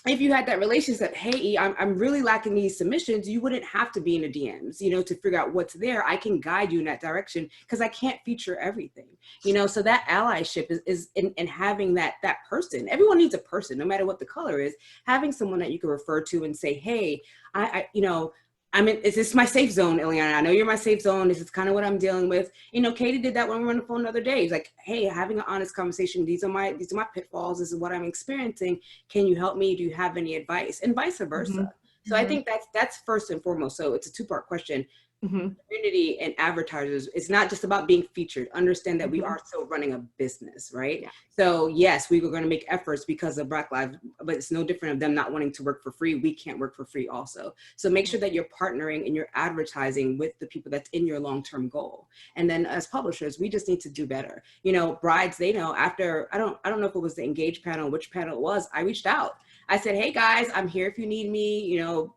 if you had that relationship, hey, I'm really lacking these submissions, you wouldn't have to be in the DMs, you know, to figure out what's there. I can guide you in that direction because I can't feature everything, you know. So that allyship is in having that person. Everyone needs a person, no matter what the color is. Having someone that you can refer to and say, hey, I you know, is this my safe zone, Ileana? I know you're my safe zone. This is kind of what I'm dealing with. You know, Katie did that when we were on the phone the other day. It's like, hey, having an honest conversation. These are my pitfalls. This is what I'm experiencing. Can you help me? Do you have any advice? And vice versa. So I think that's first and foremost. So it's a two-part question. Community and advertisers, it's not just about being featured. Understand that we are still running a business, right? Yeah. So yes, we were going to make efforts because of Black Lives, but it's no different of them not wanting to work for free. We can't work for free also. So make sure that you're partnering and you're advertising with the people that's in your long-term goal. And then as publishers, we just need to do better. You know, brides, they know after, I don't know if it was the Engage panel, which panel it was, I reached out. I said, hey guys, I'm here if you need me. You know,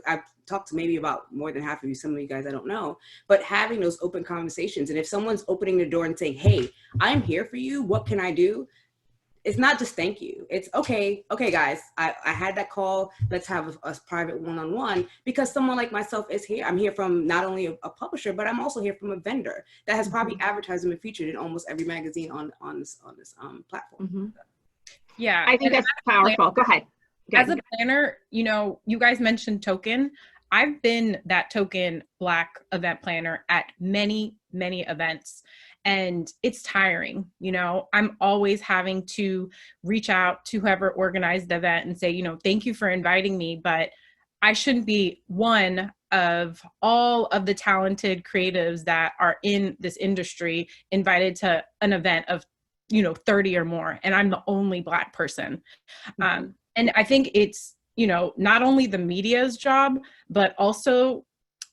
I've talked to maybe about more than half of you, some of you guys I don't know, but having those open conversations. And if someone's opening the door and saying, hey, I'm here for you, what can I do? It's not just thank you. It's okay guys, I had that call, let's have a private one-on-one, because someone like myself is here. I'm here from not only a publisher, but I'm also here from a vendor that has probably advertised and featured in almost every magazine on this platform. Yeah, I think that's powerful. Go ahead. As a planner, you know, you guys mentioned token. I've been that token Black event planner at many, many events, and it's tiring. You know, I'm always having to reach out to whoever organized the event and say, you know, thank you for inviting me, but I shouldn't be one of all of the talented creatives that are in this industry invited to an event of, you know, 30 or more, and I'm the only Black person. And I think it's, you know, not only the media's job, but also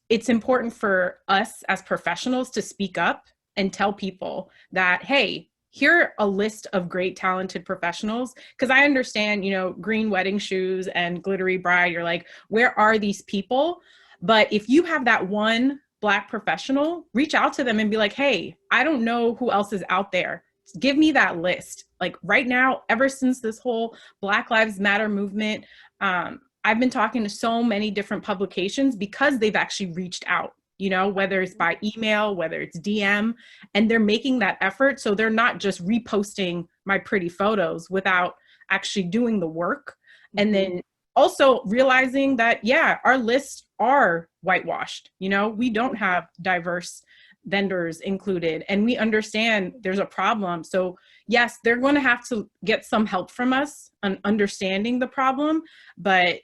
it's important for us as professionals to speak up and tell people that, hey, here are a list of great talented professionals. Because I understand, you know, Green Wedding Shoes and Glittery Bride, you're like, where are these people? But if you have that one Black professional, reach out to them and be like, hey, I don't know who else is out there. Give me that list. Like right now, ever since this whole Black Lives Matter movement, I've been talking to so many different publications because they've actually reached out, you know, whether it's by email, whether it's DM, and they're making that effort. So they're not just reposting my pretty photos without actually doing the work. And then also realizing that, yeah, our lists are whitewashed. You know, we don't have diverse vendors included, and we understand there's a problem. So yes, they're going to have to get some help from us on understanding the problem, but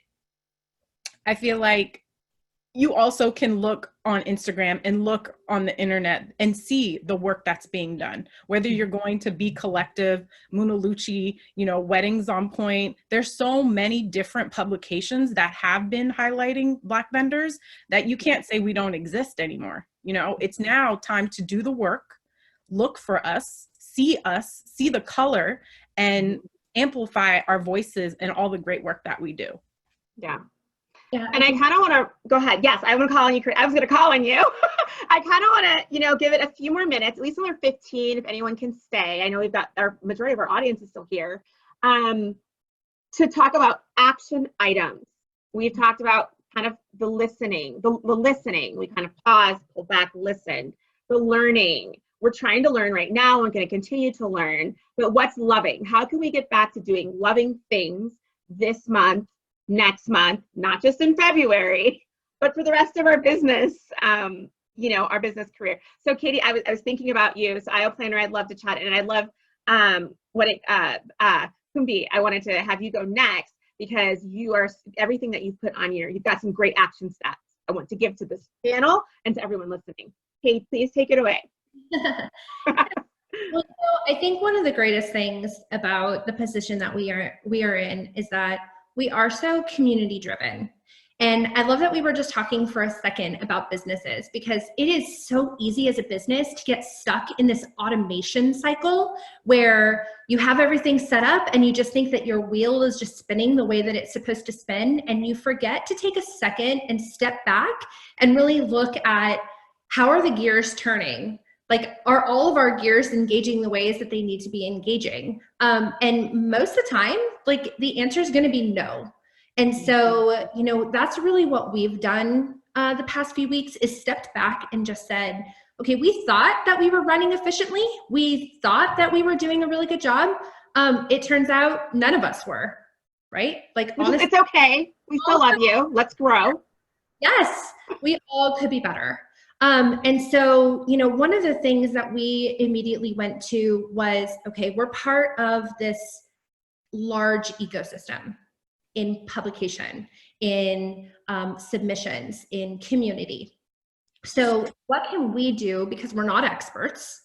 I feel like you also can look on Instagram and look on the internet and see the work that's being done, whether you're going to Be Collective, Muna Lucci, you know, Weddings on Point. There's so many different publications that have been highlighting Black vendors that you can't say we don't exist anymore. You know, it's now time to do the work, look for us, see the color, and amplify our voices and all the great work that we do. Yeah. Yeah, and I kind of want to go ahead. Yes, I want to call on you. I was going to call on you. I kind of want to, you know, give it a few more minutes, at least another 15, if anyone can stay. I know we've got our majority of our audience is still here, to talk about action items. We've talked about kind of the listening, the listening. We kind of pause, pull back, listen. The learning. We're trying to learn right now. We're going to continue to learn. But what's loving? How can we get back to doing loving things this month, next month, not just in February, but for the rest of our business, our business career. So Katie, I was thinking about you. So IO Planner, I'd love to chat, and I'd love Kumbi, I wanted to have you go next because you are everything that you've put on you've got some great action steps I want to give to this panel and to everyone listening. Katie, please take it away. Well, I think one of the greatest things about the position that we are in is that we are so community driven. And I love that we were just talking for a second about businesses, because it is so easy as a business to get stuck in this automation cycle where you have everything set up and you just think that your wheel is just spinning the way that it's supposed to spin. And you forget to take a second and step back and really look at how are the gears turning? Like, are all of our gears engaging the ways that they need to be engaging? And most of the time, like, the answer is going to be no. And so, that's really what we've done the past few weeks, is stepped back and just said, okay, we thought that we were running efficiently. We thought that we were doing a really good job. It turns out none of us were, right? Like, honestly, it's okay. We still love you. Let's grow. Yes, we all could be better. And so, one of the things that we immediately went to was, okay, we're part of this large ecosystem in publication, in submissions, in community. So what can we do, because we're not experts,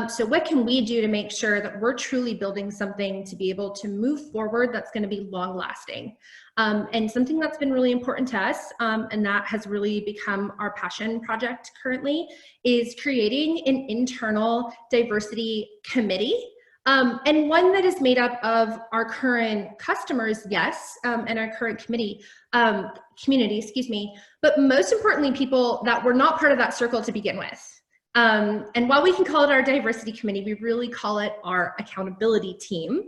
so what can we do to make sure that we're truly building something to be able to move forward that's going to be long lasting? And something that's been really important to us, and that has really become our passion project currently, is creating an internal diversity committee. And one that is made up of our current customers, yes, and our current community, but most importantly, people that were not part of that circle to begin with. And while we can call it our diversity committee, we really call it our accountability team,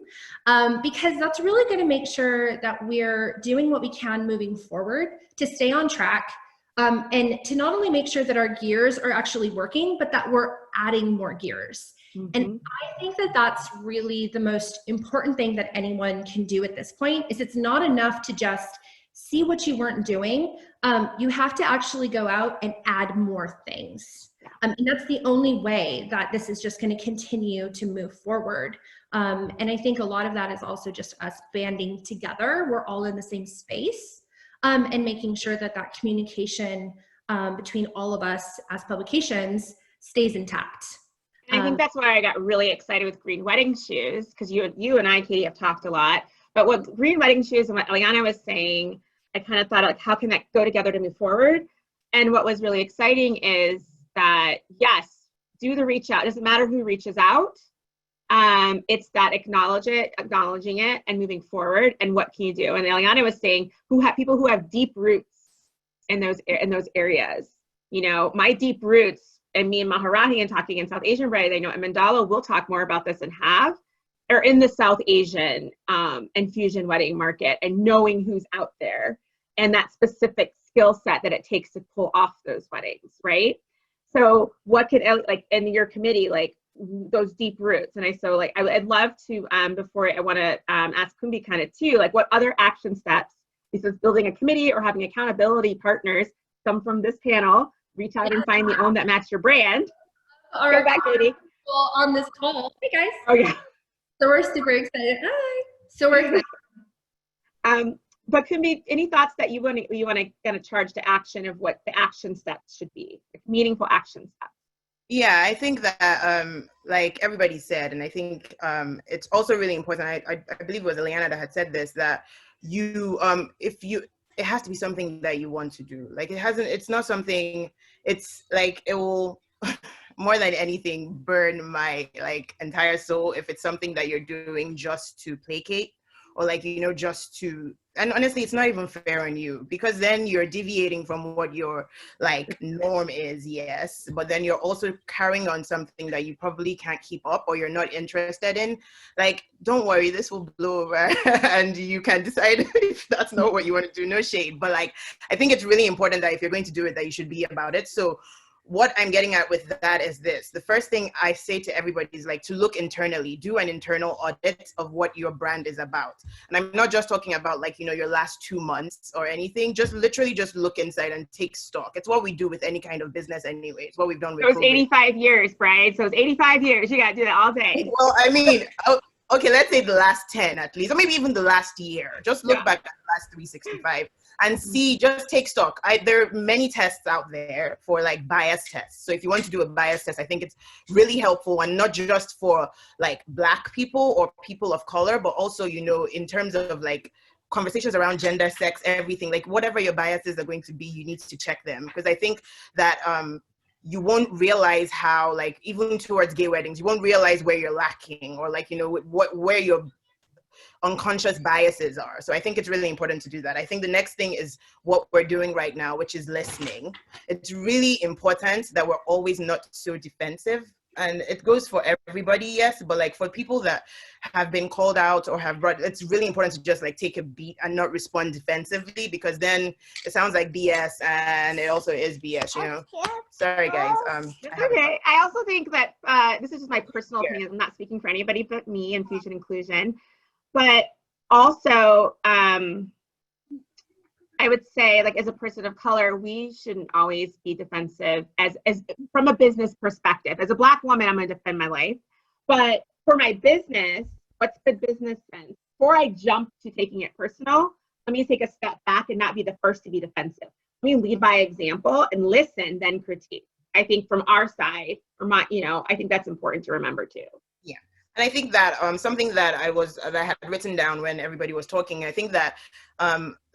because that's really going to make sure that we're doing what we can moving forward to stay on track, and to not only make sure that our gears are actually working, but that we're adding more gears. Mm-hmm. And I think that that's really the most important thing that anyone can do at this point. Is it's not enough to just see what you weren't doing. You have to actually go out and add more things. And that's the only way that this is just going to continue to move forward. And I think a lot of that is also just us banding together. We're all in the same space, and making sure that that communication between all of us as publications stays intact. And I think that's why I got really excited with Green Wedding Shoes, because you and I, Katie, have talked a lot. But what Green Wedding Shoes and what Eliana was saying, I kind of thought, like, how can that go together to move forward? And what was really exciting is that, yes, do the reach out. It doesn't matter who reaches out. It's that acknowledging it and moving forward. And what can you do? And Eliana was saying, people who have deep roots in those areas. My deep roots, and me and Maharahi and talking in South Asian Bride, I know at Mandala, we'll talk more about this, and are in the South Asian and fusion wedding market, and knowing who's out there and that specific skill set that it takes to pull off those weddings, right? So what could, like, in your committee, like, those deep roots? And I'd love to, before I want to ask Kumbi kind of too, like, what other action steps, besides building a committee or having accountability partners, some from this panel, reach out and find the own that match your brand. All Go back, Katie. On this call. Hey, guys. Oh, yeah. So we're super excited. Hi. So we're excited. But Kumbi, any thoughts that you want to kind of charge to action of what the action steps should be, like meaningful action steps? Yeah, I think that, like everybody said, and I think it's also really important, I believe it was Eliana that had said this, that it has to be something that you want to do. Like, it's not something, it's like, it will, more than anything, burn my, like, entire soul if it's something that you're doing just to placate, or, like, just to and honestly, it's not even fair on you, because then you're deviating from what your like norm is, yes, but then you're also carrying on something that you probably can't keep up or you're not interested in. Like, don't worry, this will blow over and you can decide if that's not what you want to do. No shade, but like, I think it's really important that if you're going to do it, that you should be about it. So what I'm getting at with that is this. The first thing I say to everybody is like to look internally, do an internal audit of what your brand is about. And I'm not just talking about like, you know, your last 2 months or anything, just literally just look inside and take stock. It's what we do with any kind of business anyway. It's what we've done with Those 85 years, Bride. So it's 85 years. You got to do that all day. Well, I mean, okay, let's say the last 10 at least, or maybe even the last year. Just look back at the last 365 and see, just take stock. There are many tests out there for like bias tests. So if you want to do a bias test, I think it's really helpful, and not just for like Black people or people of color, but also, you know, in terms of like conversations around gender, sex, everything, like whatever your biases are going to be, you need to check them. Because I think that you won't realize how, like, even towards gay weddings, you won't realize where you're lacking, or like, you know, where your unconscious biases are. So I think it's really important to do that. I think the next thing is what we're doing right now, which is listening. It's really important that we're always not so defensive. And it goes for everybody, yes, but like for people that have been called out or have brought, it's really important to just like take a beat and not respond defensively, because then it sounds like BS, and it also is BS, you know. Sorry guys. Okay. I also think that this is just my personal opinion. I'm not speaking for anybody but me and Fusion Inclusion. But also, I would say, like, as a person of color, we shouldn't always be defensive as from a business perspective. As a Black woman, I'm going to defend my life. But for my business, what's the business sense? Before I jump to taking it personal, let me take a step back and not be the first to be defensive. Let me lead by example and listen, then critique. I think from our side, I think that's important to remember too. Yeah. And I think that something that I had written down when everybody was talking, I think that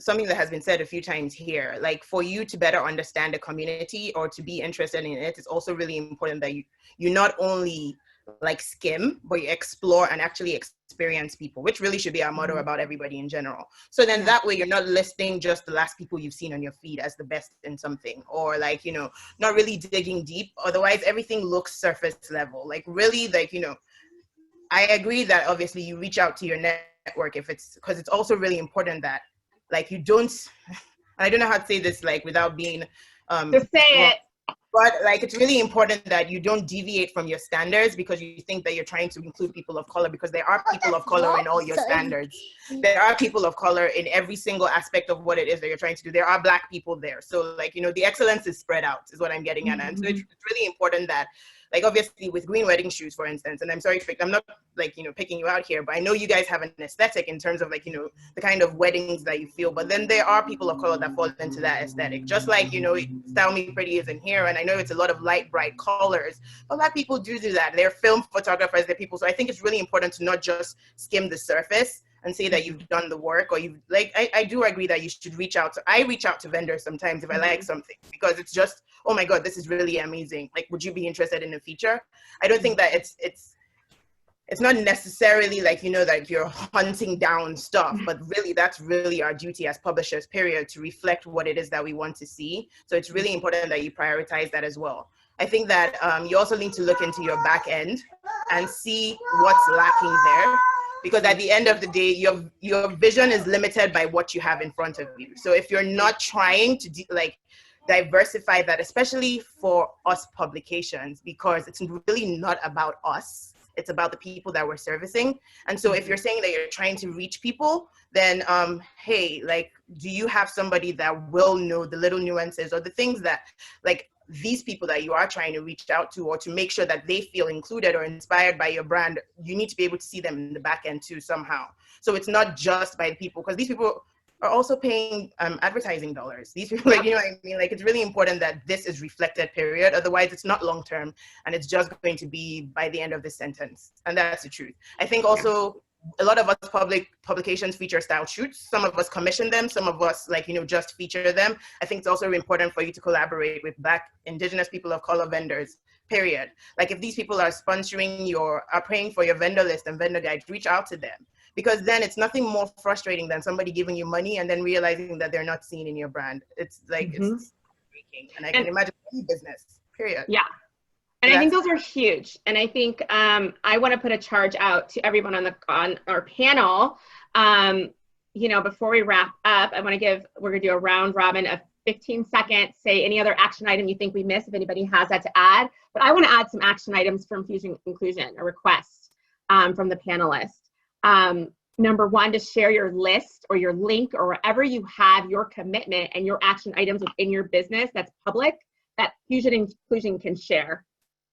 something that has been said a few times here, like for you to better understand the community or to be interested in it, it's also really important that you not only like skim, but you explore and actually experience people, which really should be our motto about everybody in general. So then that way you're not listing just the last people you've seen on your feed as the best in something, or like, you know, not really digging deep. Otherwise everything looks surface level. Like really, like, you know, I agree that obviously you reach out to your network because it's also really important that like you don't, I don't know how to say this like without being just say it. But like it's really important that you don't deviate from your standards because you think that you're trying to include people of color, because there are people of color in all your standards. There are people of color in every single aspect of what it is that you're trying to do. There are Black people there. So like, you know, the excellence is spread out is what I'm getting at. And so it's really important that, like, obviously with Green Wedding Shoes, for instance, and I'm sorry, I'm not like, you know, picking you out here, but I know you guys have an aesthetic in terms of like, you know, the kind of weddings that you feel, but then there are people of color that fall into that aesthetic. Just like, you know, Style Me Pretty is in here, and I know it's a lot of light, bright colors. A lot of people do that. They're film photographers, they're people. So I think it's really important to not just skim the surface and say that you've done the work, or you've like, I do agree that you should reach out to vendors sometimes if I like something, because it's just, oh my God, this is really amazing. Like, would you be interested in a feature? I don't think that it's not necessarily like, you know, that you're hunting down stuff, but really that's really our duty as publishers, period, to reflect what it is that we want to see. So it's really important that you prioritize that as well. I think that you also need to look into your back end and see what's lacking there. Because at the end of the day, your vision is limited by what you have in front of you. So if you're not trying to diversify that, especially for us publications, because it's really not about us, it's about the people that we're servicing. And so if you're saying that you're trying to reach people, then hey, like, do you have somebody that will know the little nuances or the things that like these people that you are trying to reach out to, or to make sure that they feel included or inspired by your brand? You need to be able to see them in the back end too somehow. So it's not just by the people, because these people are also paying advertising dollars. These people, like, you know what I mean? Like, it's really important that this is reflected, period. Otherwise it's not long-term, and it's just going to be by the end of the sentence. And that's the truth. I think also a lot of us publications feature style shoots. Some of us commission them, some of us, like, you know, just feature them. I think it's also important for you to collaborate with Black, Indigenous, people of color vendors, period. Like, if these people are sponsoring are paying for your vendor list and vendor guide, reach out to them. because then it's nothing more frustrating than somebody giving you money and then realizing that they're not seen in your brand. It's like, it's breaking. And I can imagine any business, period. Yeah. And I think those are huge. And I think I want to put a charge out to everyone on our panel. You know, before we wrap up, we're going to do a round robin of 15 seconds, say any other action item you think we missed, if anybody has that to add. But I want to add some action items from Fusion Inclusion, a request from the panelists. Number one, to share your list or your link or wherever you have your commitment and your action items within your business that's public, that Fusion Inclusion can share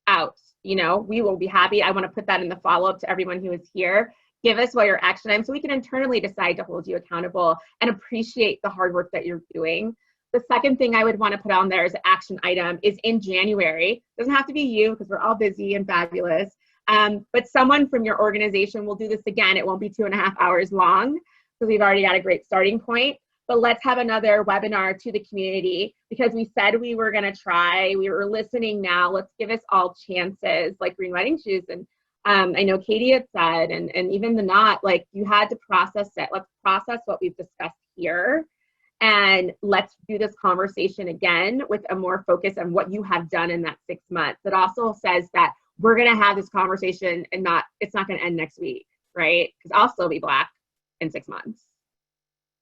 out. You know, we will be happy. I want to put that in the follow-up to everyone who is here. Give us what your action items so we can internally decide to hold you accountable and appreciate the hard work that you're doing. The second thing I would want to put on there as an action item is in January. Doesn't have to be you because we're all busy and fabulous. But someone from your organization will do this again. It won't be 2.5 hours long because we've already got a great starting point. But let's have another webinar to the community because we said we were going to try. We were listening now. Let's give us all chances like Green Wedding Shoes. And I know Katie had said, and even the Knot, like you had to process it. Let's process what we've discussed here. And let's do this conversation again with a more focus on what you have done in that 6 months. It also says that we're going to have this conversation and it's not going to end next week, right? Because I'll still be Black in 6 months.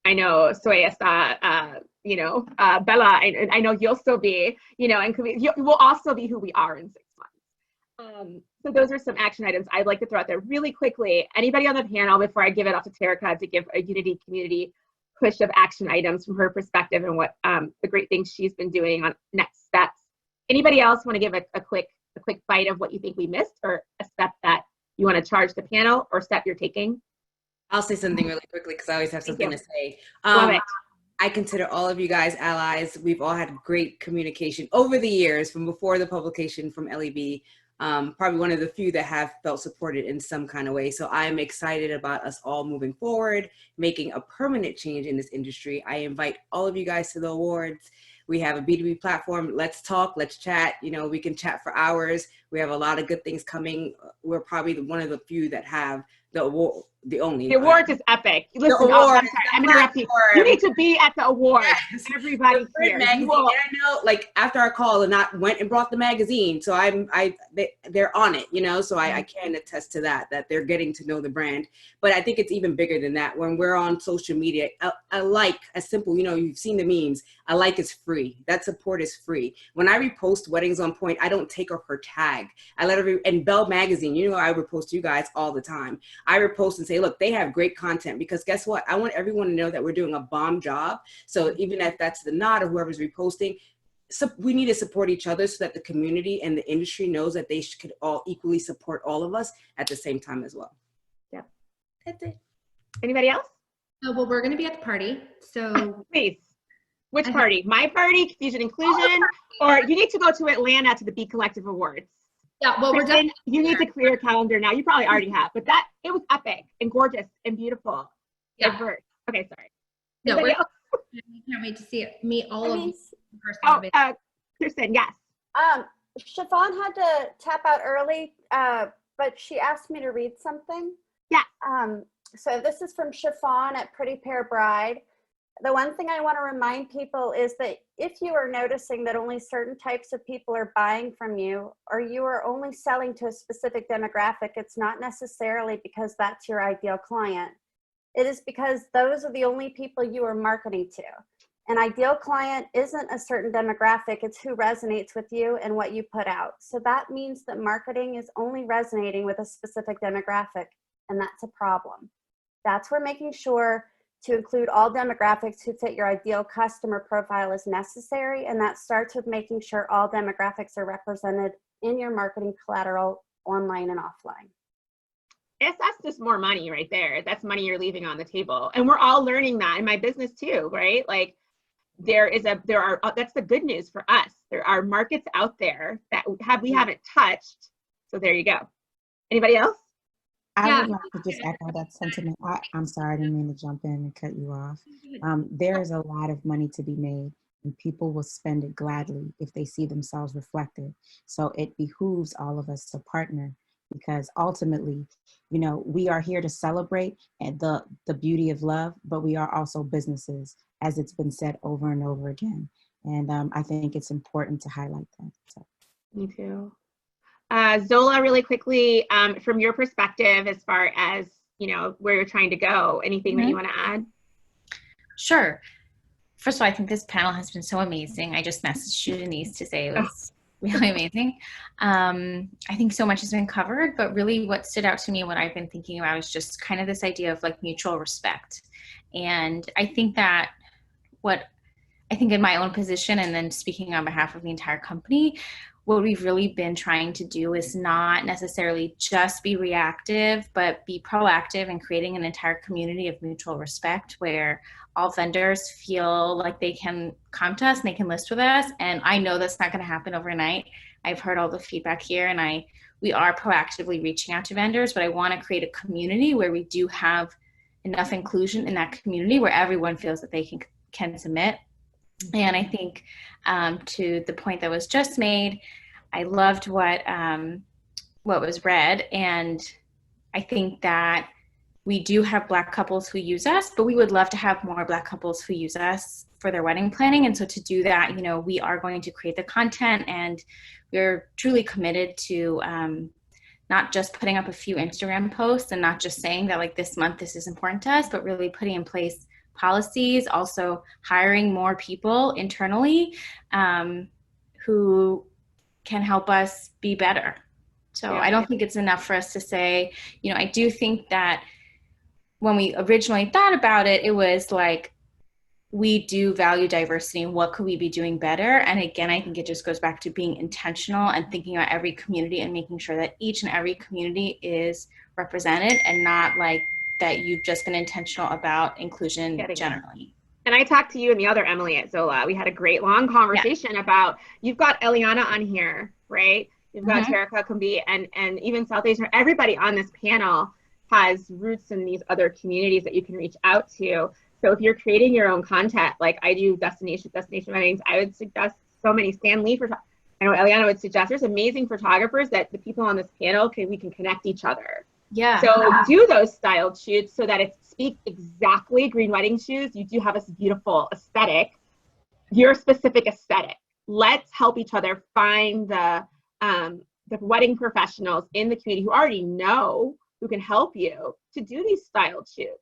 I know Soyesta, you know, Bella, I know you'll still be, you know, and we'll also be who we are in 6 months. So those are some action items I'd like to throw out there really quickly. Anybody on the panel, before I give it off to Terica to give a Unity community push of action items from her perspective and what the great things she's been doing on next steps. Anybody else want to give a quick bite of what you think we missed, or a step that you want to charge the panel, or step you're taking? I'll say something really quickly because I always have something to say. Love it. I consider all of you guys allies. We've all had great communication over the years from before the publication from LEB. Probably one of the few that have felt supported in some kind of way. So I am excited about us all moving forward, making a permanent change in this industry. I invite all of you guys to the awards. We have a B2B platform. Let's talk, let's chat. You know, we can chat for hours. We have a lot of good things coming. We're probably one of the few that have the award, the only. The awards is epic. Listen, I'm interrupting. You need to be at the awards. Yes. Everybody here. And I know, like after our call, and I went and brought the magazine, so they're on it, you know. So I can attest to that they're getting to know the brand. But I think it's even bigger than that. When we're on social media, a like, as simple, you know, you've seen the memes. A like is free. That support is free. When I repost Weddings on Point, I don't take her tag. I let her and Belle Magazine. You know, I repost to you guys all the time. I repost and say, look, they have great content, because guess what? I want everyone to know that we're doing a bomb job. So even if that's the Knot or whoever's reposting, so we need to support each other so that the community and the industry knows that they could all equally support all of us at the same time as well. Yeah. That's it. Anybody else? Well, we're going to be at the party. So please. Which party? My party, Fusion Inclusion, or you need to go to Atlanta to the Be Collective Awards. Yeah, well, Kristen, you need to clear your calendar now. You probably already have, but it was epic and gorgeous and beautiful. Yeah. Diverse. Okay, sorry. No, we can't wait to meet all of you in person. Oh, Kristen, yes. Chiffon had to tap out early, but she asked me to read something. Yeah. So this is from Chiffon at Pretty Pair Bride. The one thing I want to remind people is that if you are noticing that only certain types of people are buying from you, or you are only selling to a specific demographic, it's not necessarily because that's your ideal client. It is because those are the only people you are marketing to. An ideal client isn't a certain demographic, it's who resonates with you and what you put out. So that means that marketing is only resonating with a specific demographic, and that's a problem. That's where making sure to include all demographics who fit your ideal customer profile is necessary, and that starts with making sure all demographics are represented in your marketing collateral, online and offline. Yes, that's just more money right there. That's money you're leaving on the table, and we're all learning that in my business too, right? Like that's the good news for us. There are markets out there that we haven't touched. So there you go. Anybody else? I would like to just echo that sentiment. I'm sorry, I didn't mean to jump in and cut you off. There is a lot of money to be made, and people will spend it gladly if they see themselves reflected. So it behooves all of us to partner because ultimately, you know, we are here to celebrate and the beauty of love, but we are also businesses, as it's been said over and over again. And I think it's important to highlight that. So. Me too. Zola, really quickly, from your perspective, as far as, you know, where you're trying to go, anything that you want to add? Sure. First of all, I think this panel has been so amazing. I just messaged you, Denise, to say it was really amazing. I think so much has been covered, but really what stood out to me, what I've been thinking about, is just kind of this idea of like mutual respect. And I think that in my own position, and then speaking on behalf of the entire company, what we've really been trying to do is not necessarily just be reactive, but be proactive in creating an entire community of mutual respect where all vendors feel like they can come to us and they can list with us. And I know that's not going to happen overnight. I've heard all the feedback here, and we are proactively reaching out to vendors, but I want to create a community where we do have enough inclusion in that community where everyone feels that they can submit. And I think to the point that was just made, I loved what was read, and I think that we do have Black couples who use us, but we would love to have more Black couples who use us for their wedding planning. And so to do that, you know, we are going to create the content, and we're truly committed to not just putting up a few Instagram posts and not just saying that like this month this is important to us, but really putting in place policies, also hiring more people internally who can help us be better. So I don't think it's enough for us to say, you know, I do think that when we originally thought about it, it was like, we do value diversity and what could we be doing better? And again, I think it just goes back to being intentional and thinking about every community and making sure that each and every community is represented, and not like that you've just been intentional about inclusion generally. And I talked to you and the other Emily at Zola. We had a great long conversation about, you've got Eliana on here, right? You've got Terika Kumbi and even South Asian. Everybody on this panel has roots in these other communities that you can reach out to. So if you're creating your own content, like I do destination weddings, I would suggest so many. Stan Lee, I know Eliana would suggest, there's amazing photographers that the people on this panel we can connect each other. Yeah. So do those styled shoots so that it speaks exactly green wedding shoes. You do have a beautiful aesthetic, your specific aesthetic. Let's help each other find the wedding professionals in the community who already know, who can help you to do these styled shoots.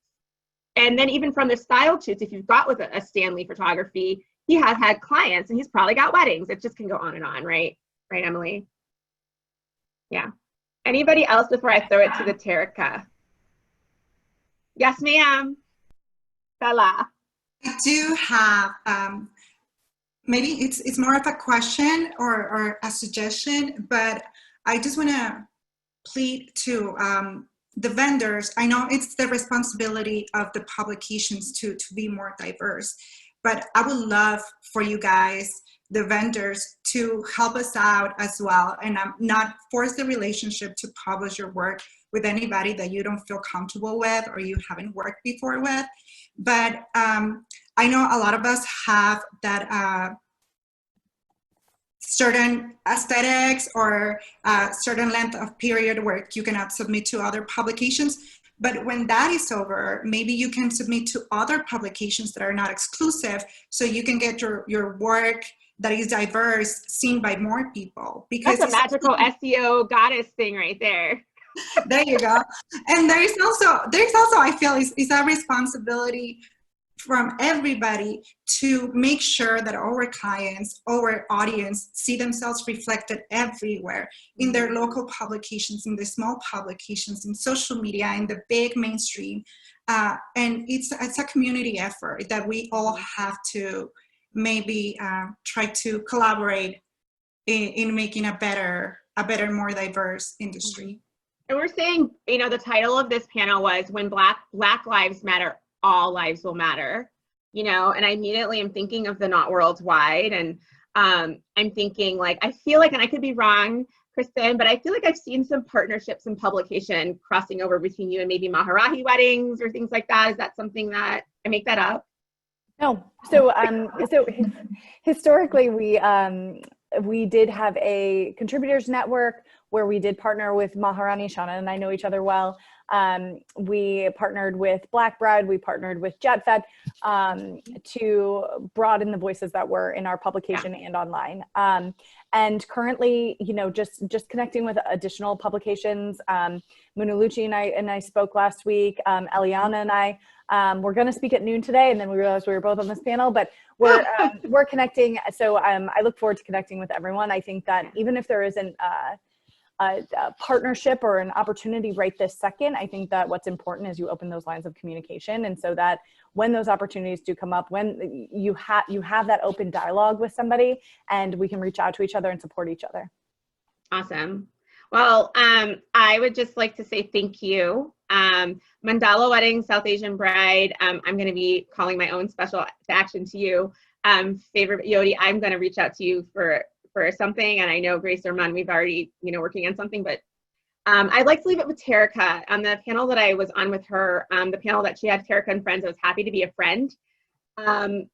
And then even from the styled shoots, if you've got with a Stanley Photography, he has had clients and he's probably got weddings. It just can go on and on, right? Right, Emily? Yeah. Anybody else before I throw it to the Terika? Yes, ma'am. Bella. I do have, maybe it's more of a question or a suggestion, but I just want to plead to the vendors. I know it's the responsibility of the publications to be more diverse, but I would love for you guys, the vendors, to help us out as well, and not force the relationship to publish your work with anybody that you don't feel comfortable with or you haven't worked before with. But I know a lot of us have that certain aesthetics or certain length of period where you cannot submit to other publications. But when that is over, maybe you can submit to other publications that are not exclusive, so you can get your work that is diverse seen by more people. Because that's a magical SEO goddess thing right there. There you go. And there's also I feel is a responsibility from everybody to make sure that our clients, our audience, see themselves reflected everywhere, in their local publications, in the small publications, in social media, in the big mainstream. And it's a community effort that we all have to maybe try to collaborate in making a better, more diverse industry. And we're saying, you know, the title of this panel was "When Black Lives Matter, All Lives Will Matter," you know, and I immediately am thinking of the Not Worldwide, and I'm thinking, like, I feel like, and I could be wrong, Kristen, but I feel like I've seen some partnerships and publication crossing over between you and maybe Maharahi weddings or things like that. Is that something that I make that up? No. So historically, we did have a contributors network where we did partner with Maharani. Shauna and I know each other well. We partnered with Black Bride, we partnered with JetFed to broaden the voices that were in our publication and online. And currently, you know, just connecting with additional publications. Nclusion and I spoke last week. Eliana and I we're going to speak at noon today, and then we realized we were both on this panel, but we're connecting. So I look forward to connecting with everyone. I think that even if there isn't a partnership or an opportunity right this second, I think that what's important is you open those lines of communication, and so that when those opportunities do come up, when you have that open dialogue with somebody, and we can reach out to each other and support each other. Awesome. Well, I would just like to say thank you. Mandala Wedding, South Asian Bride, I'm going to be calling my own special action to you. Favorite Yodi, I'm going to reach out to you for something, and I know Grace Ormond, we've already, you know, working on something, but I'd like to leave it with Terica. On the panel that I was on with her, the panel that she had, Terica and Friends, I was happy to be a friend. And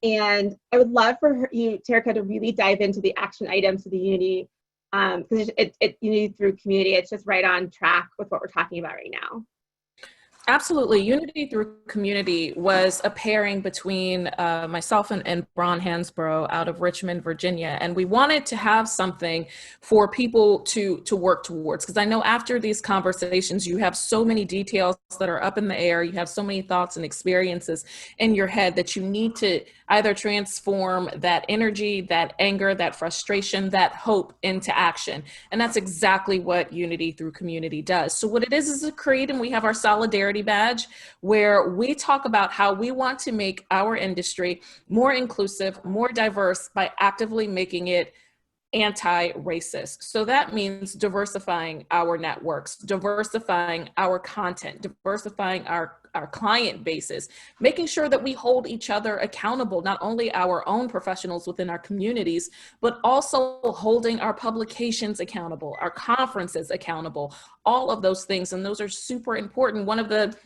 I would love for you, Terica, to really dive into the action items of the Unity, because Unity through community, it's just right on track with what we're talking about right now. Absolutely. Unity through community was a pairing between myself and Ron Hansborough out of Richmond, Virginia. And we wanted to have something for people to work towards, because I know after these conversations, you have so many details that are up in the air. You have so many thoughts and experiences in your head that you need to either transform that energy, that anger, that frustration, that hope into action. And that's exactly what Unity through community does. So what it is a creed, and we have our solidarity badge where we talk about how we want to make our industry more inclusive, more diverse by actively making it anti-racist. So that means diversifying our networks, diversifying our content, diversifying our client bases, making sure that we hold each other accountable, not only our own professionals within our communities, but also holding our publications accountable, our conferences accountable, all of those things. And those are super important. One of the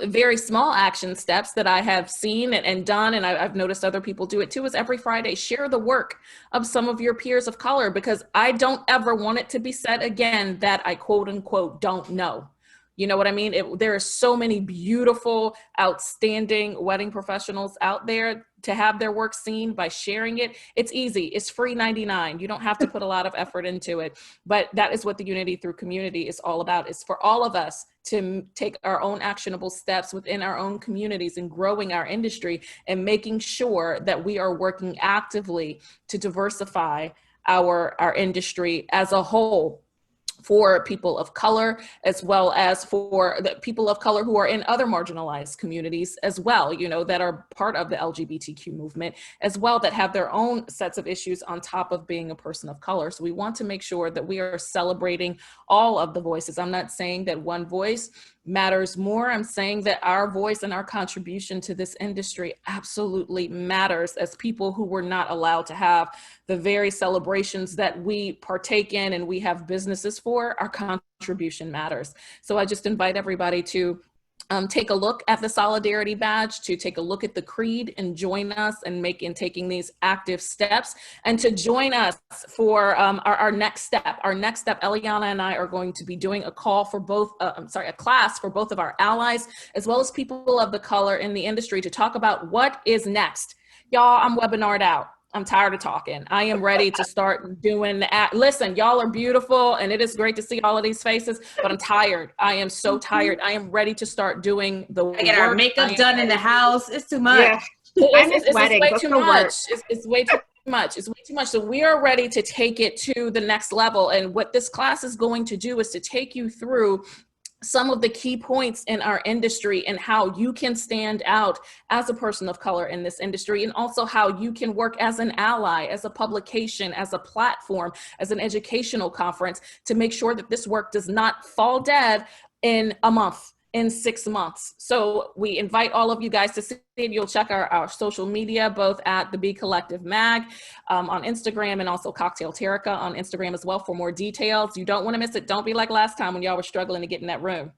very small action steps that I have seen and done, and I've noticed other people do it too, is every Friday, share the work of some of your peers of color, because I don't ever want it to be said again that I quote unquote don't know. You know what I mean? There are so many beautiful, outstanding wedding professionals out there. To have their work seen by sharing it, it's easy. It's free 99. You don't have to put a lot of effort into it. But that is what the Unity through community is all about. It's for all of us to take our own actionable steps within our own communities and growing our industry and making sure that we are working actively to diversify our industry as a whole, for people of color, as well as for the people of color who are in other marginalized communities as well, you know, that are part of the LGBTQ movement as well, that have their own sets of issues on top of being a person of color. So we want to make sure that we are celebrating all of the voices. I'm not saying that one voice matters more. I'm saying that our voice and our contribution to this industry absolutely matters as people who were not allowed to have the very celebrations that we partake in and we have businesses for. Our contribution matters. So I just invite everybody to take a look at the Solidarity Badge, to take a look at the creed and join us and taking these active steps, and to join us for our next step. Our next step, Eliana and I are going to be doing a call for both, a class for both of our allies, as well as people of the color in the industry, to talk about what is next. Y'all, I'm webinared out. I'm tired of talking. I am ready to start doing that. Listen, y'all are beautiful and it is great to see all of these faces, but I'm tired. I am so tired. I am ready to start doing the work. I get our makeup done in the house. It's too much. Yeah. It's way too much. It's way too much. It's way too much. So we are ready to take it to the next level. And what this class is going to do is to take you through some of the key points in our industry and how you can stand out as a person of color in this industry, and also how you can work as an ally, as a publication, as a platform, as an educational conference, to make sure that this work does not fall dead in a month, in 6 months. So we invite all of you guys to see it. You'll check our social media, both at the Be Collective Mag on Instagram, and also Cocktail Terica on Instagram as well for more details. You don't want to miss it. Don't be like last time when y'all were struggling to get in that room.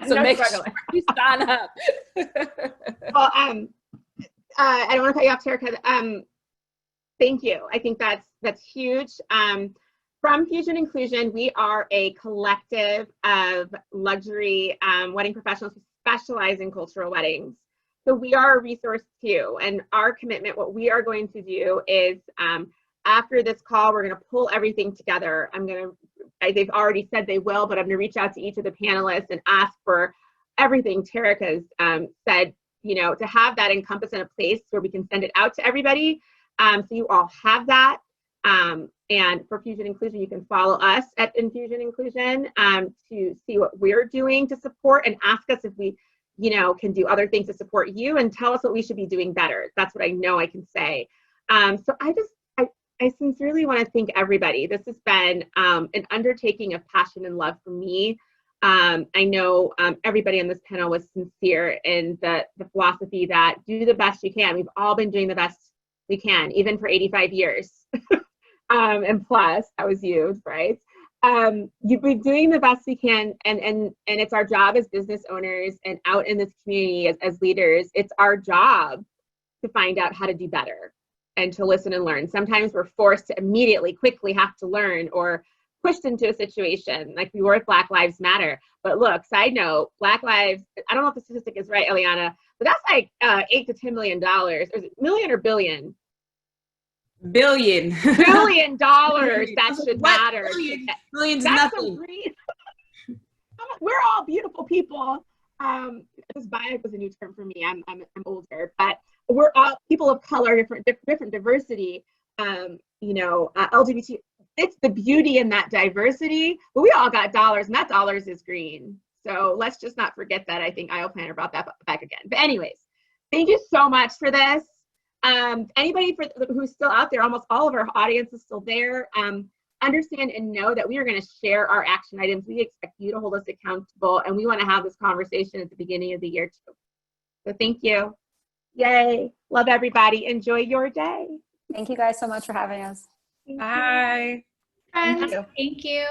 So make sure you sign up. Well, I don't want to cut you off, Terica. Thank you. I think that's huge. from Fusion Nclusion, we are a collective of luxury wedding professionals who specialize in cultural weddings. So we are a resource too. And our commitment, what we are going to do is after this call, we're going to pull everything together. They've already said they will, but I'm going to reach out to each of the panelists and ask for everything Terica's said, to have that encompass in a place where we can send it out to everybody. So you all have that. And for Fusion Nclusion, you can follow us at Infusion Nclusion to see what we're doing to support and ask us if we, can do other things to support you and tell us what we should be doing better. That's what I know I can say. So I sincerely want to thank everybody. This has been an undertaking of passion and love for me. I know everybody on this panel was sincere in the philosophy that do the best you can. We've all been doing the best we can, even for 85 years. And plus, that was you, right? You've been doing the best we can, and it's our job as business owners and out in this community as leaders, it's our job to find out how to do better and to listen and learn. Sometimes we're forced to immediately, quickly have to learn or pushed into a situation like we were with Black Lives Matter. But look, side note, Black Lives, I don't know if the statistic is right, Eliana, but that's like $8 to $10 million. Is it million or billion? Billion. $1 billion that should matter. Billions That's nothing. We're all beautiful people. This bias was a new term for me. I'm older, but we're all people of color, different diversity. LGBT. It's the beauty in that diversity. But we all got dollars, and that dollars is green. So let's just not forget that. I think I'll Planner brought that back again. But anyways, thank you so much for this. Anybody who's still out there, almost all of our audience is still there. Understand and know that we are going to share our action items. We expect you to hold us accountable, and we want to have this conversation at the beginning of the year too. So thank you. Yay. Love everybody. Enjoy your day. Thank you guys so much for having us. Bye. Thank you.